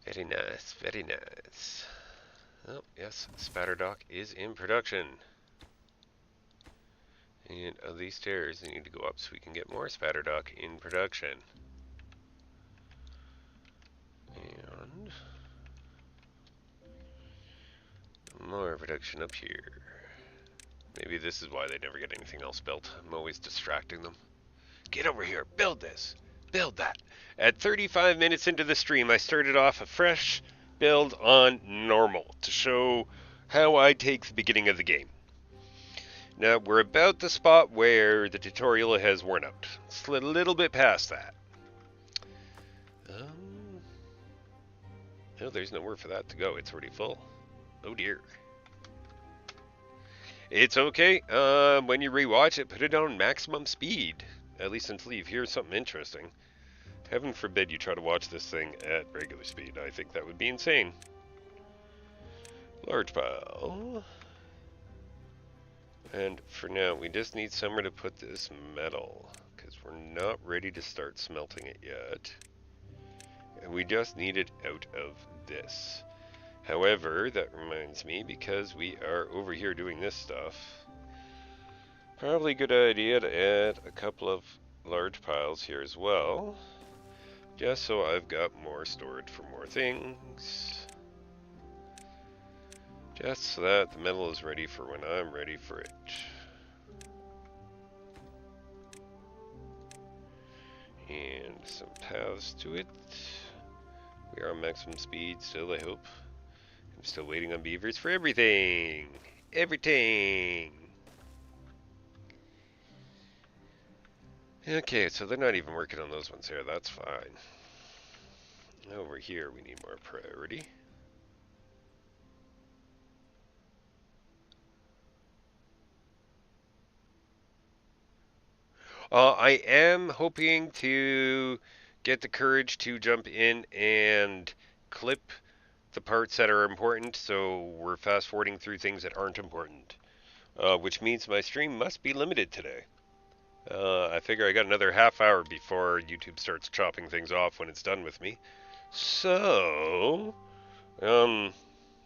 A: Very nice, very nice. Oh, yes, spatter dock is in production. And these stairs need to go up so we can get more spatter dock in production. And more production up here. Maybe this is why they never get anything else built. I'm always distracting them. Get over here, build this, build that. At 35 minutes into the stream, I started off a fresh build on normal to show how I take the beginning of the game. Now, we're about the spot where the tutorial has worn out. Slid a little bit past that. No, there's nowhere for that to go. It's already full. Oh dear. It's okay. When you rewatch it, put it on maximum speed. At least until you hear something interesting. Heaven forbid you try to watch this thing at regular speed. I think that would be insane. Large pile. And for now, we just need somewhere to put this metal, because we're not ready to start smelting it yet. And we just need it out of this. However, that reminds me, because we are over here doing this stuff, probably a good idea to add a couple of large piles here as well, just so I've got more storage for more things. Just so that the metal is ready for when I'm ready for it. And some paths to it. We are on maximum speed still, I hope. I'm still waiting on beavers for everything. Everything. Okay, so they're not even working on those ones here. That's fine. Over here, we need more priority. I am hoping to get the courage to jump in and clip the parts that are important, so we're fast forwarding through things that aren't important, which means my stream must be limited today. I figure I got another half hour before YouTube starts chopping things off when it's done with me. So,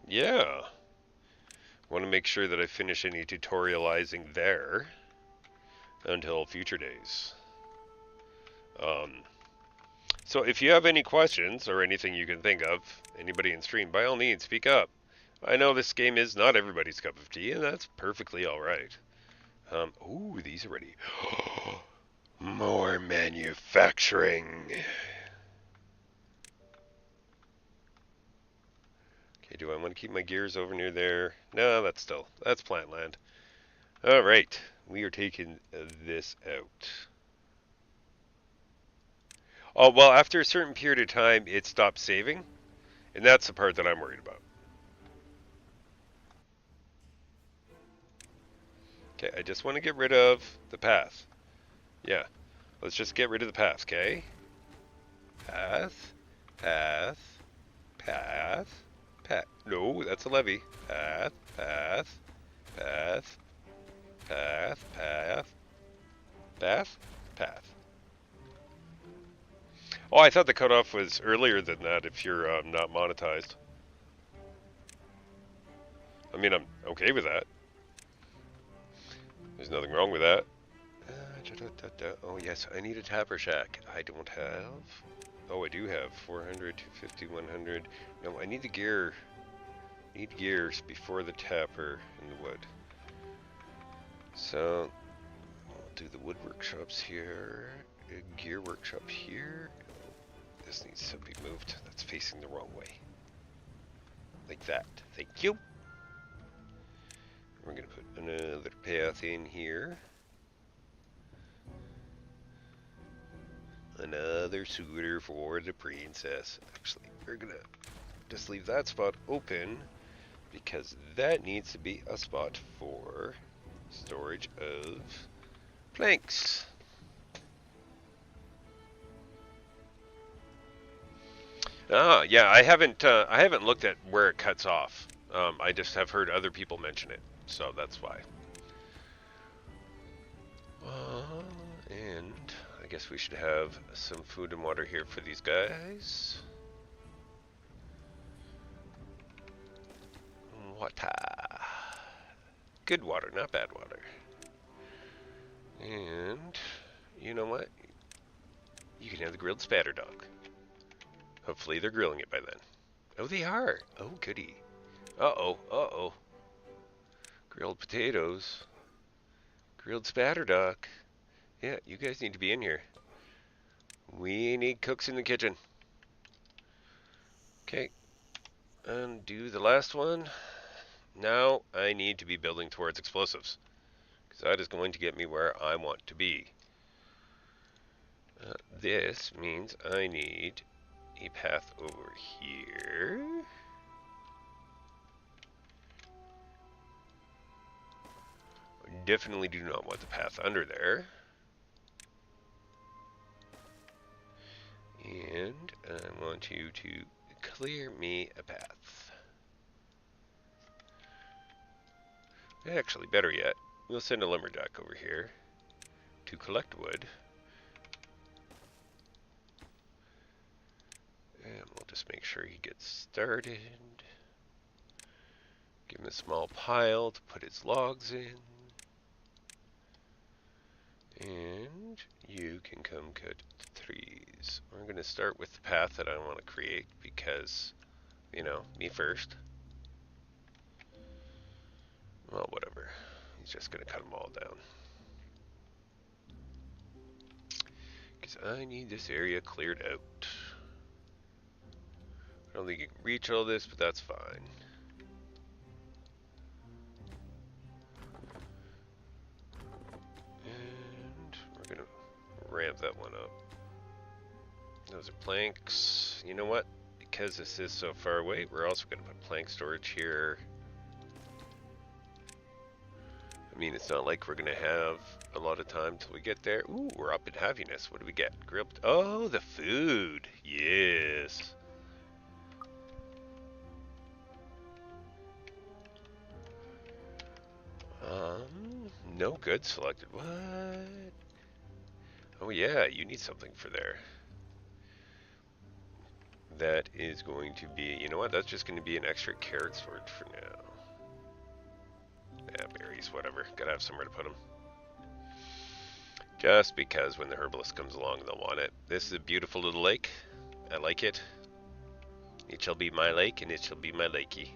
A: Yeah. Want to make sure that I finish any tutorializing there until future days. Um, so if you have any questions or anything you can think of, anybody in stream, by all means, speak up. I know this game is not everybody's cup of tea, and that's perfectly alright. Ooh, these are ready. More manufacturing. Okay, do I want to keep my gears over near there? No, that's plant land. Alright, we are taking this out. Oh, well, after a certain period of time, it stops saving, and that's the part that I'm worried about. Okay, I just want to get rid of the path. Yeah, let's just get rid of the path, okay? Path, path, path, path. No, that's a levee. Path, path, path, path, path, path, path. Oh, I thought the cutoff was earlier than that if you're not monetized. I mean, I'm okay with that. There's nothing wrong with that. Oh, yes, I need a tapper shack. I don't have. Oh, I do have 400, 250, 100. No, I need the gear. Need gears before the tapper and the wood. So, I'll do the wood workshops here. A gear workshop here. This needs to be moved. That's facing the wrong way. Like that. Thank you. We're going to put another path in here. Another suitor for the princess. Actually, we're going to just leave that spot open because that needs to be a spot for storage of planks. Yeah, I haven't looked at where it cuts off. I just have heard other people mention it, so that's why. And I guess we should have some food and water here for these guys. Water. Good water, not bad water. And you know what? You can have the grilled spatter dog. Hopefully they're grilling it by then. Oh, they are. Oh, goody. Uh-oh, uh-oh. Grilled potatoes. Grilled spatter duck. Yeah, you guys need to be in here. We need cooks in the kitchen. Okay. And do the last one. Now I need to be building towards explosives. Because that is going to get me where I want to be. This means I need a path over here. Definitely do not want the path under there. And I want you to clear me a path. Actually, better yet, we'll send a lumberjack over here to collect wood. And we'll just make sure he gets started. Give him a small pile to put his logs in. And you can come cut the trees. We're going to start with the path that I want to create because, you know, me first. Well, whatever. He's just going to cut them all down. Because I need this area cleared out. I don't think you can reach all this, but that's fine. And we're going to ramp that one up. Those are planks. You know what? Because this is so far away, we're also going to put plank storage here. I mean, it's not like we're going to have a lot of time till we get there. Ooh, we're up in happiness. What do we get? Grilled. Oh, the food. Yes. No good selected. What? Oh yeah, you need something for there. that is going to be, you know what, that's just going to be an extra carrot sword for now. Yeah, berries, whatever. Gotta have somewhere to put them. Just because when the herbalist comes along, they'll want it. This is a beautiful little lake. I like it. It shall be my lake, and it shall be my lakey.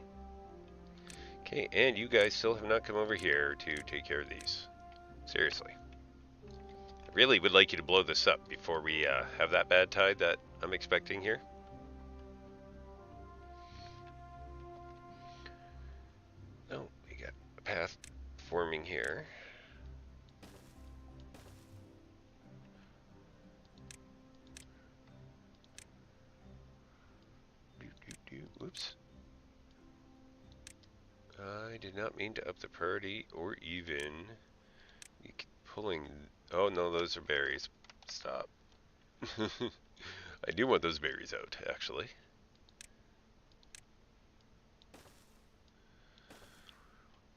A: Okay, and you guys still have not come over here to take care of these. Seriously. I really would like you to blow this up before we have that bad tide that I'm expecting here. Oh, we got a path forming here. Whoops. I did not mean to up the priority or even pulling. Oh no, those are berries. Stop. I do want those berries out, actually.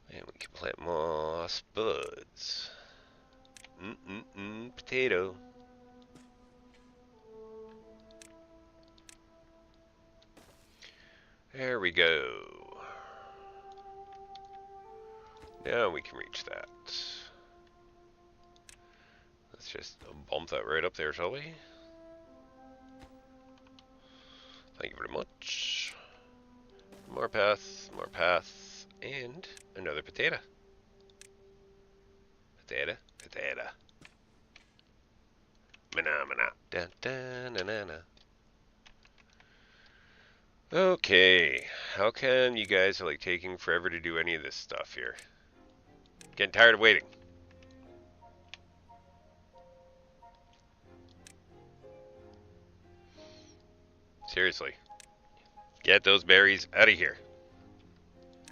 A: And we can plant moss buds. Potato. There we go. Now we can reach that. Let's just bump that right up there, shall we? Thank you very much. More path, and another potato. Potato. Mana. Dun, dun, na, na, na. Okay, how come you guys are like taking forever to do any of this stuff here? Getting tired of waiting. Seriously. Get those berries out of here.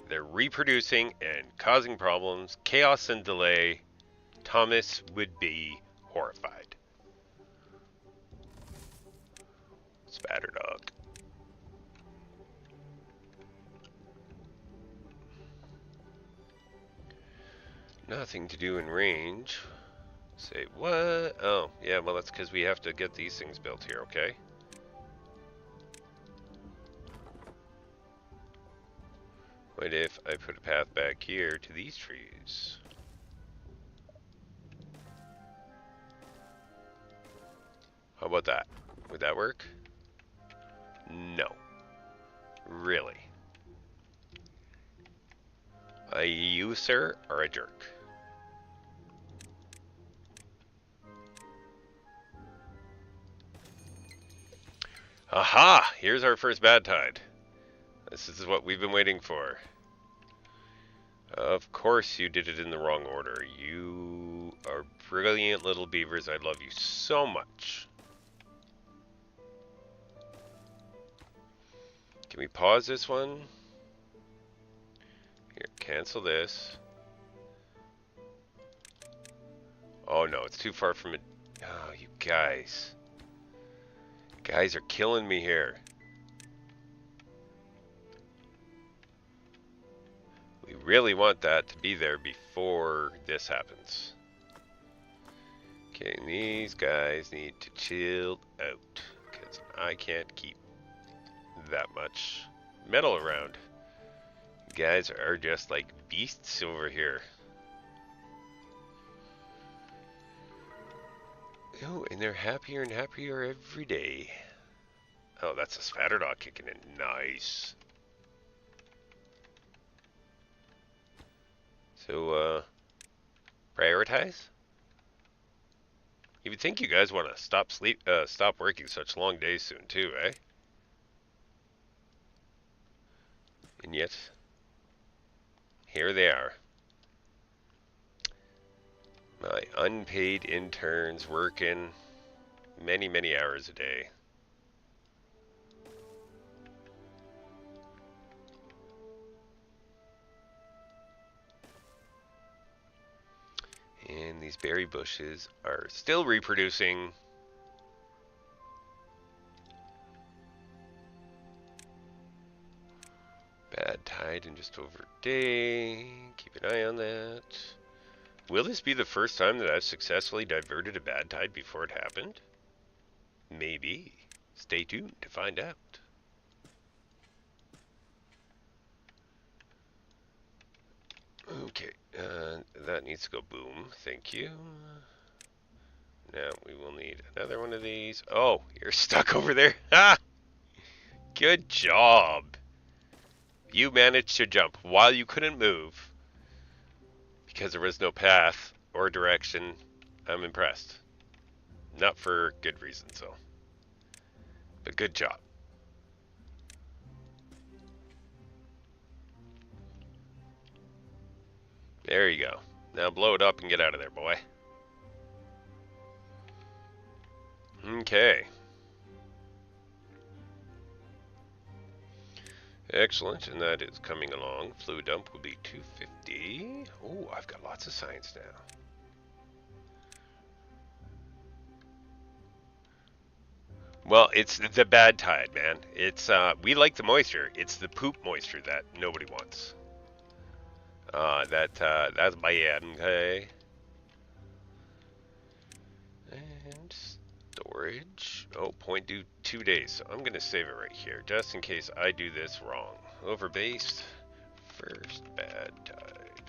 A: They're reproducing and causing problems, chaos and delay. Thomas would be horrified. Spatter dog. Nothing to do in range. Say what? Oh, yeah, well that's because we have to get these things built here, okay? What if I put a path back here to these trees? How about that? Would that work? No. Really? You, sir, are a jerk. Aha! Here's our first bad tide. This is what we've been waiting for. Of course you did it in the wrong order. You are brilliant little beavers. I love you so much. Can we pause this one? Here, cancel this. Oh no, it's too far from it. Oh, you guys. Guys are killing me here. We really want that to be there before this happens. Okay, these guys need to chill out, because I can't keep that much metal around. You guys are just like beasts over here. Oh, and they're happier and happier every day. Oh, that's a spatter dog kicking in. Nice. So, prioritize? You would think you guys want to stop working such long days soon too, eh? And yet, here they are. My unpaid interns working many hours a day. And these berry bushes are still reproducing. Bad tide in just over a day. Keep an eye on that. Will this be the first time that I've successfully diverted a bad tide before it happened? Maybe. Stay tuned to find out. Okay, that needs to go boom. Thank you. Now we will need another one of these. Oh, you're stuck over there. Ha! Good job. You managed to jump while you couldn't move because there was no path or direction. I'm impressed. Not for good reasons, though. But good job. There you go. Now blow it up and get out of there, boy. Okay. Excellent, and that is coming along. Fluid dump will be 250. Oh, I've got lots of science now. Well, it's the bad tide, man. It's we like the moisture. It's the poop moisture that nobody wants. That's bad. Okay. And storage. Oh, point due 2 days. So I'm gonna save it right here, just in case I do this wrong. Overbased. First bad tide.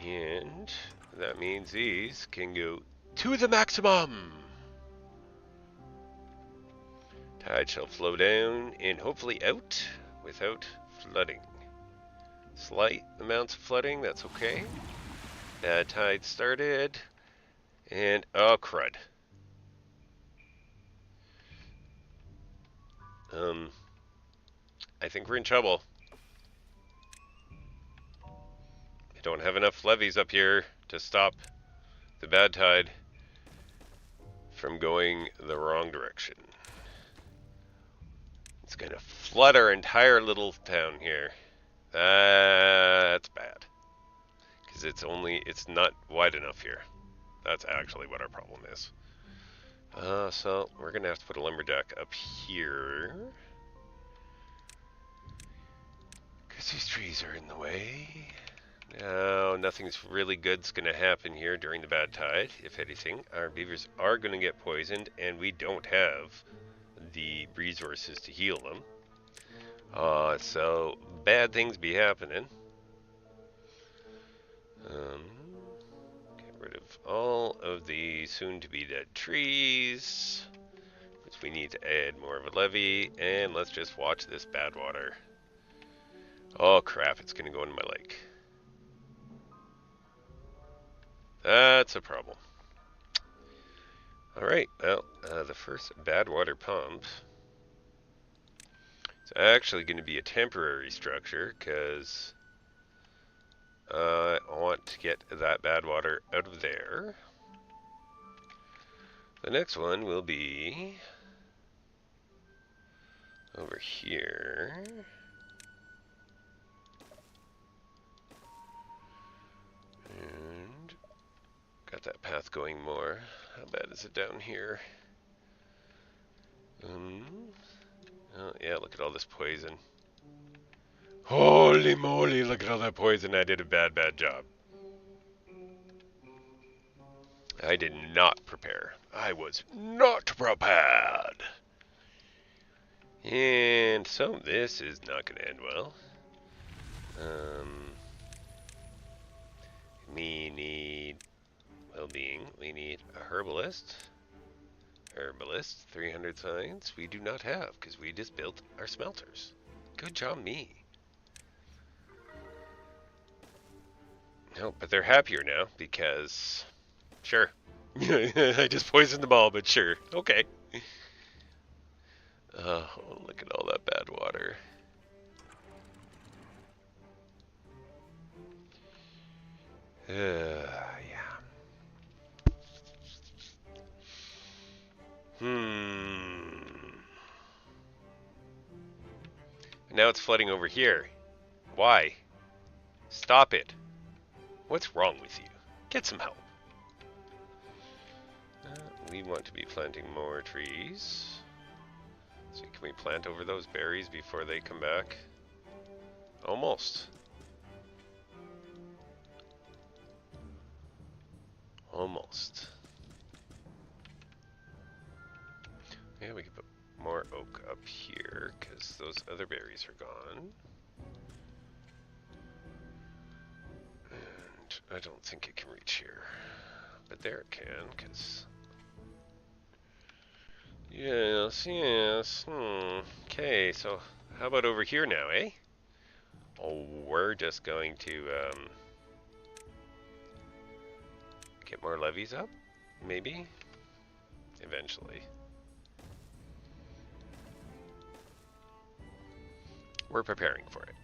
A: And that means these can go to the maximum. Tide shall flow down and hopefully out without flooding. Slight amounts of flooding, that's okay. Bad tide started. And, oh crud. I think we're in trouble. I don't have enough levees up here to stop the bad tide from going the wrong direction. It's gonna flood our entire little town here. That's bad. Because it's not wide enough here. That's actually what our problem is. So we're gonna have to put a lumberjack up here. Because these trees are in the way. No, nothing's really good's gonna happen here during the bad tide. If anything, our beavers are gonna get poisoned, and we don't have the resources to heal them. So bad things be happening. Get rid of all of the soon-to-be dead trees, which we need to add more of a levee, and let's just watch this bad water. Oh crap, it's gonna go into my lake. That's a problem. Alright, well, the first bad water pump. It's actually going to be a temporary structure, because I want to get that bad water out of there. The next one will be over here. And got that path going more. How bad is it down here? Oh yeah, look at all this poison. Holy moly, look at all that poison. I did a bad job. I did not prepare. I was not prepared. And so this is not going to end well. We need well-being. We need a herbalist. 300 science. We do not have, because we just built our smelters. Good job, me. No, but they're happier now, because... Sure. I just poisoned them all, but sure. Okay. Oh, look at all that bad water. Yeah. Now it's flooding over here. Why? Stop it. What's wrong with you? Get some help. We want to be planting more trees. So can we plant over those berries before they come back? Almost. Almost. Yeah, we can put more oak up here, because those other berries are gone. I don't think it can reach here. But there it can, because... Yes. Okay, so how about over here now, eh? Oh, we're just going to, get more levees up? Maybe? Eventually. We're preparing for it.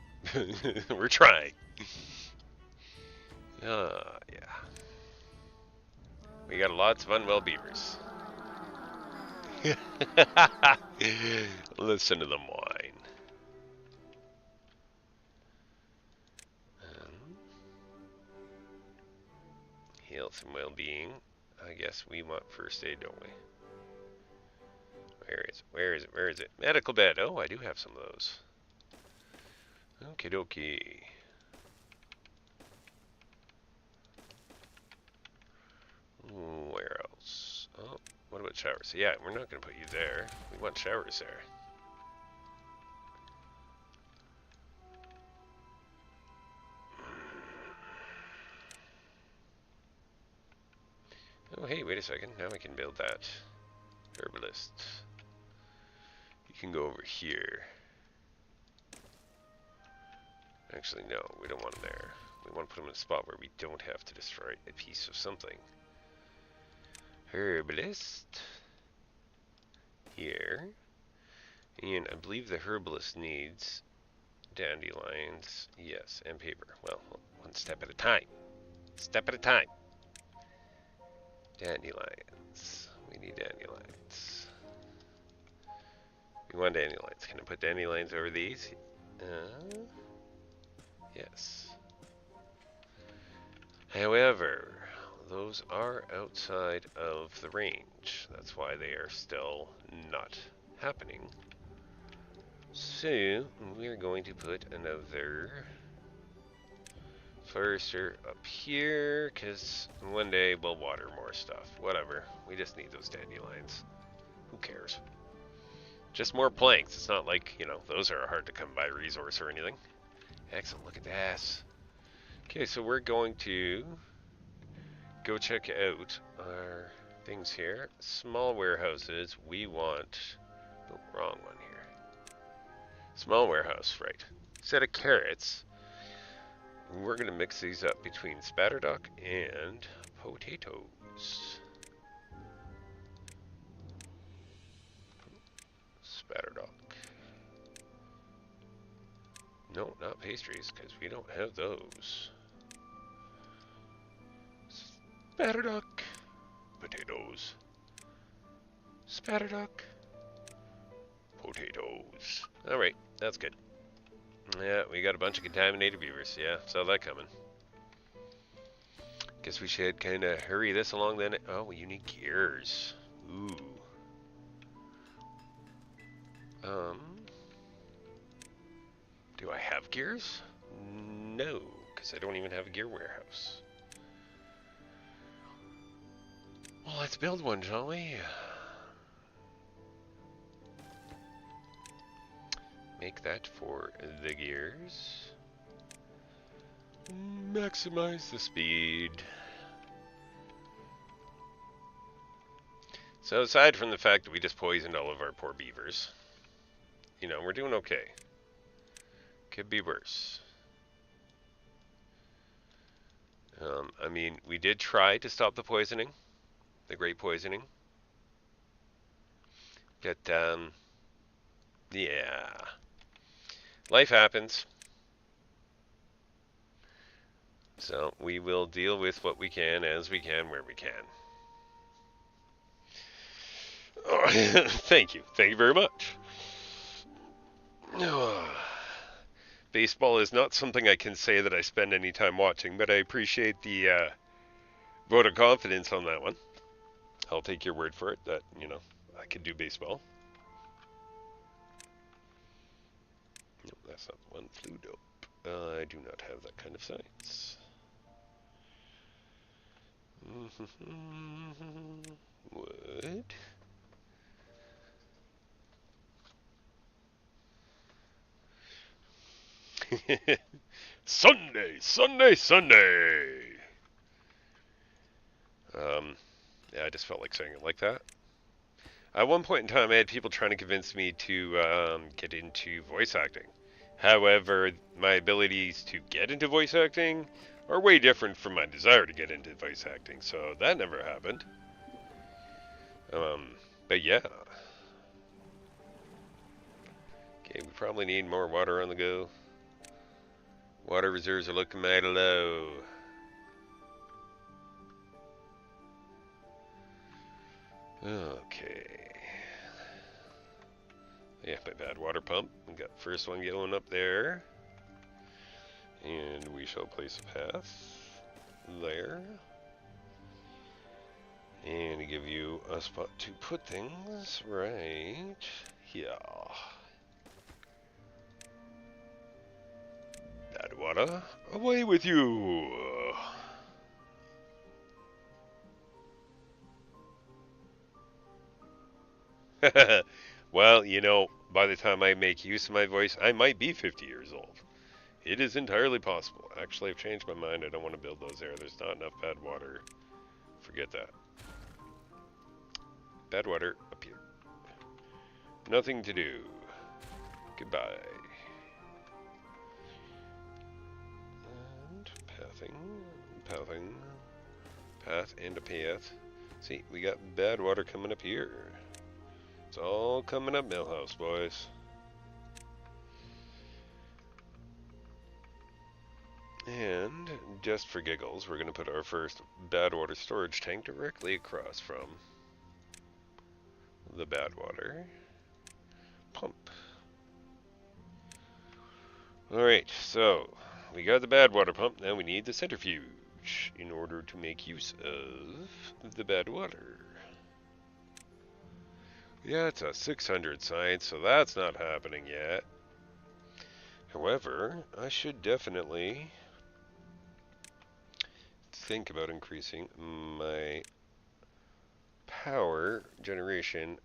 A: We're trying. Yeah. We got lots of unwell beavers. Listen to them whine. Health and well-being. I guess we want first aid, don't we? Where is it? Where is it? Where is it? Medical bed. Oh, I do have some of those. Okie dokie. Where else? Oh, what about showers? Yeah, we're not going to put you there. We want showers there. Oh, hey, wait a second. Now we can build that. Herbalist. You can go over here. Actually, no, we don't want him there. We want to put him in a spot where we don't have to destroy a piece of something. Herbalist. Here. And I believe the herbalist needs dandelions. Yes, and paper. Well, one step at a time. Step at a time. Dandelions. We need dandelions. We want dandelions. Can I put dandelions over these? Yes. However, those are outside of the range. That's why they are still not happening. So, we're going to put another forester up here, because one day we'll water more stuff. Whatever. We just need those dandelions. Who cares? Just more planks. It's not like, you know, those are a hard to come by resource or anything. Excellent. Look at that. Okay, so we're going to go check out our things here. Small warehouses. We want... Oh, wrong one here. Small warehouse, right. Set of carrots. We're going to mix these up between spatterduck and potatoes. Spatterduck. No, not pastries, because we don't have those. Spatterduck. Potatoes. Spatterduck. Potatoes. Alright, that's good. Yeah, we got a bunch of contaminated beavers. Yeah, saw that coming. Guess we should kind of hurry this along then. Oh, you need gears. Ooh. Do I have gears? No, because I don't even have a gear warehouse. Well, let's build one, shall we? Make that for the gears. Maximize the speed. So aside from the fact that we just poisoned all of our poor beavers, you know, we're doing okay. Could be worse. I mean, we did try to stop the poisoning, the great poisoning. But, yeah. Life happens. So we will deal with what we can, as we can, where we can. Oh, thank you. Thank you very much. Baseball is not something I can say that I spend any time watching, but I appreciate the vote of confidence on that one. I'll take your word for it that, you know, I can do baseball. No, that's not the one. Flew dope. I do not have that kind of science. What? Sunday, Sunday, Sunday. Yeah, I just felt like saying it like that. At one point in time, I had people trying to convince me to get into voice acting. However, my abilities to get into voice acting are way different from my desire to get into voice acting, so that never happened. But yeah. Okay, we probably need more water on the go. Water reserves are looking mighty low. Okay. Yeah, my bad water pump. We got the first one going up there. And we shall place a path there. And to give you a spot to put things right here. Bad water, away with you! Well, you know, by the time I make use of my voice, I might be 50 years old. It is entirely possible. Actually, I've changed my mind. I don't want to build those there. There's not enough bad water. Forget that. Bad water, up here. Nothing to do. Goodbye. And pathing, path and a path. See, we got bad water coming up here. It's all coming up Millhouse, boys. And just for giggles, we're going to put our first bad water storage tank directly across from the bad water pump. Alright, so we got the bad water pump, now we need the centrifuge in order to make use of the bad water. Yeah, it's a 600 science, so that's not happening yet. However, I should definitely think about increasing my power generation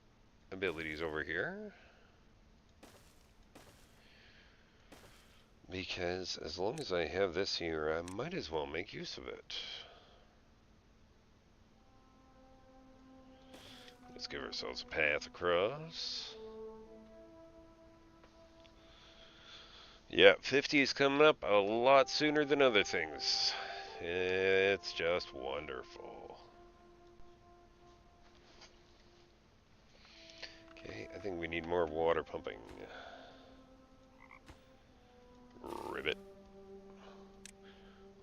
A: abilities over here. Because as long as I have this here, I might as well make use of it. Let's give ourselves a path across. Yeah, 50 is coming up a lot sooner than other things. It's just wonderful. Okay, I think we need more water pumping. Ribbit.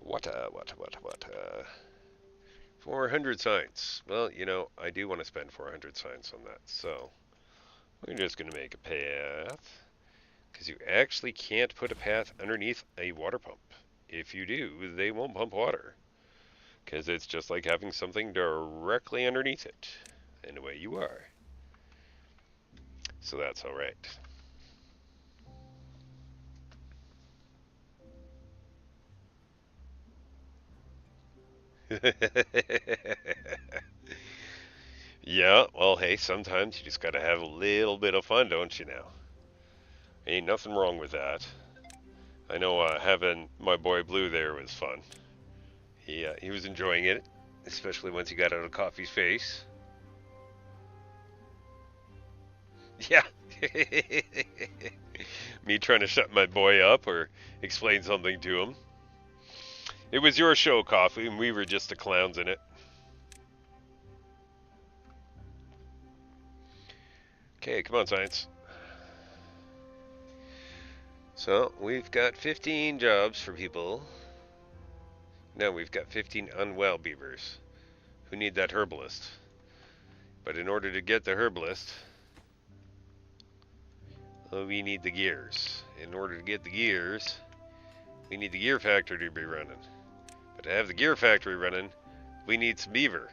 A: Water. 400 science. Well, you know, I do want to spend 400 science on that, so we're just going to make a path. Because you actually can't put a path underneath a water pump. If you do, they won't pump water. Because it's just like having something directly underneath it. And away you are. So that's alright. Yeah, well, hey, sometimes you just gotta have a little bit of fun, don't you now? Ain't nothing wrong with that. I know having my boy Blue there was fun. He was enjoying it, especially once he got out of Coffee's face. Yeah. Me trying to shut my boy up or explain something to him. It was your show, Coffee, and we were just the clowns in it. Okay, come on, science. So, we've got 15 jobs for people. Now we've got 15 unwell beavers who need that herbalist. But in order to get the herbalist, we need the gears. In order to get the gears, we need the gear factory to be running. But to have the gear factory running, we need some beaver.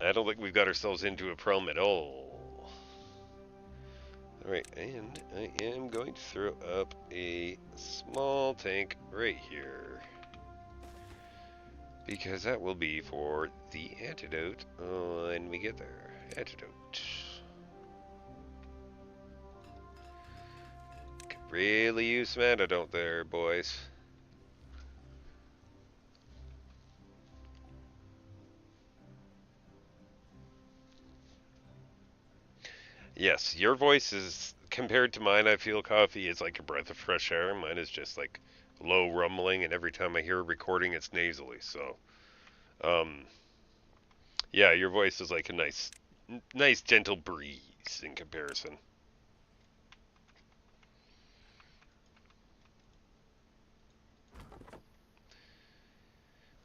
A: I don't think we've got ourselves into a problem at all. Alright, and I am going to throw up a small tank right here. Because that will be for the antidote when we get there. Antidote. Could really use some antidote there, boys. Yes, your voice is, compared to mine, I feel Coffee is like a breath of fresh air. Mine is just like low rumbling, and every time I hear a recording, it's nasally. So, um, yeah, your voice is like a nice gentle breeze in comparison.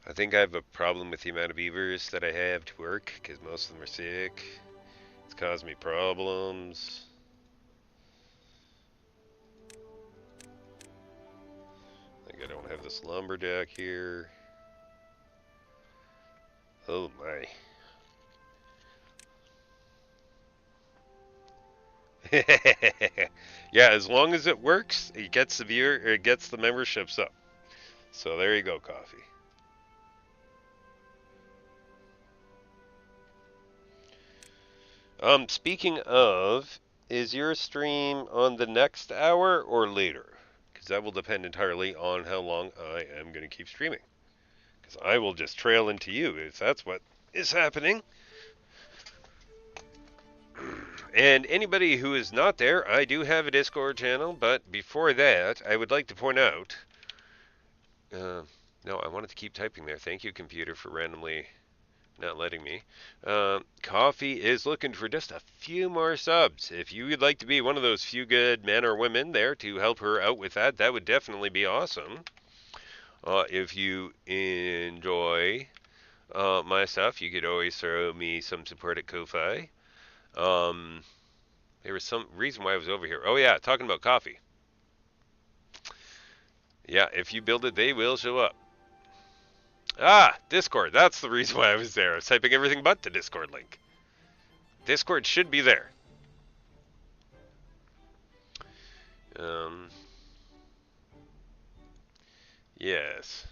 A: I think I have a problem with the amount of beavers that I have to work, because most of them are sick. It's caused me problems. Like I don't have this lumberjack here. Oh my. Yeah, as long as it works, it gets the viewer, or it gets the memberships up. So there you go, Coffee. Speaking of, is your stream on the next hour or later? Because that will depend entirely on how long I am going to keep streaming. Because I will just trail into you if that's what is happening. And anybody who is not there, I do have a Discord channel, but before that, I would like to point out. No, I wanted to keep typing there. Thank you, computer, for randomly not letting me. Coffee is looking for just a few more subs. If you would like to be one of those few good men or women there to help her out with that, that would definitely be awesome. If you enjoy my stuff, you could always throw me some support at Ko-Fi. There was some reason why I was over here. Oh yeah, talking about coffee. Yeah, if you build it, they will show up. Ah, Discord. That's the reason why I was there. I was typing everything but the Discord link. Discord should be there. Um, yes.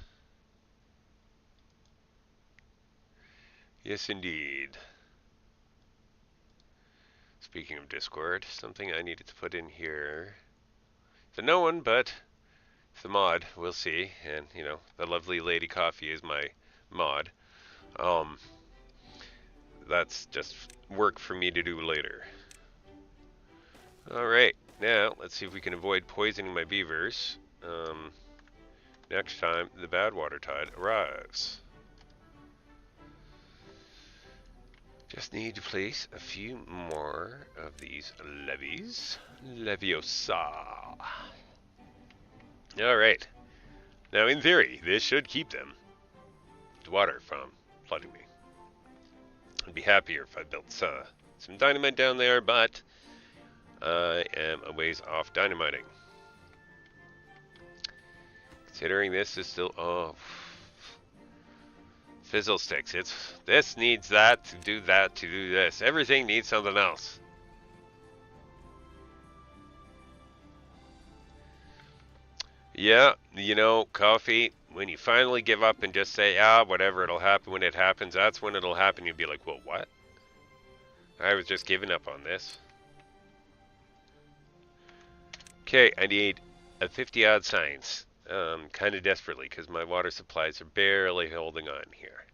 A: Yes, indeed. Speaking of Discord, something I needed to put in here. The no one, but the mod, we'll see. And, you know, the lovely Lady Coffee is my mod. Um, that's just work for me to do later. Alright, now let's see if we can avoid poisoning my beavers. Next time the bad water tide arrives. Just need to place a few more of these levees. Leviosa. Alright. Now, in theory, this should keep them, the water, from flooding me. I'd be happier if I built some dynamite down there, but I am a ways off dynamiting. Considering this is still... Oh... Fizzle sticks. This needs that to do this. Everything needs something else. Yeah, you know, Coffee, when you finally give up and just say, ah, whatever, it'll happen when it happens, that's when it'll happen. You'll be like, well, what? I was just giving up on this. Okay, I need a 50-odd signs. Kind of desperately, because my water supplies are barely holding on here.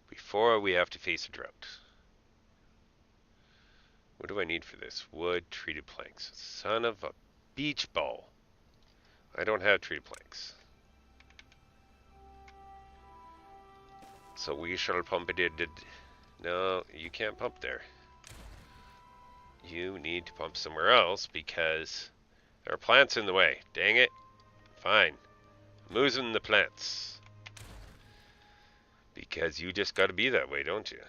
A: Before we have to face a drought. What do I need for this? Wood, treated planks. Son of a beach ball. I don't have treated planks. So we shall pump it in. No, you can't pump there. You need to pump somewhere else because there are plants in the way. Dang it. Fine. I'm losing the plants. Because you just gotta be that way, don't you?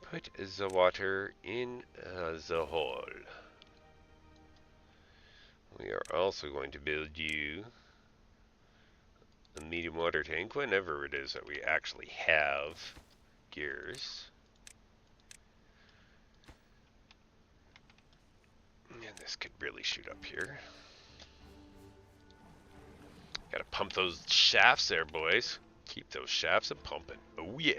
A: Put the water in the hole. We are also going to build you a medium water tank whenever it is that we actually have gears. And this could really shoot up here. Gotta pump those shafts there, boys. Keep those shafts a pumping. Oh yeah.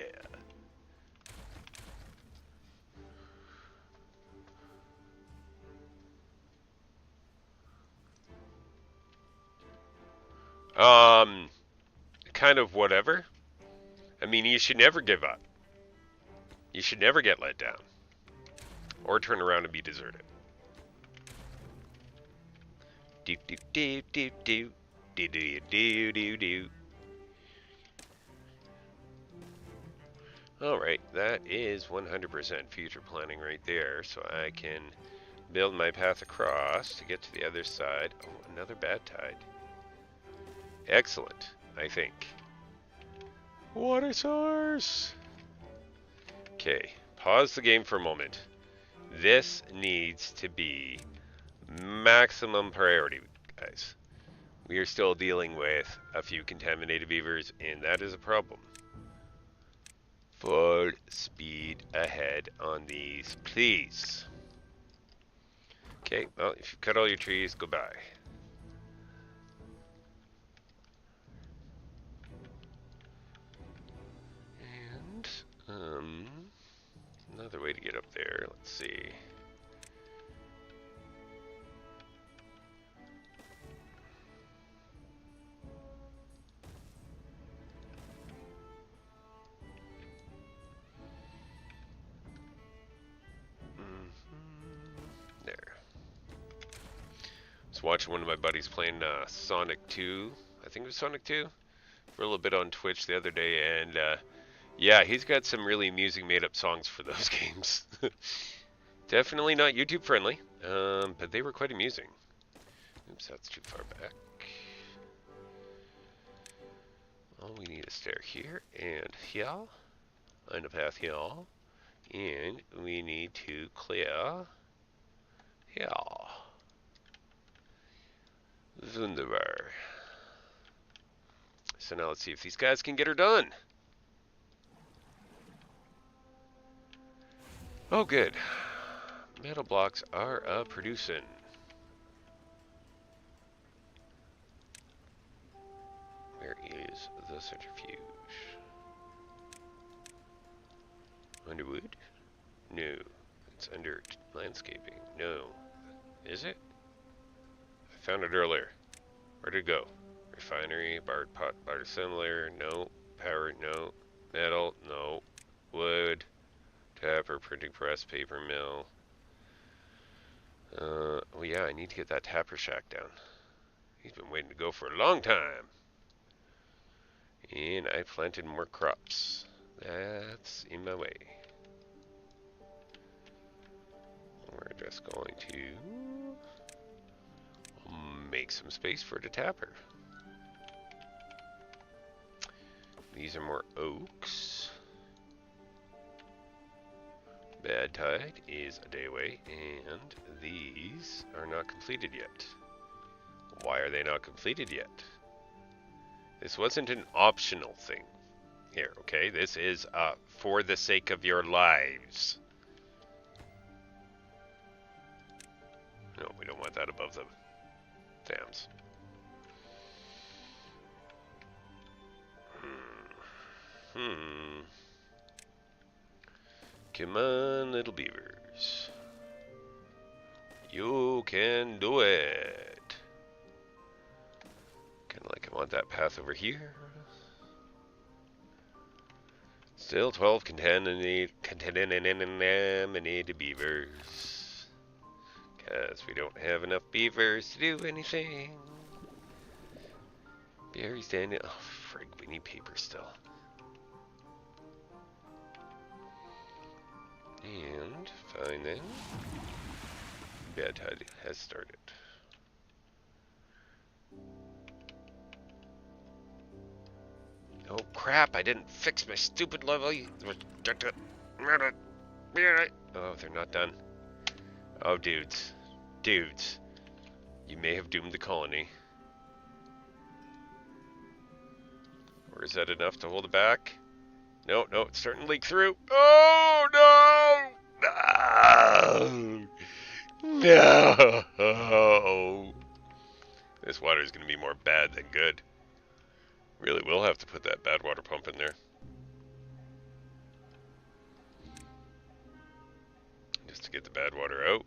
A: Kind of whatever. I mean, you should never give up. You should never get let down. Or turn around and be deserted. Do do do do do do do do do do. Alright, that is 100% future planning right there, so I can build my path across to get to the other side. Oh, another bad tide. Excellent, I think. Water source! Okay, pause the game for a moment. This needs to be maximum priority, guys. We are still dealing with a few contaminated beavers, and that is a problem. Full speed ahead on these, please. Okay, well, if you cut all your trees, goodbye. And, another way to get up there, let's see. There. I was watching one of my buddies playing Sonic 2. I think it was Sonic 2. For a little bit on Twitch the other day, and yeah, he's got some really amusing made-up songs for those games. Definitely not YouTube friendly, but they were quite amusing. Oops, that's too far back. All we need is stair here and here, and a path here, and we need to clear here. Wunderbar. So now let's see if these guys can get her done. Oh, good. Metal blocks are producing. Where is the centrifuge? Underwood? No. It's under landscaping. No. Is it? I found it earlier. Where'd it go? Refinery, barred pot, barred assembler, no. Power, no. Metal, no. Wood, tapper, printing press, paper mill. Oh yeah, I need to get that tapper shack down. He's been waiting to go for a long time. And I planted more crops. That's in my way. We're just going to make some space for the tapper. These are more oaks. Bad tide is a day away, and these are not completed yet. Why are they not completed yet? This wasn't an optional thing here, okay? This is for the sake of your lives. No, we don't want that above the dams. Come on, little beavers. You can do it. Kind of like I want that path over here. Still 12 contaminated beavers. Because we don't have enough beavers to do anything. Barry standing. Oh, frig, we need paper still. And fine then. Bad tide has started. Oh crap, I didn't fix my stupid level. Oh, they're not done. Oh, dudes. Dudes. You may have doomed the colony. Or is that enough to hold it back? No, no, it's starting to leak through. Oh, no! No! No! This water is going to be more bad than good. Really will have to put that bad water pump in there. Just to get the bad water out.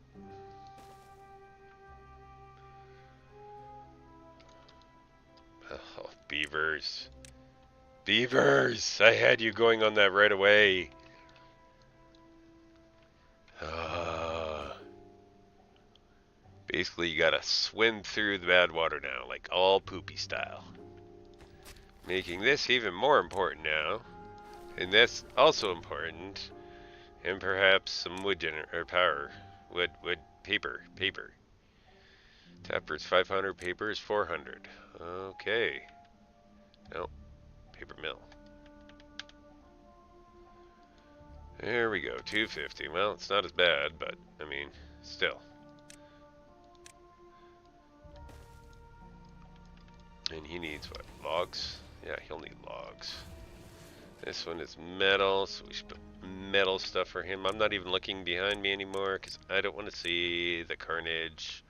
A: Oh, beavers. Beavers! I had you going on that right away. Basically, you gotta swim through the bad water now, like all poopy style. Making this even more important now. And that's also important. And perhaps some wood power. Paper. Tapper's 500, paper is 400. Okay. No, paper mill. There we go, 250. Well, it's not as bad, but, I mean, still. And he needs what? Logs? Yeah, he'll need logs. This one is metal, so we should put metal stuff for him. I'm not even looking behind me anymore, because I don't want to see the carnage.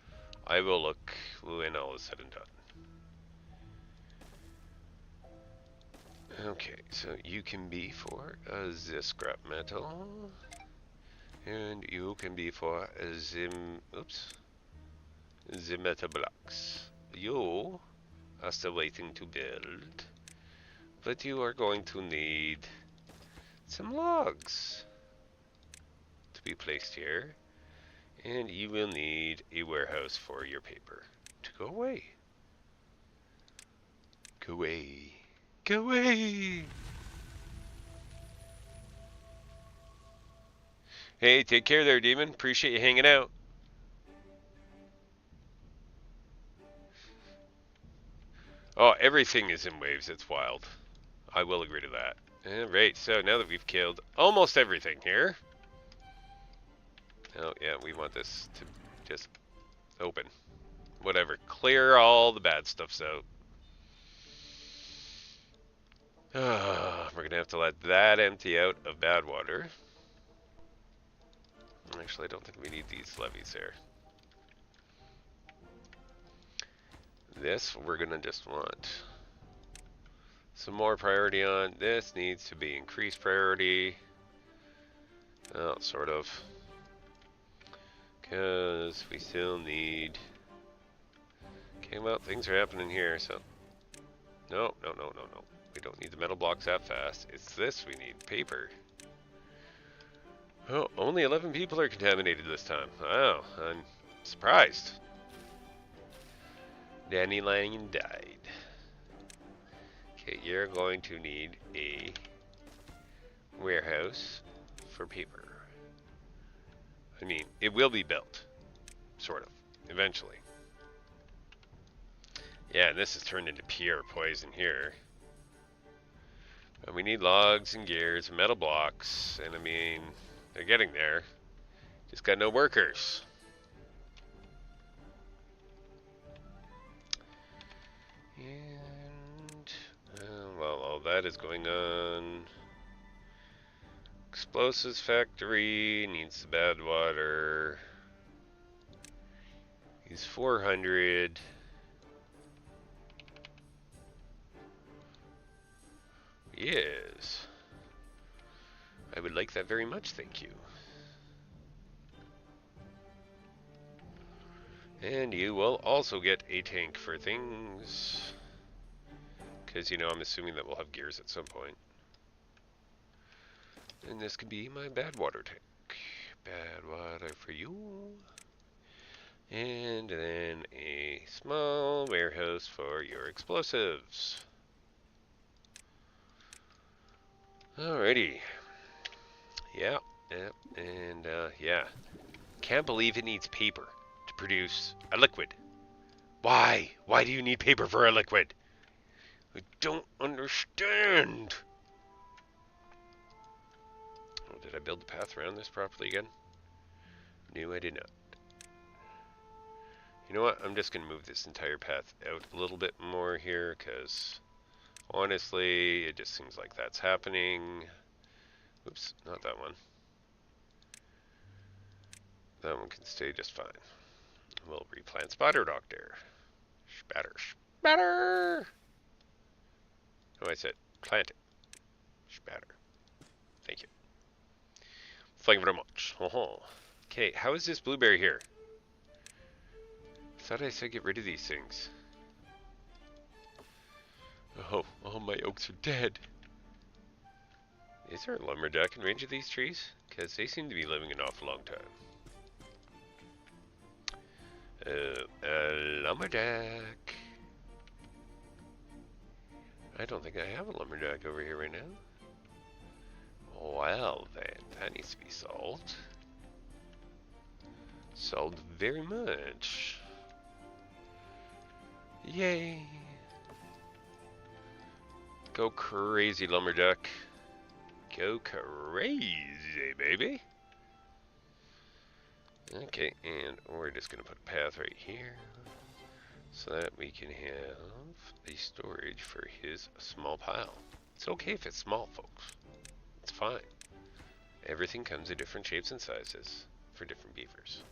A: I will look when all is said and done. Okay, so you can be for the scrap metal, and you can be for the metal blocks. You are still waiting to build, but you are going to need some logs to be placed here, and you will need a warehouse for your paper to go away. Go away. Go away! Hey, take care there, Demon. Appreciate you hanging out. Oh, everything is in waves. It's wild. I will agree to that. Alright, so now that we've killed almost everything here. Oh, yeah, we want this to just open. Whatever. Clear all the bad stuffs out. We're going to have to let that empty out of bad water. Actually, I don't think we need these levees there. This, we're going to just want some more priority on. This needs to be increased priority. Well, sort of. Because we still need... Okay, well, things are happening here, so... No. We don't need the metal blocks that fast. It's this we need. Paper. Oh, only 11 people are contaminated this time. Wow, I'm surprised. Dandelion died. Okay, you're going to need a warehouse for paper. I mean, it will be built. Sort of. Eventually. Yeah, and this has turned into pure poison here. But we need logs and gears and metal blocks. And I mean, they're getting there. Just got no workers. And, well, all that is going on. Explosives factory needs the bad water. He's 400. Yes. I would like that very much, thank you. And you will also get a tank for things. Because, you know, I'm assuming that we'll have gears at some point. And this could be my bad water tank. Bad water for you. And then a small warehouse for your explosives. Alrighty. Yeah, and yeah. Can't believe it needs paper to produce a liquid. Why? Why do you need paper for a liquid? I don't understand. Oh, did I build the path around this properly again? No, I did not. You know what? I'm just going to move this entire path out a little bit more here, because honestly, it just seems like that's happening. Oops, not that one. That one can stay just fine. We'll replant Spider Doctor. Spatter! Oh, I said plant it. Spatter. Thank you. Thank you very much. Okay, how is this blueberry here? I thought I said get rid of these things. Oh, my oaks are dead. Is there a lumberjack in range of these trees? Because they seem to be living an awful long time. A lumberjack. I don't think I have a lumberjack over here right now. Well then, that needs to be solved. Solved very much. Yay! Go crazy, lumberjack. Go crazy, baby. Okay, and we're just gonna put a path right here so that we can have the storage for his small pile. It's okay if it's small, folks. It's fine. Everything comes in different shapes and sizes for different beavers.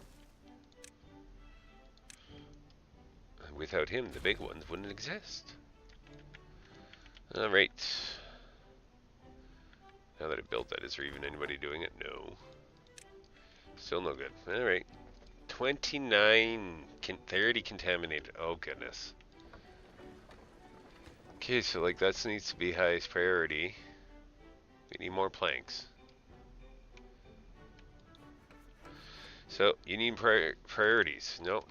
A: Without him, the big ones wouldn't exist. Alright. Now that I built that, is there even anybody doing it? No. Still no good. Alright. 29, 30 contaminated. Oh goodness. Okay, so like that needs to be highest priority. We need more planks. So, you need priorities. No.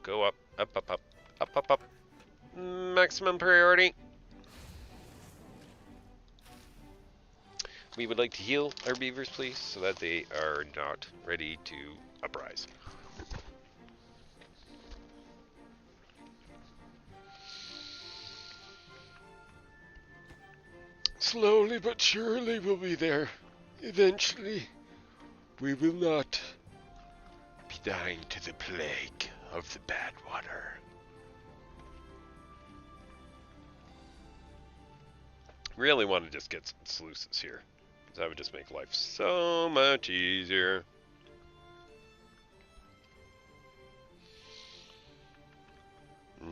A: Go up. Up. Maximum priority. We would like to heal our beavers, please, so that they are not ready to uprise. Slowly but surely we'll be there. Eventually, we will not be dying to the plague of the bad water. Really want to just get some sluices here. That would just make life so much easier.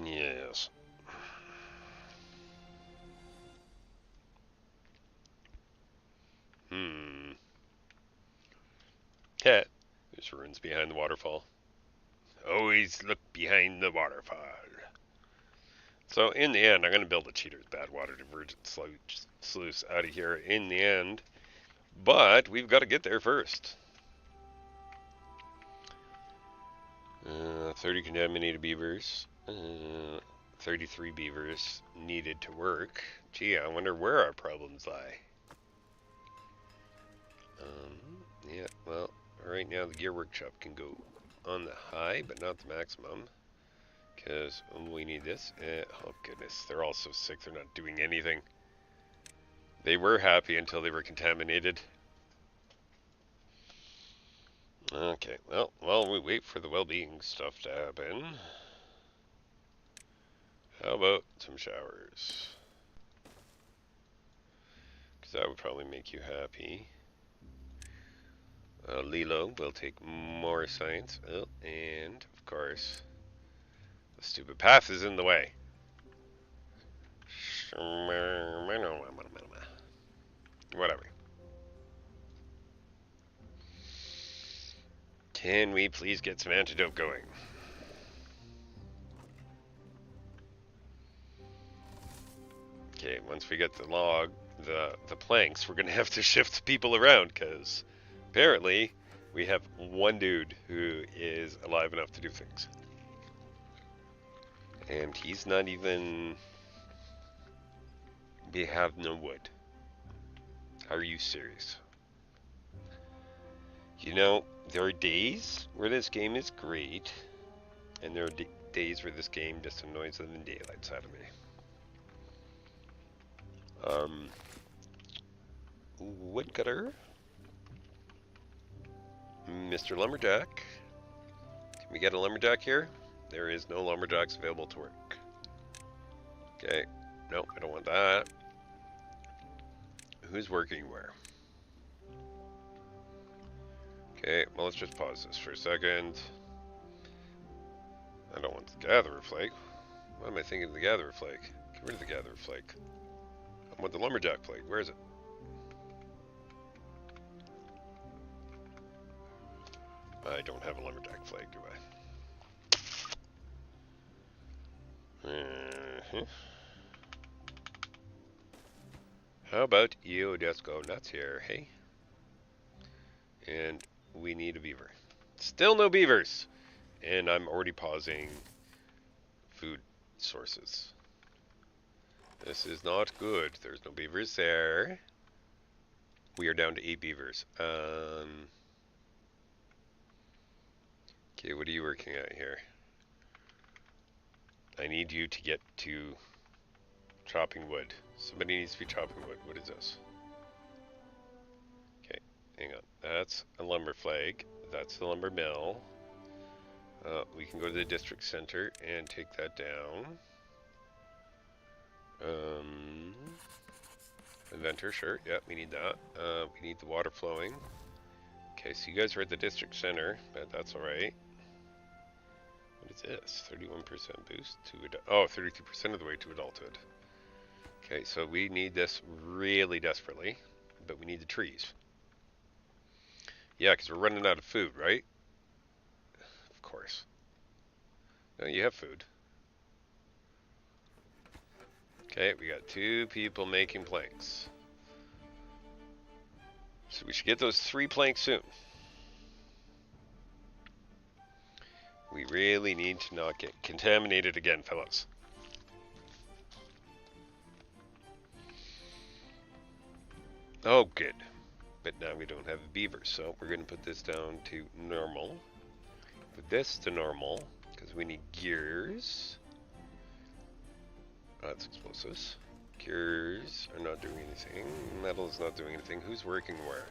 A: Yes. Cat. There's ruins behind the waterfall. Always look behind the waterfall. So in the end, I'm going to build a cheater's bad water divergent sluice out of here in the end. But we've got to get there first. 30 contaminated beavers. 33 beavers needed to work. Gee, I wonder where our problems lie. Yeah, well, right now the gear workshop can go on the high, but not the maximum. Because we need this. Oh goodness, they're all so sick, they're not doing anything. They were happy until they were contaminated. Okay, well, while we wait for the well-being stuff to happen, how about some showers? Because that would probably make you happy. Lilo will take more science. Oh, and, of course, the stupid path is in the way. Whatever. Can we please get some antidote going? Okay, once we get the log, the planks, we're gonna have to shift people around, because apparently we have one dude who is alive enough to do things. And he's not even... We have no wood. Are you serious? You know, there are days where this game is great, and there are days where this game just annoys the daylights out of me. Woodcutter. Mr. Lumberjack. Can we get a lumberjack here? There is no lumberjacks available to work. Okay. Nope, I don't want that. Who's working where? Okay, well, let's just pause this for a second. I don't want the gatherer flake. Why am I thinking of the gatherer flake? Get rid of the gatherer flake. I want the lumberjack flake. Where is it? I don't have a lumberjack flake, do I? How about you just go nuts here, hey? And we need a beaver. Still no beavers! and I'm already pausing food sources. This is not good. There's no beavers there. We are down to 8 beavers. Okay, what are you working at here? I need you to get to chopping wood. Somebody needs to be chopping wood. What is this? Okay, hang on. That's a lumber flag. That's the lumber mill. We can go to the district center and take that down. Inventor, sure. Yeah, we need that. We need the water flowing. Okay, so you guys are at the district center, but that's alright. What is this? 31% boost to 32% of the way to adulthood. Okay, so we need this really desperately, but we need the trees. Yeah, because we're running out of food, right? Of course. No, you have food. Okay, we got 2 people making planks. So we should get those 3 planks soon. We really need to not get contaminated again, fellas. Oh, good. But now we don't have beavers, so we're going to put this down to normal. Put this to normal, because we need gears. That's explosives. Gears are not doing anything. Metal is not doing anything. Who's working where?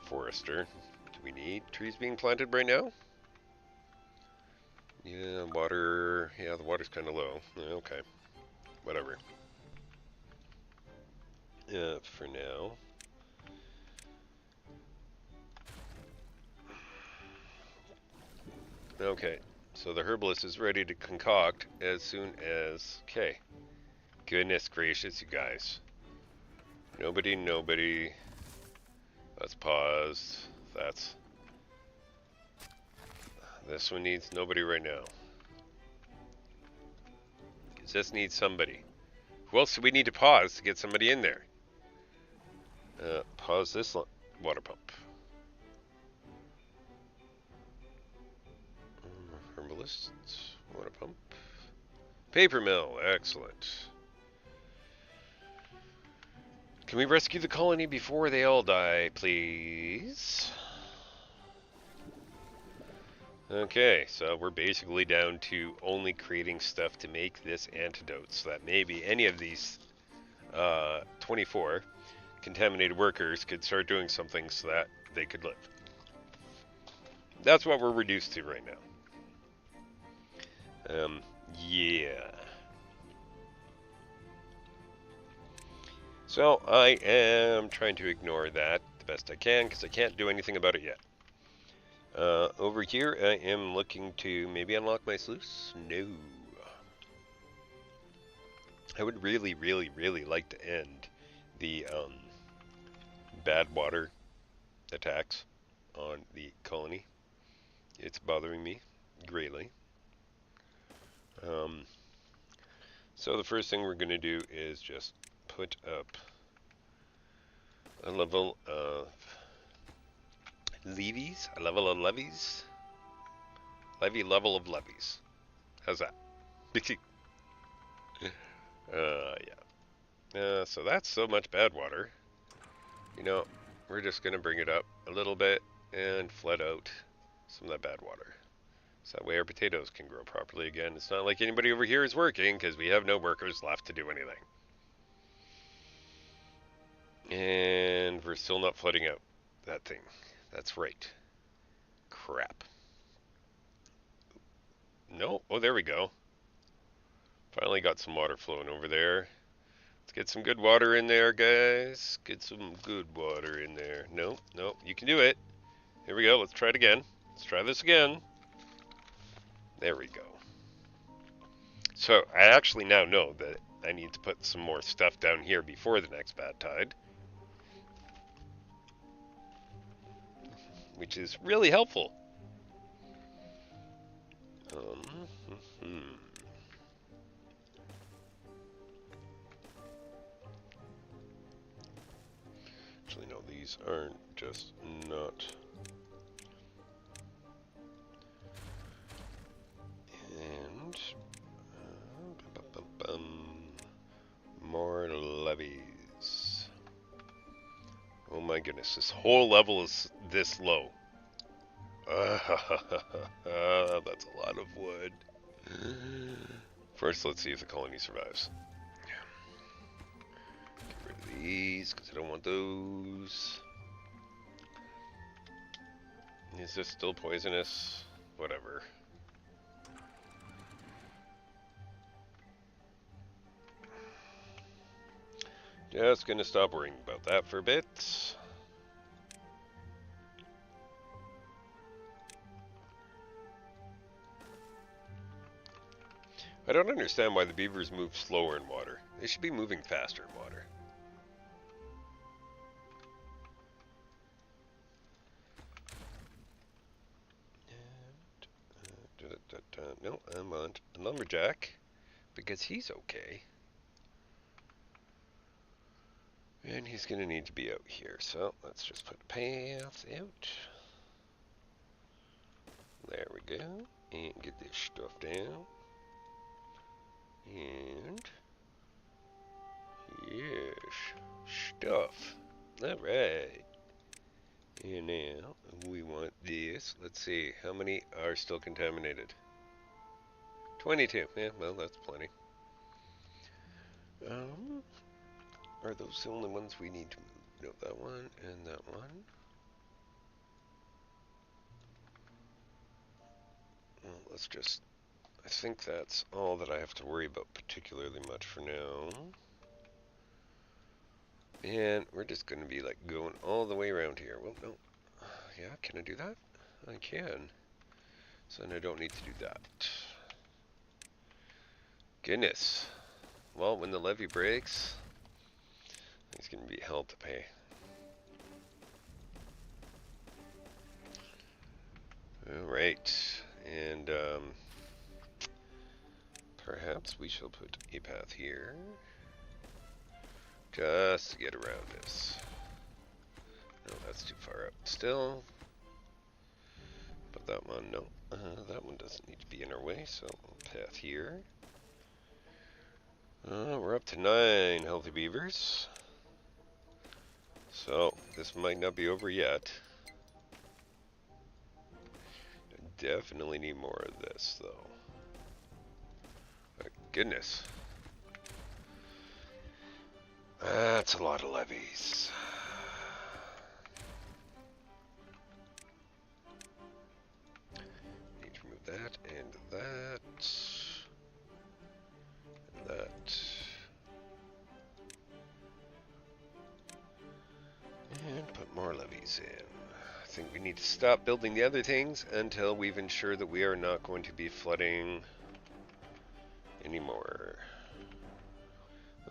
A: Forester. Do we need trees being planted right now? Yeah, water. Yeah, the water's kind of low. Okay. Whatever. For now. Okay. So the herbalist is ready to concoct as soon as... Okay. Goodness gracious, you guys. Nobody. That's paused. That's... This one needs nobody right now. Because this needs somebody. Who else do we need to pause to get somebody in there? Pause this water pump. Herbalist, water pump. Paper mill, excellent. Can we rescue the colony before they all die, please? Okay, so we're basically down to only creating stuff to make this antidote, so that maybe any of these 24 contaminated workers could start doing something so that they could live. That's what we're reduced to right now. Yeah. So I am trying to ignore that the best I can because I can't do anything about it yet. Over here I am looking to maybe unlock my sluice? No. I would really like to end the bad water attacks on the colony. It's bothering me greatly. So the first thing we're going to do is just put up a level of levies, a level of levies, level of levies. How's that? Yeah. So that's so much bad water. You know, we're just going to bring it up a little bit and flood out some of that bad water. So that way our potatoes can grow properly again. It's not like anybody over here is working because we have no workers left to do anything. And we're still not flooding out that thing. That's right. Crap. No. Oh, there we go. Finally got some water flowing over there. Let's get some good water in there, guys. Get some good water in there. No, you can do it. Here we go. Let's try it again. Let's try this again. There we go. So I actually now know that I need to put some more stuff down here before the next bad tide. Which is really helpful. Actually, no, these aren't just not more levees. Oh my goodness, this whole level is this low. That's a lot of wood. First, let's see if the colony survives. Get rid of these, because I don't want those. Is this still poisonous? Whatever. Just gonna stop worrying about that for a bit. I don't understand why the beavers move slower in water. They should be moving faster in water. No, I want a lumberjack because he's okay. And he's going to need to be out here, so let's just put paths out. There we go. And get this stuff down. And yes, stuff. Alright. And now we want this. Let's see, how many are still contaminated? 22. Yeah, well, that's plenty. Are those the only ones we need to move? No, that one and that one. Well, let's just... I think that's all that I have to worry about particularly much for now. And we're just going to be like going all the way around here. Well, no. Yeah, can I do that? I can. So then I don't need to do that. Goodness. Well, when the levee breaks, it's going to be hell to pay. Alright. And perhaps we shall put a path here. Just to get around this. No, that's too far up still. But that one, no. That one doesn't need to be in our way, so path here. We're up to 9 healthy beavers. So, this might not be over yet. I definitely need more of this, though. My goodness. That's a lot of levees. Need to remove that and that. And that. And put more levees in. I think we need to stop building the other things until we've ensured that we are not going to be flooding anymore.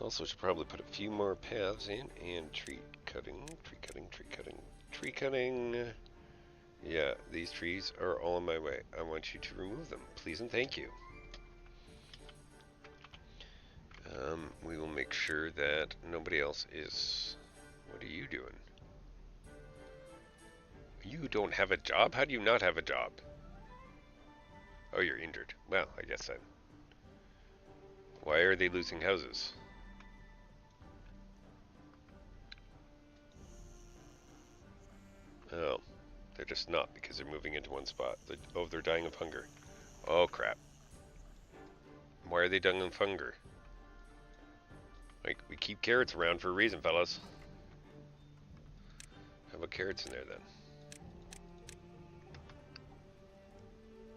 A: Also should probably put a few more paths in and tree cutting. Yeah, these trees are all in my way. I want you to remove them, please and thank you. We will make sure that nobody else is... What are you doing? You don't have a job? How do you not have a job? Oh, you're injured. Well, I guess then. Why are they losing houses? Oh, they're just not because they're moving into one spot. They're dying of hunger. Oh, crap. Why are they dying of hunger? Like, we keep carrots around for a reason, fellas. How about carrots in there, then?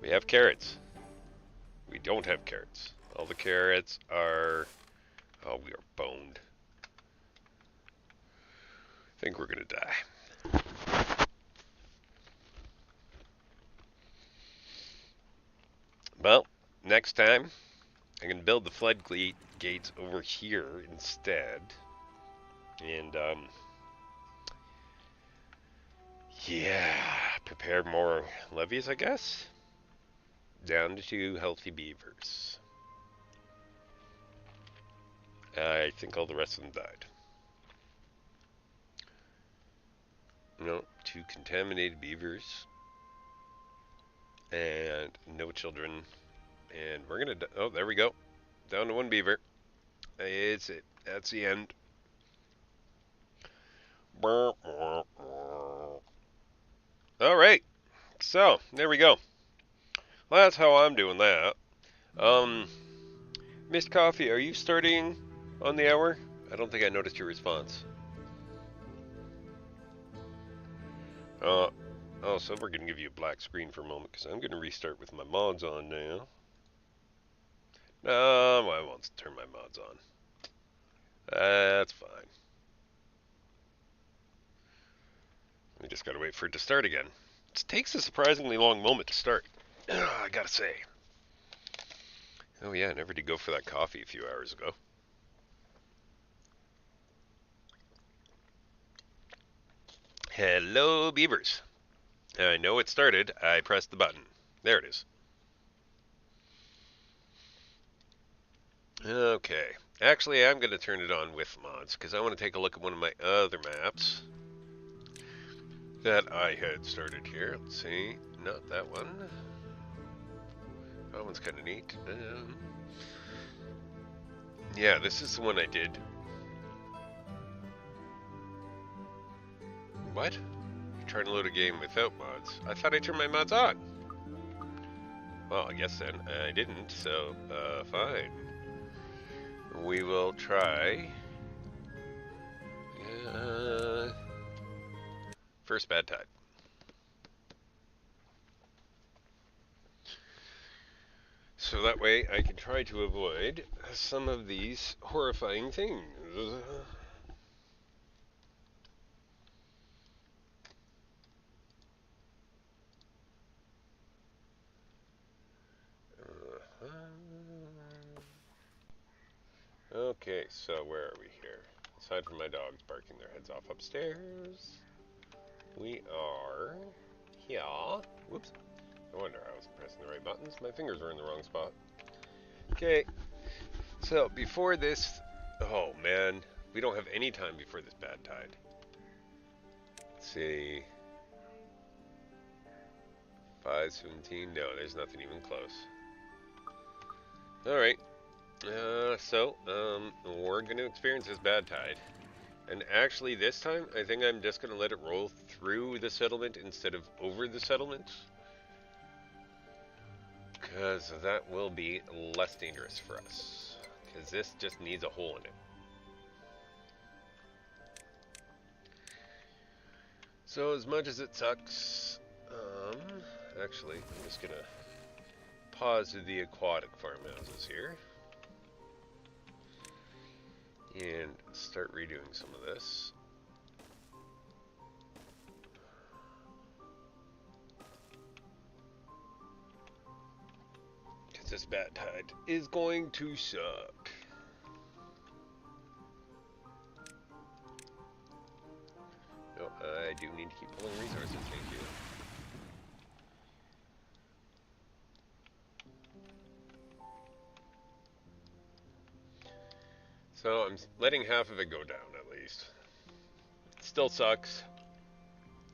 A: We have carrots. We don't have carrots. All the carrots are... Oh, we are boned. I think we're gonna die. Well, next time, I'm gonna build the flood gates over here instead. And, yeah, prepare more levees, I guess. Down to 2 healthy beavers. I think all the rest of them died. No, 2 contaminated beavers. And no children. And we're gonna, oh, there we go. Down to 1 beaver. It's it. That's the end. Alright, so, there we go. Well, that's how I'm doing that. Missed Coffee, are you starting on the hour? I don't think I noticed your response. Oh, so we're going to give you a black screen for a moment because I'm going to restart with my mods on now. No, I won't turn my mods on. That's fine. We just got to wait for it to start again. It takes a surprisingly long moment to start, I gotta say. Oh yeah, I never did go for that coffee a few hours ago. Hello, beavers. I know it started. I pressed the button. There it is. Okay. Actually, I'm going to turn it on with mods because I want to take a look at one of my other maps that I had started here. Let's see. Not that one. That one's kind of neat. Yeah, this is the one I did. What? You're trying to load a game without mods? I thought I turned my mods on. Well, I guess then I didn't, so, fine. We will try. First bad tide. So that way I can try to avoid some of these horrifying things. Okay, so where are we here? Aside from my dogs barking their heads off upstairs, we are here. Whoops. No wonder I wasn't pressing the right buttons. My fingers were in the wrong spot. Okay, so before this, oh man, we don't have any time before this bad tide. Let's see. 5:17. No, there's nothing even close. Alright. We're going to experience this bad tide. And actually, this time, I think I'm just going to let it roll through the settlement instead of over the settlement. Because that will be less dangerous for us. Because this just needs a hole in it. So, as much as it sucks, actually, I'm just going to pause the aquatic farmhouses here. And start redoing some of this. Because this bad tide is going to suck. No, I do need to keep pulling resources, thank you. So I'm letting half of it go down at least. It still sucks.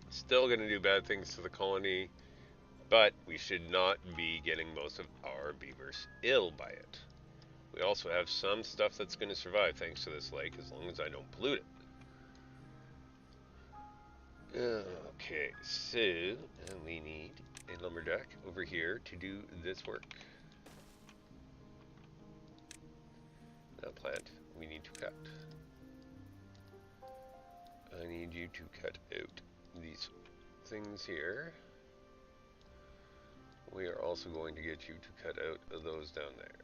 A: Still going to do bad things to the colony. But we should not be getting most of our beavers ill by it. We also have some stuff that's going to survive thanks to this lake as long as I don't pollute it. Okay, so we need a lumberjack over here to do this work. That plant we need to cut. I need you to cut out these things here. We are also going to get you to cut out those down there.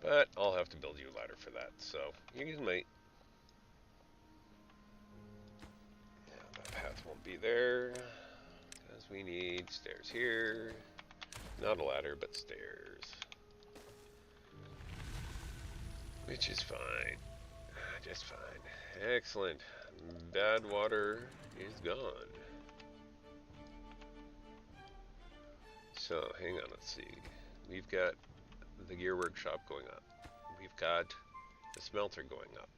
A: But I'll have to build you a ladder for that, so you guys might. Yeah, that path won't be there, because we need stairs here. Not a ladder, but stairs. Which is fine. Just fine. Excellent. Bad water is gone. So, hang on, let's see. We've got the gear workshop going up. We've got the smelter going up.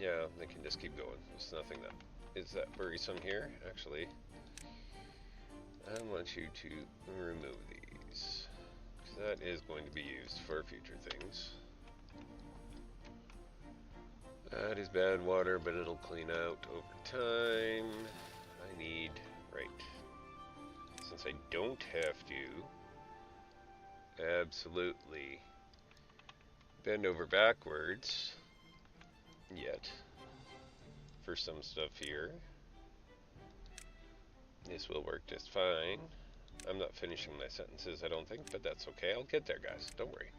A: Yeah, they can just keep going. There's nothing that is that worrisome here, actually. I want you to remove these, because that is going to be used for future things. That is bad water, but it'll clean out over time. I need, right, since I don't have to absolutely bend over backwards yet for some stuff here, this will work just fine. I'm not finishing my sentences, I don't think, but that's okay. I'll get there, guys. Don't worry.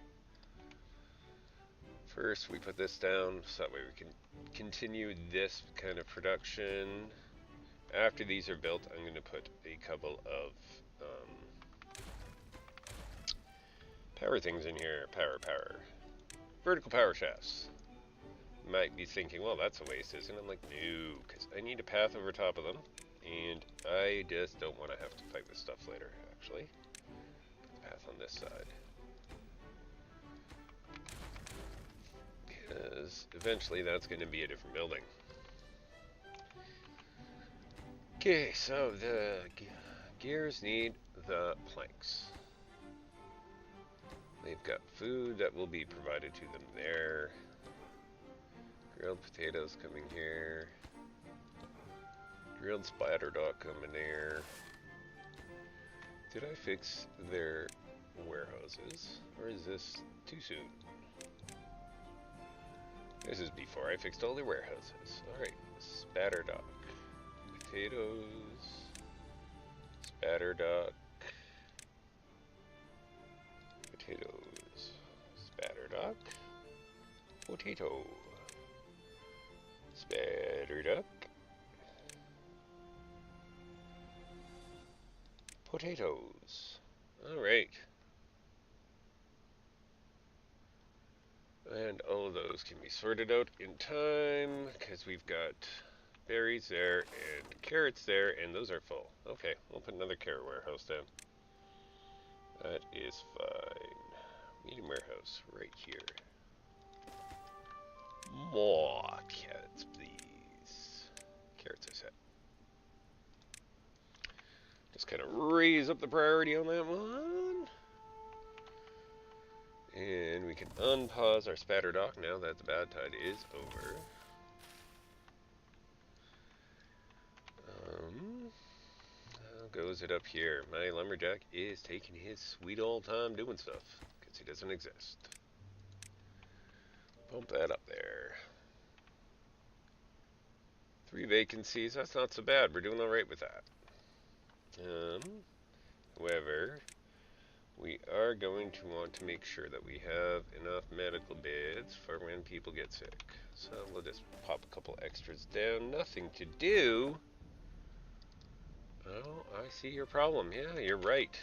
A: First, we put this down so that way we can continue this kind of production. After these are built, I'm going to put a couple of power things in here. Power. Vertical power shafts. Might be thinking, well, that's a waste, isn't it? I'm like, no, because I need a path over top of them. And I just don't want to have to fight this stuff later, actually. Path on this side. Because eventually that's going to be a different building. Okay, so the gears need the planks. They've got food that will be provided to them there. Grilled potatoes coming here. Grilled spider dog coming there. Did I fix their warehouses? Or is this too soon? This is before I fixed all their warehouses. Alright, spatter duck. Potatoes. Spatter duck. Potatoes. Spatter duck. Potato. Spatter duck. Potatoes. Alright. And all of those can be sorted out in time, because we've got berries there and carrots there, and those are full. Okay, we'll put another carrot warehouse down. That is fine. Medium warehouse right here. More carrots, please. Carrots I said. Just kind of raise up the priority on that one. And we can unpause our spatter dock now that the bad tide is over. How goes it up here? My lumberjack is taking his sweet old time doing stuff, because he doesn't exist. Bump that up there. 3 vacancies, that's not so bad. We're doing alright with that. However, we are going to want to make sure that we have enough medical beds for when people get sick. So we'll just pop a couple extras down. Nothing to do. Oh, I see your problem. Yeah, you're right.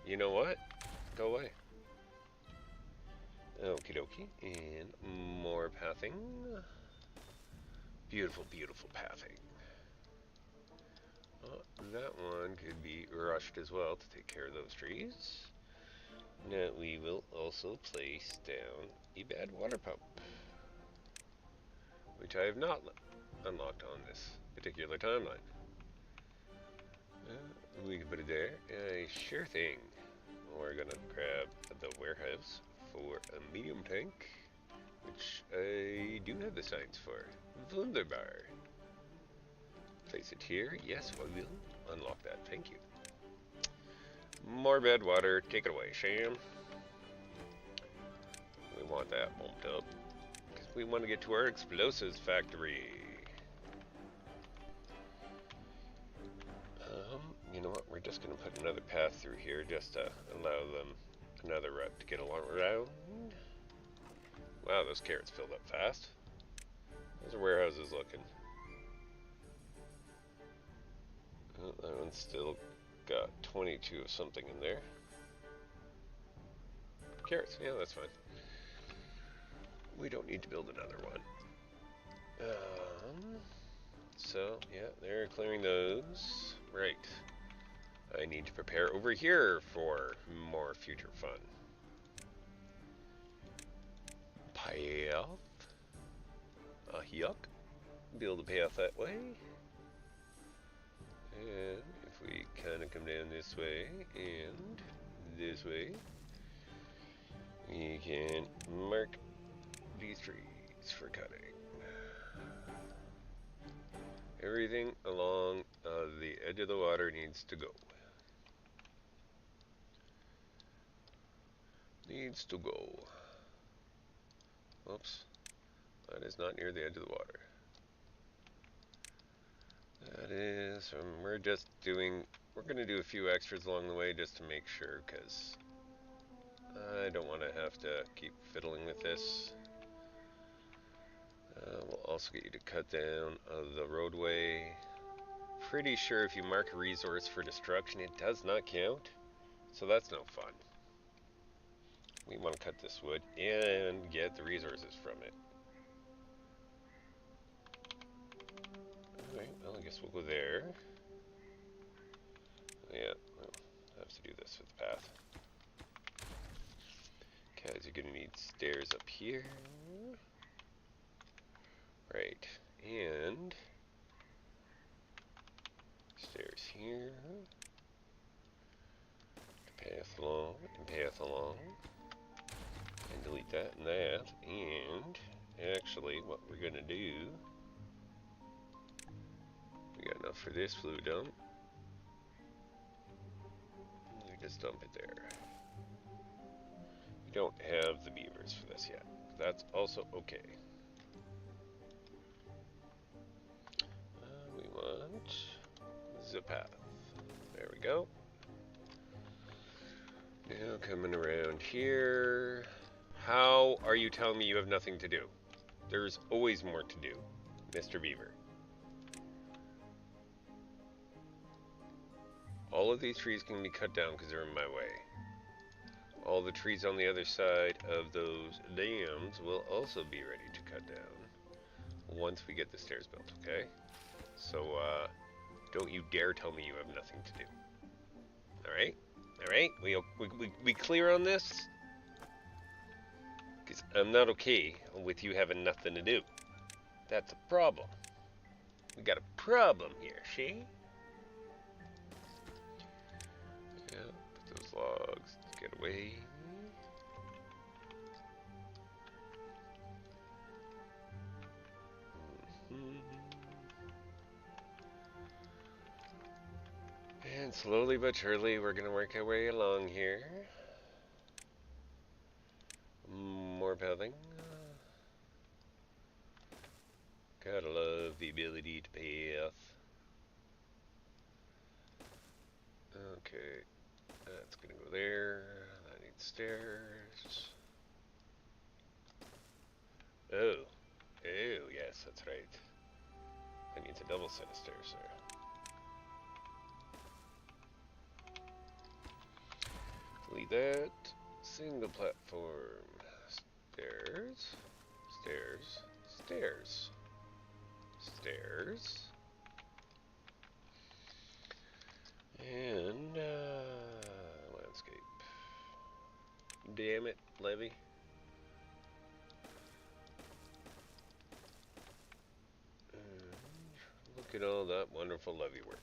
A: You know what? Go away. Okie dokie. And more pathing. Beautiful, beautiful pathing. That one could be rushed as well to take care of those trees. Now we will also place down a bad water pump, which I have not unlocked on this particular timeline. We can put it there. Sure thing. We're gonna grab the warehouse for a medium tank, which I do have the signs for. Wunderbar. Place it here. Yes, we will unlock that. Thank you. More bad water. Take it away, Sham. We want that bumped up, because we want to get to our explosives factory. You know what? We're just going to put another path through here just to allow them another route to get along around. Wow, those carrots filled up fast. How's the warehouses looking? Oh, that one's still got 22 of something in there. Carrots, yeah, that's fine. We don't need to build another one. So, yeah, they're clearing those. Right. I need to prepare over here for more future fun. Path. Yuck. Build a path that way. And if we kind of come down this way and this way, we can mark these trees for cutting. Everything along the edge of the water needs to go. Needs to go. Oops. That is not near the edge of the water. That is, we're going to do a few extras along the way just to make sure, because I don't want to have to keep fiddling with this. We'll also get you to cut down the roadway. Pretty sure if you mark a resource for destruction, it does not count, so that's no fun. We want to cut this wood and get the resources from it. Alright, well I guess we'll go there. Yeah, well, I have to do this with the path. Guys, you're going to need stairs up here. Right, and stairs here. Path along, and path along. And delete that and that. And actually, what we're going to do, we got enough for this flue dump. We just dump it there. We don't have the beavers for this yet. That's also okay. We want the path. There we go. Now coming around here. How are you telling me you have nothing to do? There's always more to do, Mr. Beaver. All of these trees can be cut down because they're in my way. All the trees on the other side of those dams will also be ready to cut down once we get the stairs built, okay? So, don't you dare tell me you have nothing to do. Alright? Alright? We clear on this? Because I'm not okay with you having nothing to do. That's a problem. We got a problem here, see? Yeah, put those logs to get away. And slowly but surely, we're going to work our way along here. More pathing. Gotta love the ability to path. Okay, that's going to go there. That needs stairs. Oh, yes, that's right. That needs a double set of stairs there. Delete that. Single platform. Stairs. Stairs. Stairs. Stairs. And, landscape. Damn it, Levy. Look at all that wonderful levee work.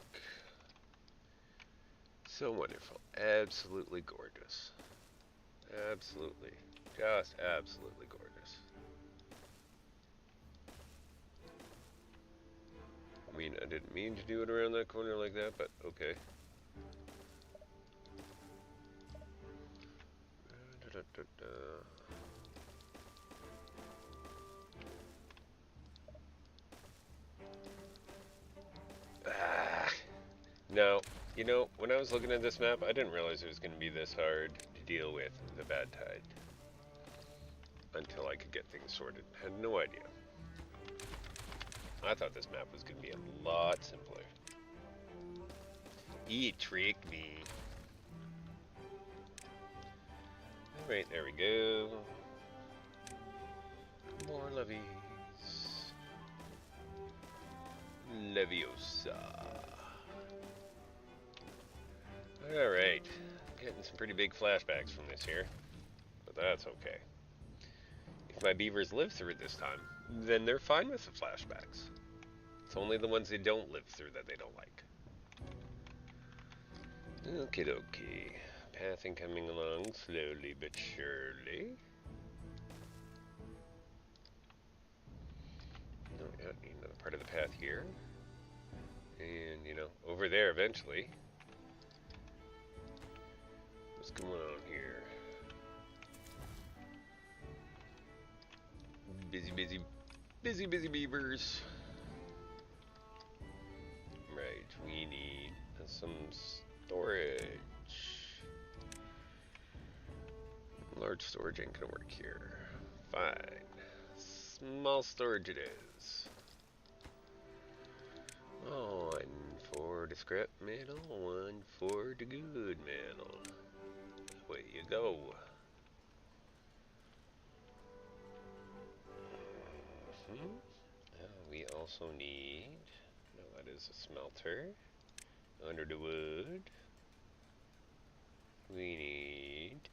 A: So wonderful. Absolutely gorgeous. Absolutely. Just absolutely gorgeous. I mean, I didn't mean to do it around that corner like that, but okay. Now, you know, when I was looking at this map, I didn't realize it was going to be this hard to deal with the bad tide. Until I could get things sorted. Had no idea. I thought this map was going to be a lot simpler. He tricked me. Alright, there we go. More levees. Leviosa. Alright. Getting some pretty big flashbacks from this here. But that's okay. If my beavers live through it this time, then they're fine with the flashbacks. It's only the ones they don't live through that they don't like. Okie dokie. Pathing coming along slowly but surely. Oh, yeah, need another part of the path here. And, you know, over there eventually. What's going on here? Busy beavers. Right, we need some storage. Large storage ain't gonna work here. Fine. Small storage it is. One for the scrap metal, one for the good metal. Away you go. We also need, no, that is a smelter. Under the wood, we need,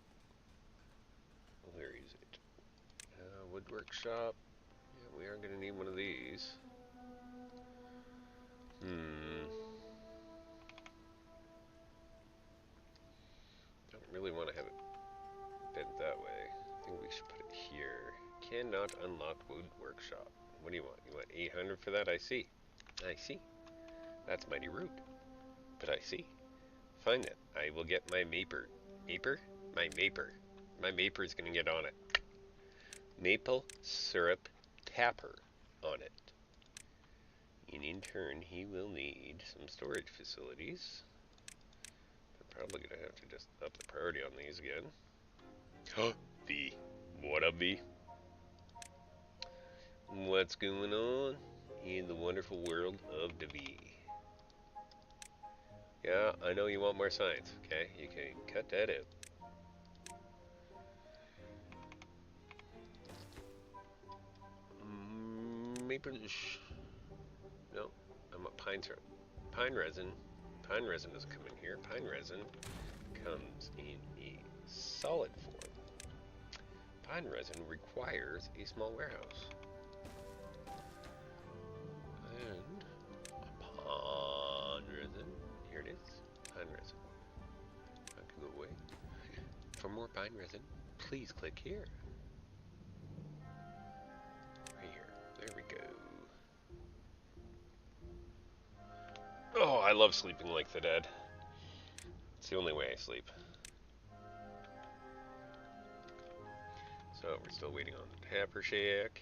A: where is it? Wood workshop. Yeah, we are going to need one of these. Don't really want to have it bent that way. I think we should put it here. Cannot unlock wood workshop. What do you want? You want 800 for that? I see. I see. That's mighty rude. But I see. Fine then. I will get my maper. Maper? My maper. My maper is going to get on it. Maple syrup tapper on it. And in turn, he will need some storage facilities. I'm probably going to have to just up the priority on these again. V. What up, V? What's going on in the wonderful world of the V? Yeah, I know you want more science, okay? You can cut that out. Maple... No, I'm a pine syrup. Pine resin. Pine resin doesn't come in here. Pine resin comes in a solid form. Pine resin requires a small warehouse. And pine resin. Here it is. Pine resin. I can go away. For more pine resin, please click here. Right here. There we go. Oh, I love sleeping like the dead. It's the only way I sleep. So we're still waiting on the Tapper Shack.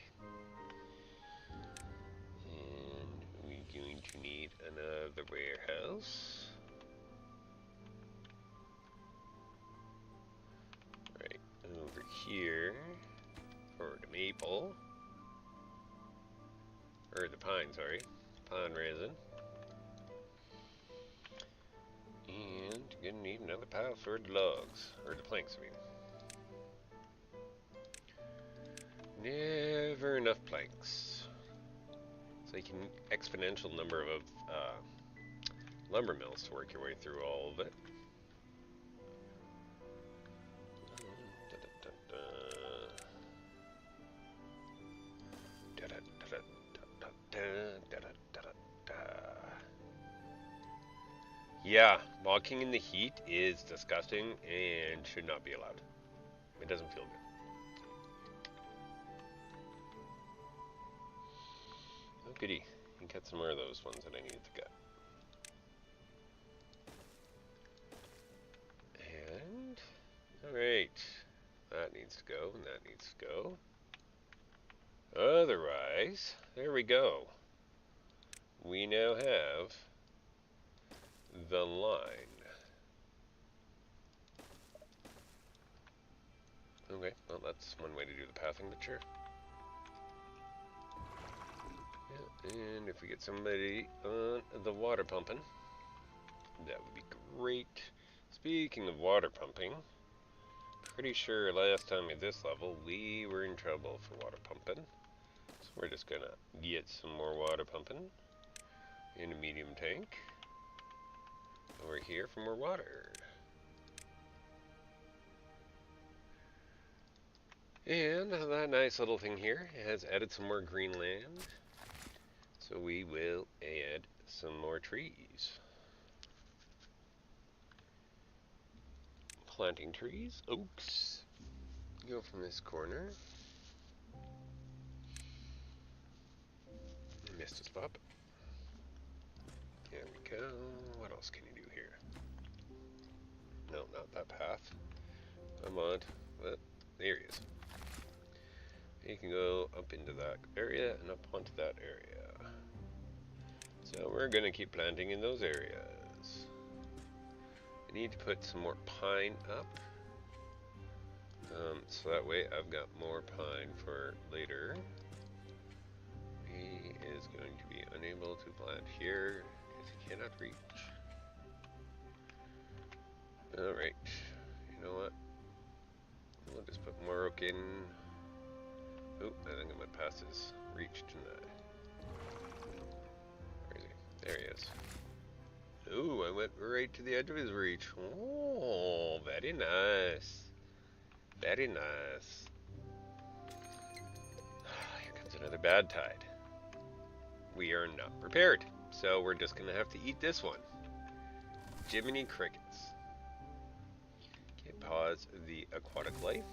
A: And we're going to need another warehouse. Right over here for the maple. Or the pine, sorry. Pine resin. And gonna need another pile for the logs. Or the planks, I mean. Never enough planks. It's like an exponential number of lumber mills to work your way through all of it. Yeah, walking in the heat is disgusting and should not be allowed. It doesn't feel good. Oh goody, you got some more of those ones that I needed to get. And, alright, that needs to go, and that needs to go. Otherwise, there we go. We now have the line. Okay, well that's one way to do the pathing, but sure. Yeah, and if we get somebody on the water pumping, that would be great. Speaking of water pumping, pretty sure last time at this level we were in trouble for water pumping. So we're just gonna get some more water pumping in a medium tank. Over here for more water. And that nice little thing here has added some more green land. So we will add some more trees. planting trees, oaks. Go from this corner. Missed a spot. There we go. What else can you do here? No, not that path. Come on. What? There he is. You can go up into that area and up onto that area. So we're going to keep planting in those areas. I need to put some more pine up. So that way I've got more pine for later. He is going to be unable to plant here because he cannot reach. Alright, you know what? We'll just put more oak in. Oh, I think I went past his reach tonight. Where is he? There he is. Oh, I went right to the edge of his reach. Oh, very nice. Very nice. Here comes another bad tide. We are not prepared, so we're just going to have to eat this one. Jiminy crickets. Okay, pause the aquatic life.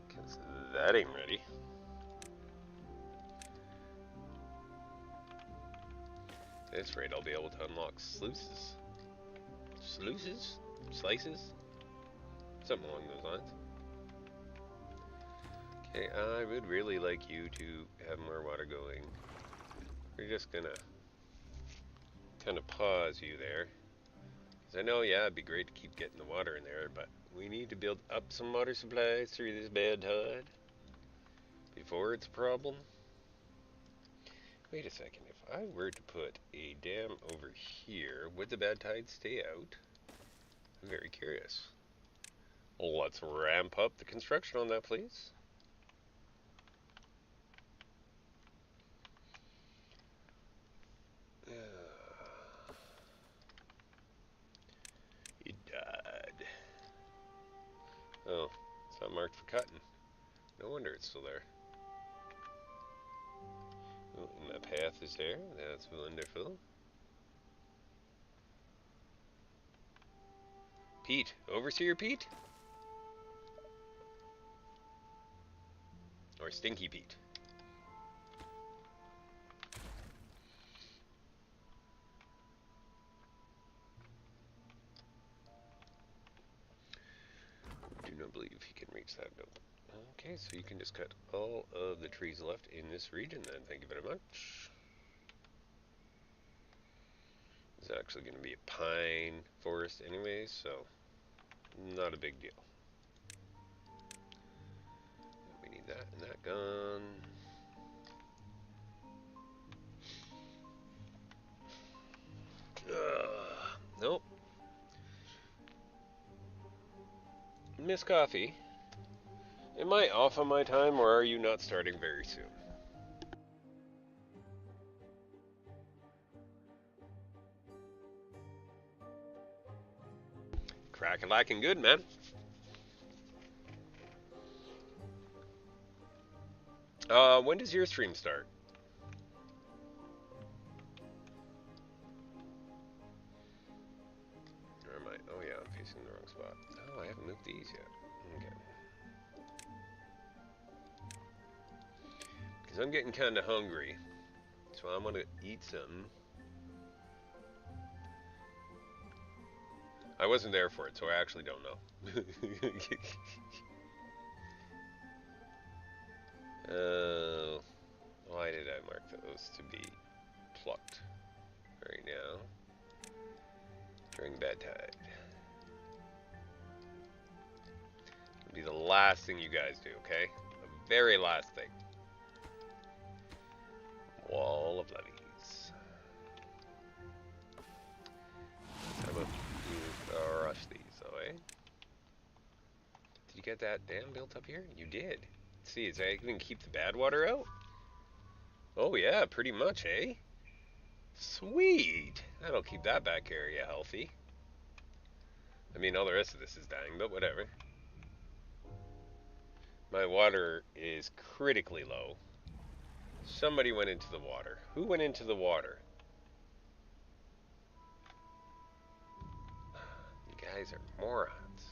A: Because that ain't ready. At this rate, I'll be able to unlock sluices. Sluices? Slices? Something along those lines. Okay, I would really like you to have more water going. We're just gonna kind of pause you there. Because I know, yeah, it'd be great to keep getting the water in there, but we need to build up some water supplies through this bad tide before it's a problem. Wait a second, if I were to put a dam over here, would the bad tide stay out? I'm very curious. Well, let's ramp up the construction on that, please. He died. Oh, it's not marked for cutting. No wonder it's still there. Oh, and that path is there. That's wonderful. Pete. Overseer Pete? Or Stinky Pete? Do not believe he can reach that note. Okay, so you can just cut all of the trees left in this region then. Thank you very much. It's actually going to be a pine forest anyways, so not a big deal. We need that and that gone. Nope. Miss Coffee, am I off on my time or are you not starting very soon? Crack-a-lacking good, man. When does your stream start? Or am I? Oh yeah, I'm facing the wrong spot. Oh, I haven't moved these yet. Okay. Because I'm getting kind of hungry, so I'm gonna eat something. I wasn't there for it, so I actually don't know. Why did I mark those to be plucked right now during bad tide? It'll be the last thing you guys do, okay? The very last thing. Wall of levees. How about you rush these away? Did you get that dam built up here? You did. Let's see, is that going to keep the bad water out? Oh yeah, pretty much, eh? Sweet! That'll keep that back area healthy. I mean, all the rest of this is dying, but whatever. My water is critically low. Somebody went into the water. Who went into the water? You guys are morons.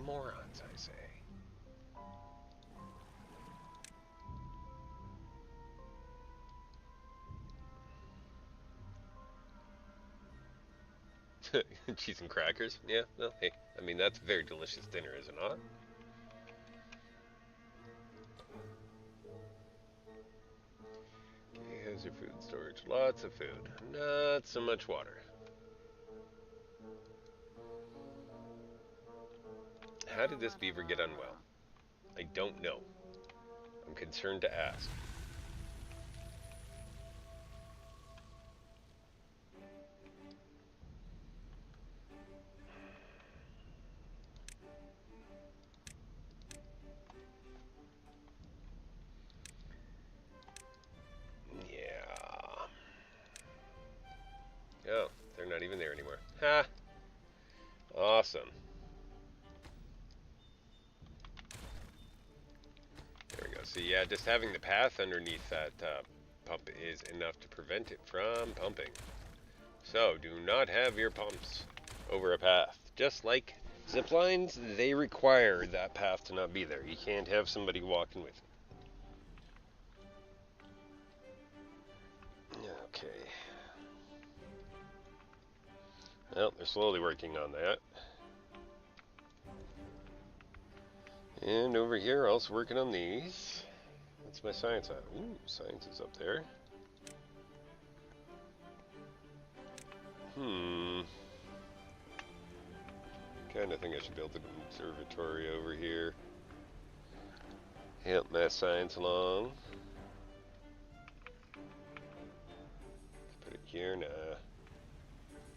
A: Morons, I say. Cheese and crackers? Yeah, well, hey, I mean, that's a very delicious dinner, is it not? Okay, how's your food storage? Lots of food. Not so much water. How did this beaver get unwell? I don't know. I'm concerned to ask. Yeah. Oh, they're not even there anymore. Ha! Awesome. There we go. So yeah, just having the path underneath that pump is enough to prevent it from pumping. So do not have your pumps over a path. Just like zip lines, they require that path to not be there. You can't have somebody walking with it. Okay. Well, they're slowly working on that. And over here, also working on these. What's my science at? Ooh, science is up there. Kind of think I should build an observatory over here. Help my science along. Put it here, nah.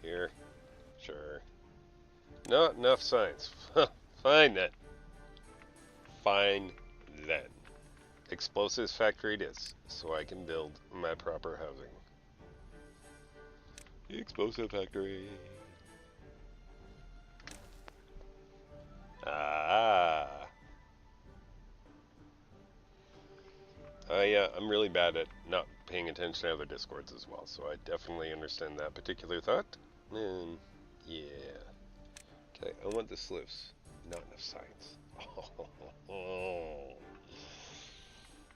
A: Here, sure. Not enough science. Fine then. Fine then. Explosives factory it is, so I can build my proper housing. Explosive factory. Ah. I'm really bad at not paying attention to other discords as well, so I definitely understand that particular thought. And yeah. Okay, I want the sluice. Not enough science.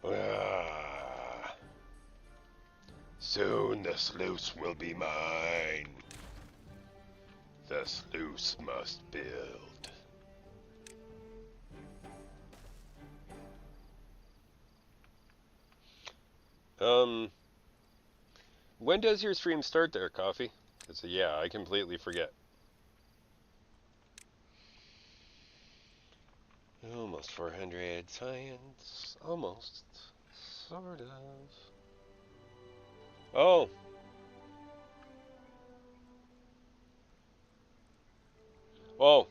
A: Ah. Soon the sluice will be mine. The sluice must build. When does your stream start there, Coffee? Because, yeah, I completely forget. Almost 400 science. Almost. Sort of. Oh. Oh.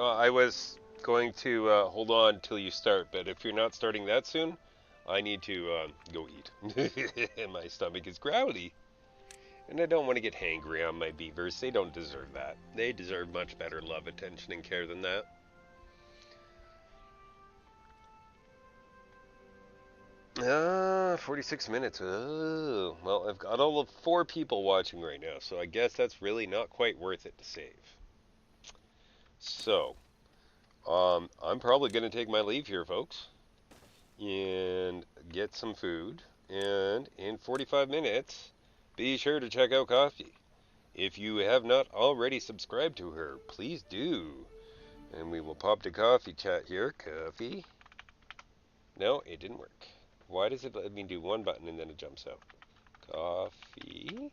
A: I was going to hold on till you start, but if you're not starting that soon, I need to go eat. My stomach is growly. And I don't want to get hangry on my beavers. They don't deserve that. They deserve much better love, attention, and care than that. 46 minutes. Oh, well, I've got all of 4 people watching right now, so I guess that's really not quite worth it to save. So, I'm probably going to take my leave here, folks, and get some food. And in 45 minutes, be sure to check out Coffee. If you have not already subscribed to her, please do. And we will pop to Coffee chat here. Coffee. No, it didn't work. Why does it let me do one button and then it jumps out? Coffee.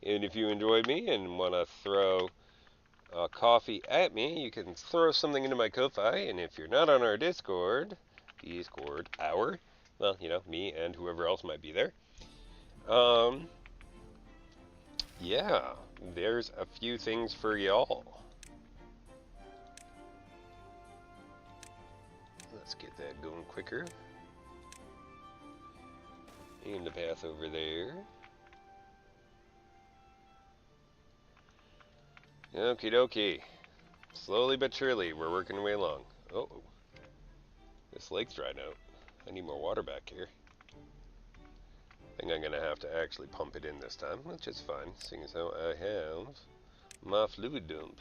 A: And if you enjoyed me and want to throw coffee at me, you can throw something into my Ko-Fi. And if you're not on our Discord, well, you know, me and whoever else might be there. Yeah, there's a few things for y'all. Let's get that going quicker. And the path over there. Okie dokie. Slowly but surely, we're working our way along. Oh, this lake's dried out. I need more water back here. I think I'm going to have to actually pump it in this time, which is fine, seeing as how I have My fluid dump.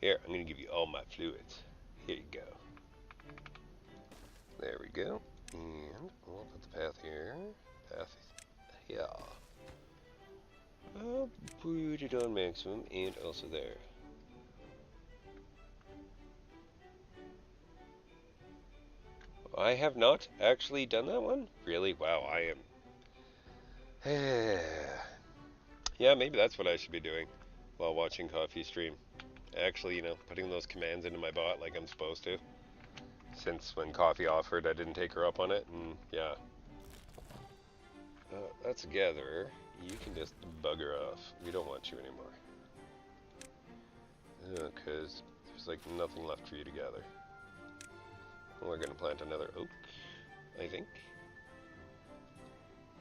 A: Here, I'm gonna give you all my fluids. Here you go. There we go. And we'll put the path here. Path here. I'll put it on maximum and also there. I have not actually done that one? Really? Wow, I am. Yeah, maybe that's what I should be doing while watching Coffee stream. Actually, you know, putting those commands into my bot like I'm supposed to. Since when Coffee offered, I didn't take her up on it, and yeah. That's a gatherer. You can just bugger off. We don't want you anymore. Because there's like nothing left for you to gather. We're gonna plant another oak, I think.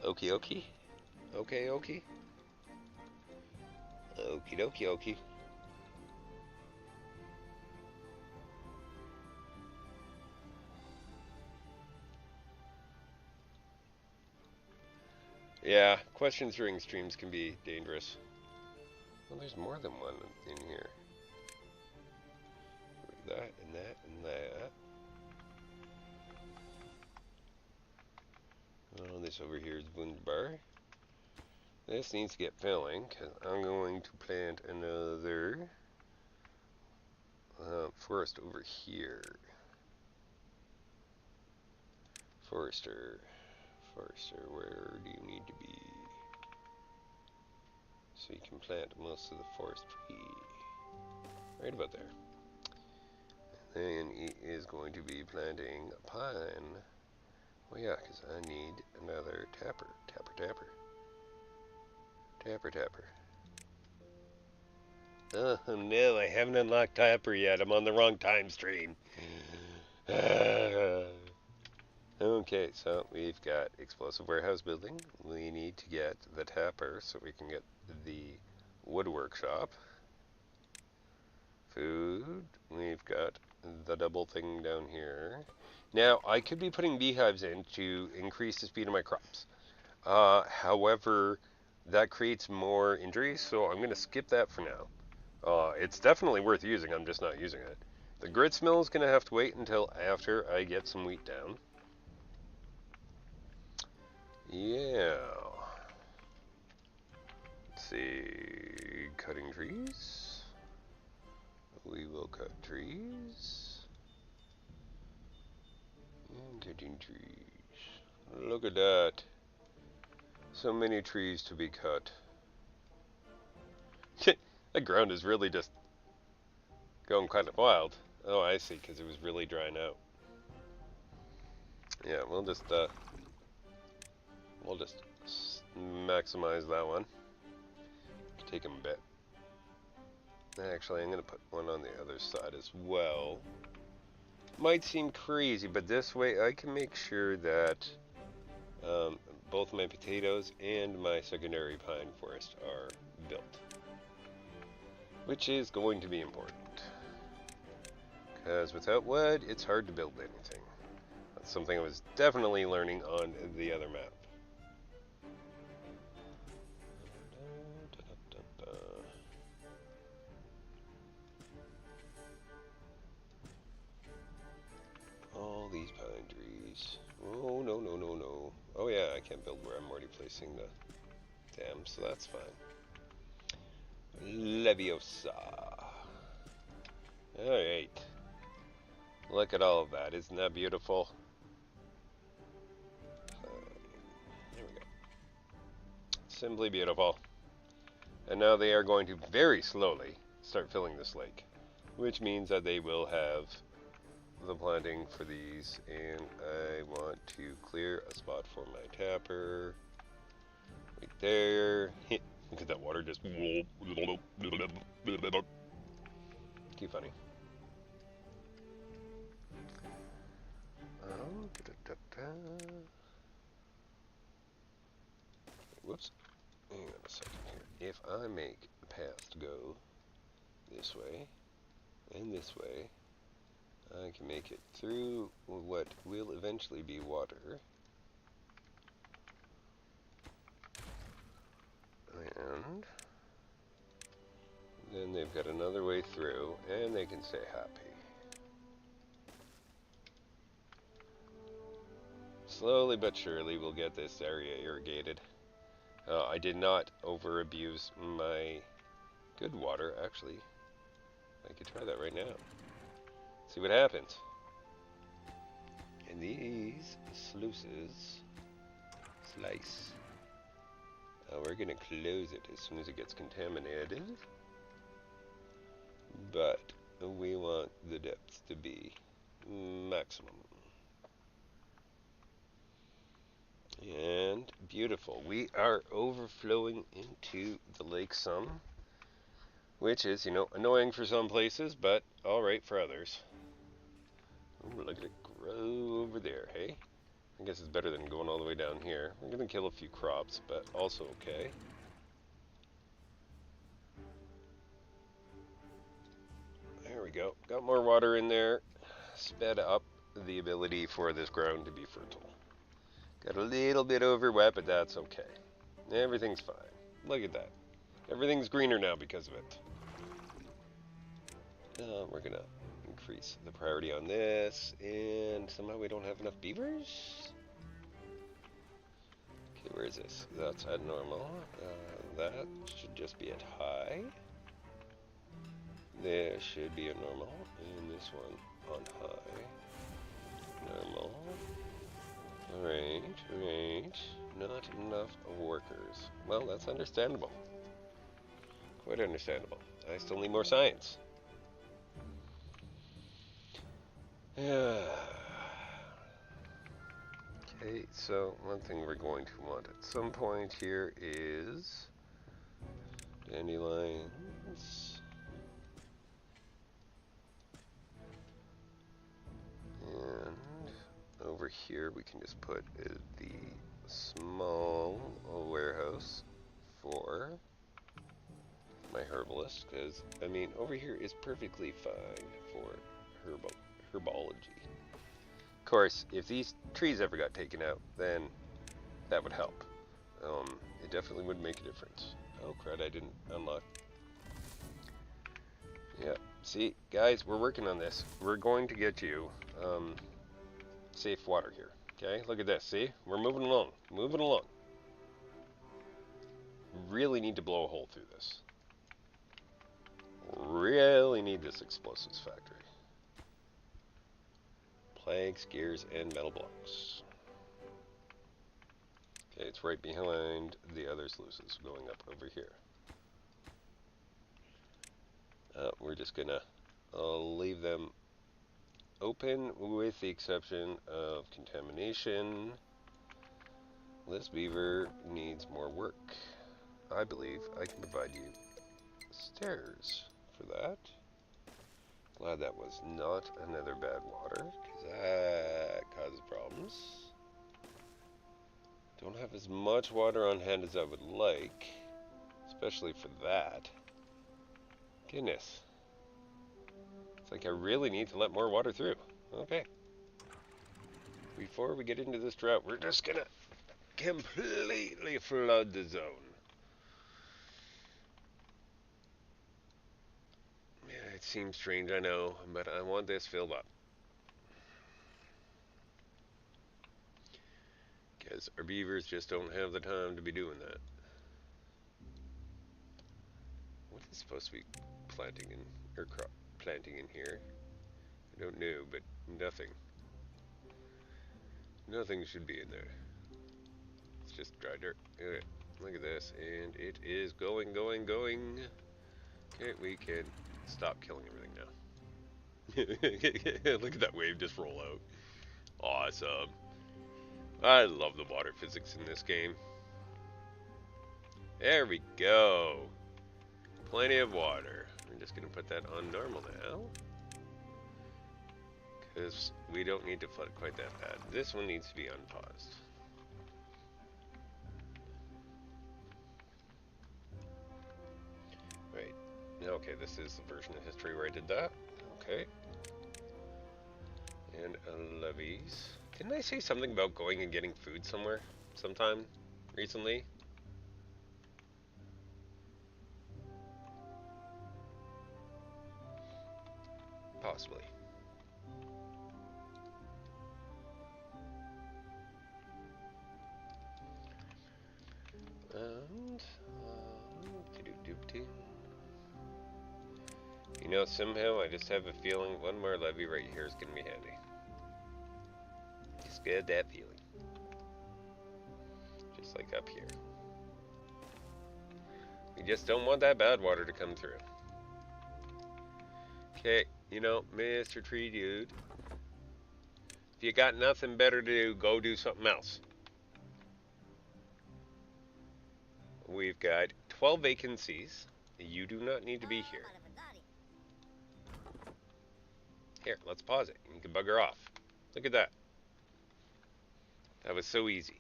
A: Okie dokie. Okay, okie. Okie dokie okie. Yeah, questions during streams can be dangerous. Well, there's more than one in here. That and that and that. Oh, this over here is wunderbar. This needs to get filling, because I'm going to plant another forest over here. Forester, where do you need to be? So you can plant most of the forest tree. Right about there. And then he is going to be planting a pine. Oh yeah, because I need another tapper. Tapper. Oh no, I haven't unlocked Tapper yet. I'm on the wrong time stream. Okay, so we've got explosive warehouse building. We need to get the Tapper so we can get the wood workshop. Food. We've got the double thing down here. Now, I could be putting beehives in to increase the speed of my crops. However, that creates more injuries, so I'm going to skip that for now. It's definitely worth using, I'm just not using it. The grits mill is going to have to wait until after I get some wheat down. Yeah. Let's see. Cutting trees. We will cut trees. And cutting trees. Look at that. So many trees to be cut. That ground is really just going kind of wild. Oh, I see, because it was really drying out. Yeah, we'll just maximize that one. Take them a bit. Actually, I'm going to put one on the other side as well. Might seem crazy, but this way I can make sure that both my potatoes and my secondary pine forest are built. Which is going to be important. Because without wood, it's hard to build anything. That's something I was definitely learning on the other map. All these pine trees. Oh, no. Oh yeah, I can't build where I'm already placing the dam, so that's fine. Leviosa. Alright. Look at all of that. Isn't that beautiful? There we go. Simply beautiful. And now they are going to very slowly start filling this lake, which means that they will have the planting for these, and I want to clear a spot for my tapper right there. Look at that water just too funny. Whoops. Hang on a second here. If I make the path to go this way and this way, I can make it through what will eventually be water. And Then they've got another way through, and they can stay happy. Slowly but surely we'll get this area irrigated. I did not over-abuse my good water, actually. I could try that right now. See what happens. And these sluices, slice. We're going to close it as soon as it gets contaminated. But we want the depth to be maximum. And beautiful. We are overflowing into the lake some, which is, you know, annoying for some places, but alright for others. Ooh, look at it grow over there, hey? I guess it's better than going all the way down here. We're going to kill a few crops, but also okay. There we go. Got more water in there. Sped up the ability for this ground to be fertile. Got a little bit over wet, but that's okay. Everything's fine. Look at that. Everything's greener now because of it. We're going to increase the priority on this, and somehow we don't have enough beavers? Okay, where is this? That's at normal. That should just be at high. There should be a normal, and this one on high. Normal. Alright, right. Not enough workers. Well, that's understandable. Quite understandable. I still need more science. Okay, so one thing we're going to want at some point here is dandelions. And over here we can just put the small warehouse for my herbalist, because I mean over here is perfectly fine for herbology. Of course, if these trees ever got taken out, then that would help. It definitely would make a difference. Oh crud, I didn't unlock. Yeah, see, guys, we're working on this. We're going to get you safe water here. Okay, look at this. See, we're moving along. Moving along. Really need to blow a hole through this. Really need this explosives factory. Planks, gears, and metal blocks. Okay, it's right behind the other sluices going up over here. We're just gonna leave them open with the exception of contamination. This beaver needs more work. I believe I can provide you stairs for that. Glad that was not another bad water, because that causes problems. Don't have as much water on hand as I would like, especially for that. Goodness. It's like I really need to let more water through. Okay. Before we get into this drought, we're just gonna completely flood the zone. Yeah, it seems strange, I know, but I want this filled up. Because our beavers just don't have the time to be doing that. What is supposed to be planting in, or crop planting in here? I don't know, but nothing. Nothing should be in there. It's just dry dirt. Okay, look at this, and it is going. Okay, we can stop killing everything now. Look at that wave just roll out. Awesome. I love the water physics in this game. There we go. Plenty of water. I'm just going to put that on normal now. Because we don't need to flood quite that bad. This one needs to be unpaused. Right. Okay, this is the version of history where I did that. Okay. And levies. Didn't I say something about going and getting food somewhere sometime recently? possibly. And, you know, somehow I just have a feeling one more levee right here is going to be handy. Just get that feeling. Just like up here. We just don't want that bad water to come through. Okay, you know, Mr. Tree Dude, if you got nothing better to do, go do something else. We've got 12 vacancies. You do not need to be here. Here, let's pause it. You can bugger off. Look at that. That was so easy.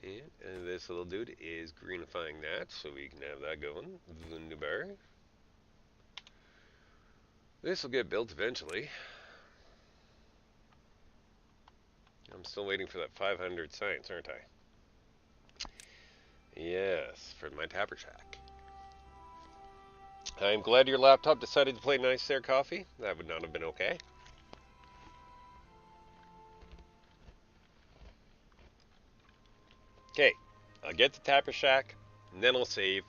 A: And this little dude is greenifying that, so we can have that going. Wunderbar. This will get built eventually. I'm still waiting for that 500 science, aren't I? Yes, for my tapper shack. I'm glad your laptop decided to play nice there, Coffee. That would not have been okay. Okay, I'll get the tapper shack, and then I'll save,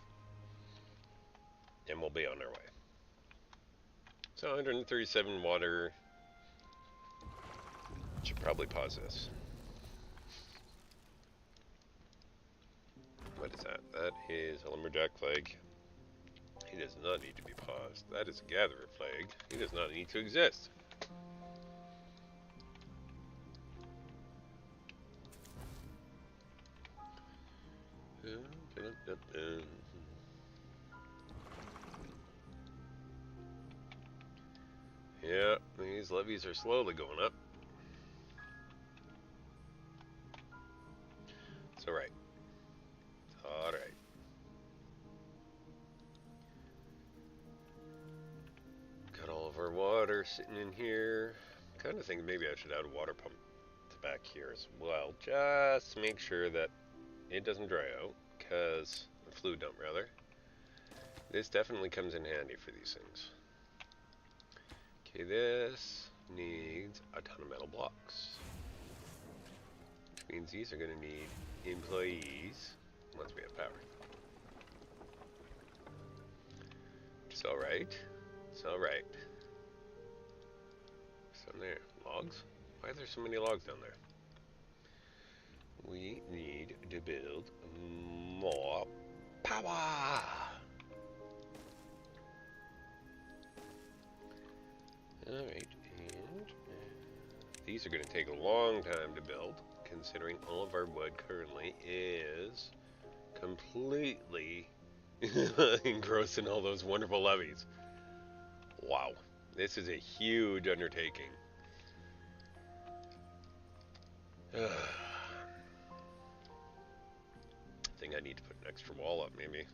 A: and we'll be on our way. So 137 water. Should probably pause this. What is that? That is a lumberjack flag. He does not need to be paused. That is a gatherer flag. He does not need to exist. Yeah, these levees are slowly going up. It's alright. It's alright. Got all of our water sitting in here. Kind of think maybe I should add a water pump to back here as well, just to make sure that it doesn't dry out, because a fluid dump rather. This definitely comes in handy for these things. Okay, this needs a ton of metal blocks, which means these are going to need employees once we have power. It's alright. It's alright. What's down there? Logs? Why are there so many logs down there? We need to build more power! Alright, and these are going to take a long time to build, considering all of our wood currently is completely engrossed in all those wonderful levees. Wow, this is a huge undertaking. I think I need to put an extra wall up, maybe.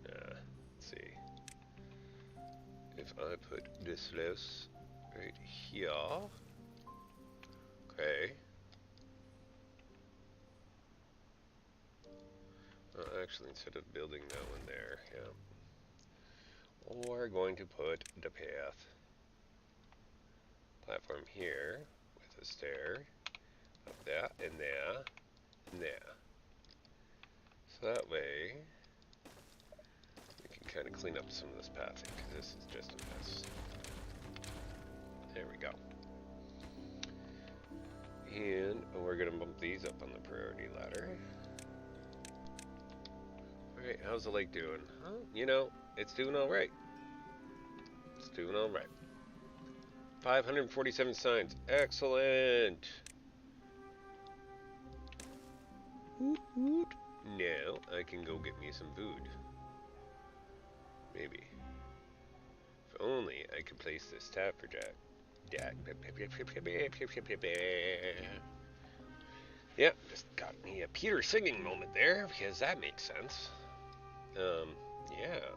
A: Let's see. If I put this loose right here, okay. Actually, instead of building that one there, yeah, we're going to put the path platform here with a stair up there and there and there. So that way we can kind of clean up some of this pathing, because this is just a mess. There we go. And we're going to bump these up on the priority ladder. Alright, how's the lake doing? Huh? You know, it's doing alright. It's doing alright. 547 signs. Excellent! Woot woot. Now I can go get me some food. Maybe. If only I could place this tapper jack. Yep, just got me a Peter singing moment there, because that makes sense. Yeah.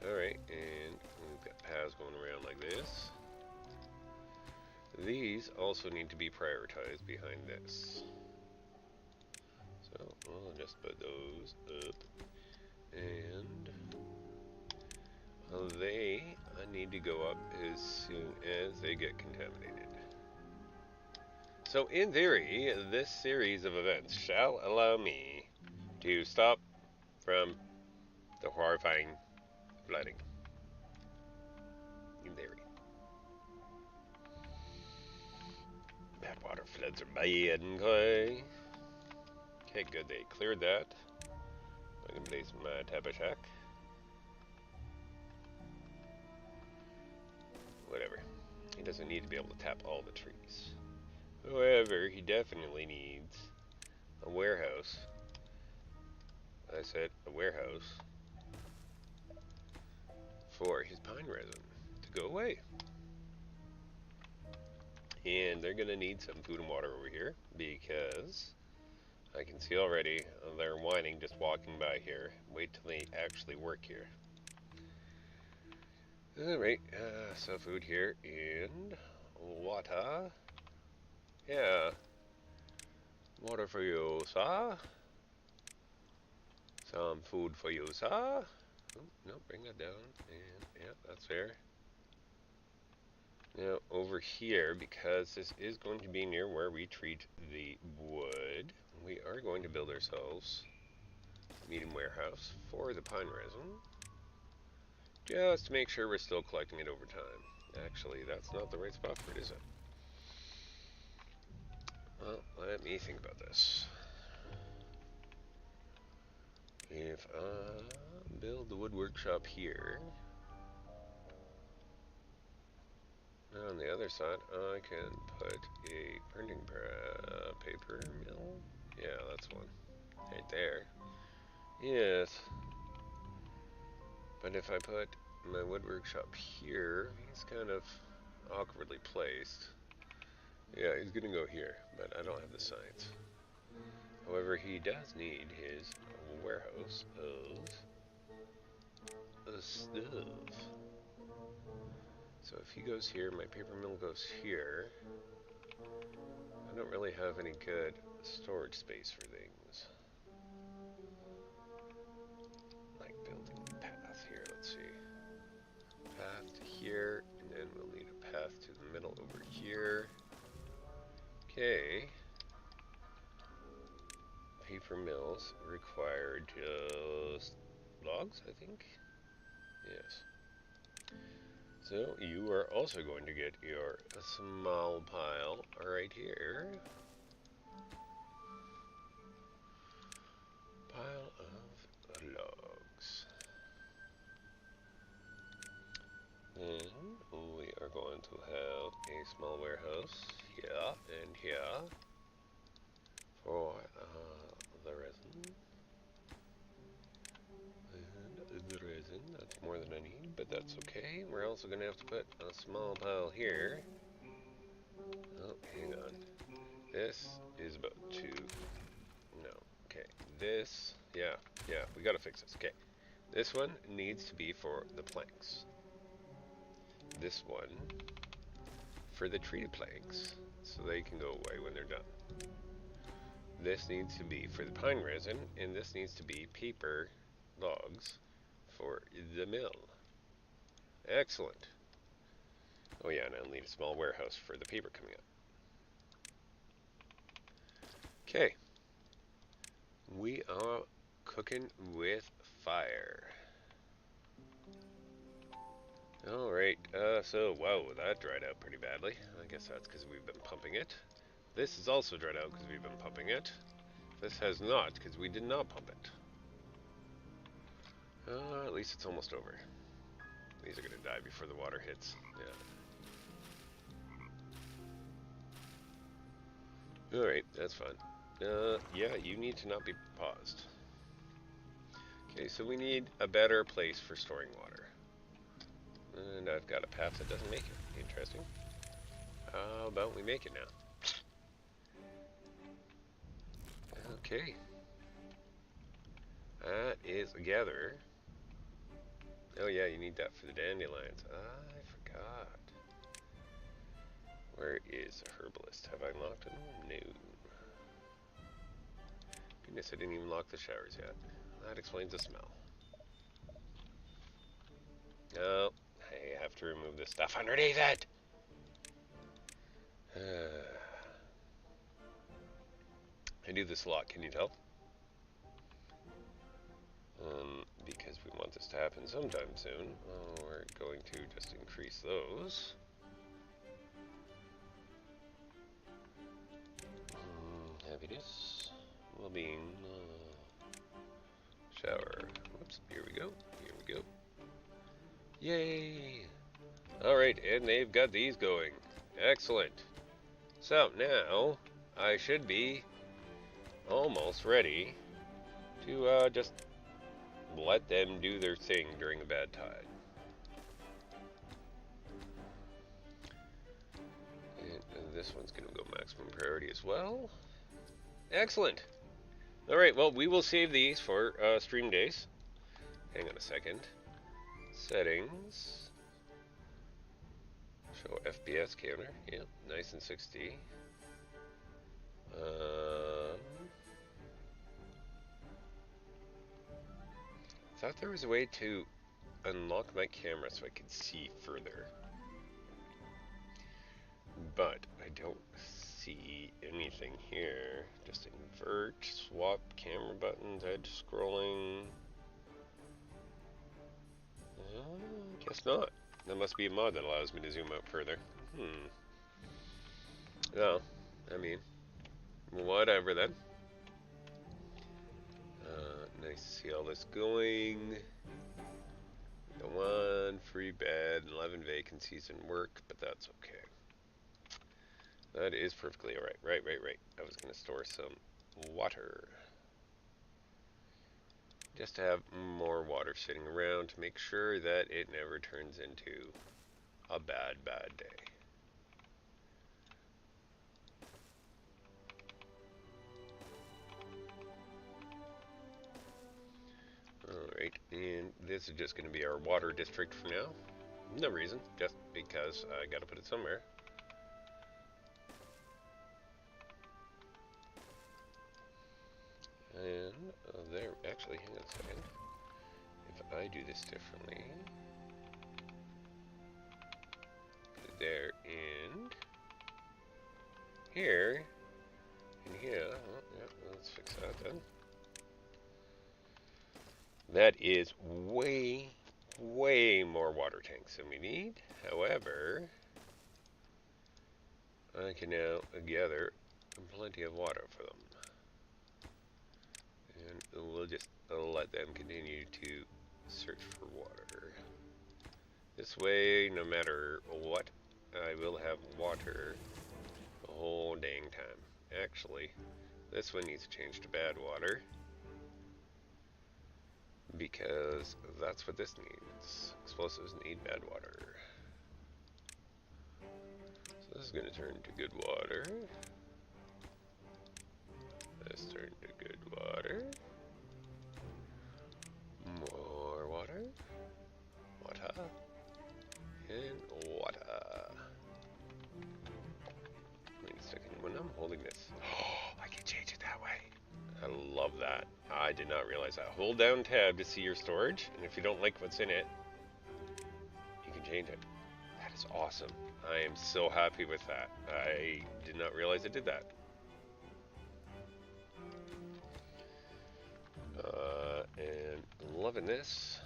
A: Alright, and we've got paths going around like this. These also need to be prioritized behind this. So, we'll just put those up. And Well, they need to go up as soon as they get contaminated. So, in theory, this series of events shall allow me to stop from the horrifying flooding. In theory. Bad water floods are bad, okay? Okay, good, they cleared that. I can place my tap shack. Whatever. He doesn't need to be able to tap all the trees. However, he definitely needs a warehouse. I said a warehouse for his pine resin to go away. And they're going to need some food and water over here because I can see already they're whining just walking by here. Wait till they actually work here. Alright, so food here and water. Yeah. Water for you, sir. Some food for you, sir. Oh, no, bring that down. And, yeah, that's fair. Now, over here, because this is going to be near where we treat the wood, we are going to build ourselves a medium warehouse for the pine resin. Just to make sure we're still collecting it over time. Actually, that's not the right spot for it, is it? Well, let me think about this. If I build the wood workshop here, on the other side, I can put a printing paper mill. Yeah, that's one. Right there. Yes. But if I put my wood workshop here, he's kind of awkwardly placed. Yeah, he's gonna go here, but I don't have the signs. However, he does need his warehouse of stuff. So if he goes here, my paper mill goes here. I don't really have any good storage space for things. Like building a path here, let's see. Path to here, and then we'll need a path to the middle over here. Okay. Paper mills require just logs, I think. Yes. So you are also going to get your small pile right here. Pile of logs. Then we are going to have a small warehouse here and here for the resin. And the resin, that's more than I need, but that's okay. We're also going to have to put a small pile here. Oh, hang on. This is about to... No. Okay. This... Yeah, we gotta fix this. Okay. This one needs to be for the planks. This one for the treated planks, so they can go away when they're done. This needs to be for the pine resin, and this needs to be paper logs for the mill. Excellent. Oh yeah, and I'll need a small warehouse for the paper coming up. Okay. We are cooking with fire. Alright, so, wow, that dried out pretty badly. I guess that's because we've been pumping it. This is also dried out because we've been pumping it. This has not, because we did not pump it. At least it's almost over. These are going to die before the water hits. Yeah. Alright, that's fine. Yeah, you need to not be paused. Okay, so we need a better place for storing water. And I've got a path that doesn't make it. Interesting. How about we make it now? Okay. That is a gatherer. Oh yeah, you need that for the dandelions. I forgot. Where is the herbalist? Have I locked him? No. Goodness, I didn't even lock the showers yet. That explains the smell. Oh, I have to remove this stuff underneath it. I do this a lot, can you tell? Because we want this to happen sometime soon. We're going to just increase those. Happiness, well-being, shower. Whoops, here we go. Here we go. Yay! Alright, and they've got these going. Excellent. So now I should be almost ready to just let them do their thing during a bad tide. And this one's going to go maximum priority as well. Excellent. Alright, well, we will save these for stream days. Hang on a second. Settings. Show FPS counter. Yep, nice and 60. Thought there was a way to unlock my camera so I could see further, but I don't see anything here. Just invert, swap camera buttons, edge scrolling. Guess not. That must be a mod that allows me to zoom out further. Well, I mean, whatever then. Nice to see all this going. Go on, free bed, 11 vacancies in work, but that's okay. That is perfectly alright. Right. I was going to store some water. Just to have more water sitting around to make sure that it never turns into a bad day. Alright, and this is just going to be our water district for now. No reason, just because I got to put it somewhere. And there, actually, hang on a second. If I do this differently, put it there and here, and here. Oh, yeah, let's fix that then. That is way more water tanks than we need. However, I can now gather plenty of water for them. And we'll just let them continue to search for water. This way, no matter what, I will have water the whole dang time. Actually, this one needs to change to bad water, because that's what this needs. Explosives need bad water. So this is going to turn to good water. This turned to good water. More water. Water. And water. Wait a second. When I'm holding this, I can change it that way. I love that. I did not realize that. Hold down tab to see your storage, and if you don't like what's in it, you can change it. That is awesome. I am so happy with that. I did not realize it did that. And loving this.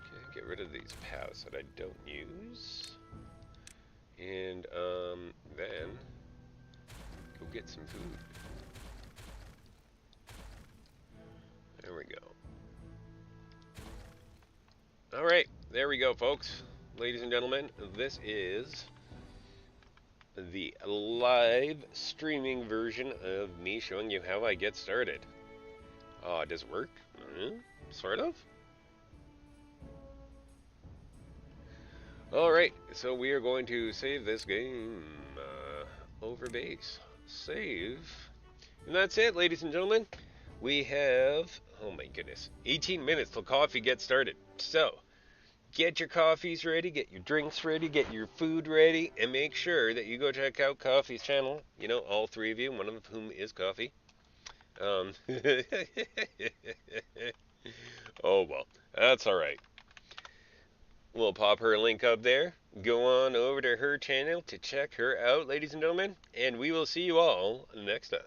A: Okay, get rid of these paths that I don't use. And then go get some food. There we go. Alright, there we go, folks. Ladies and gentlemen, this is the live streaming version of me showing you how I get started. Does it work? Sort of. Alright, so we are going to save this game over base. Save. And that's it, ladies and gentlemen. We have, oh my goodness, 18 minutes till coffee gets started. So, get your coffees ready, get your drinks ready, get your food ready, and make sure that you go check out Coffee's channel. You know, all three of you, one of whom is Coffee. Oh well, that's alright. We'll pop her link up there. Go on over to her channel to check her out, ladies and gentlemen, and we will see you all next time.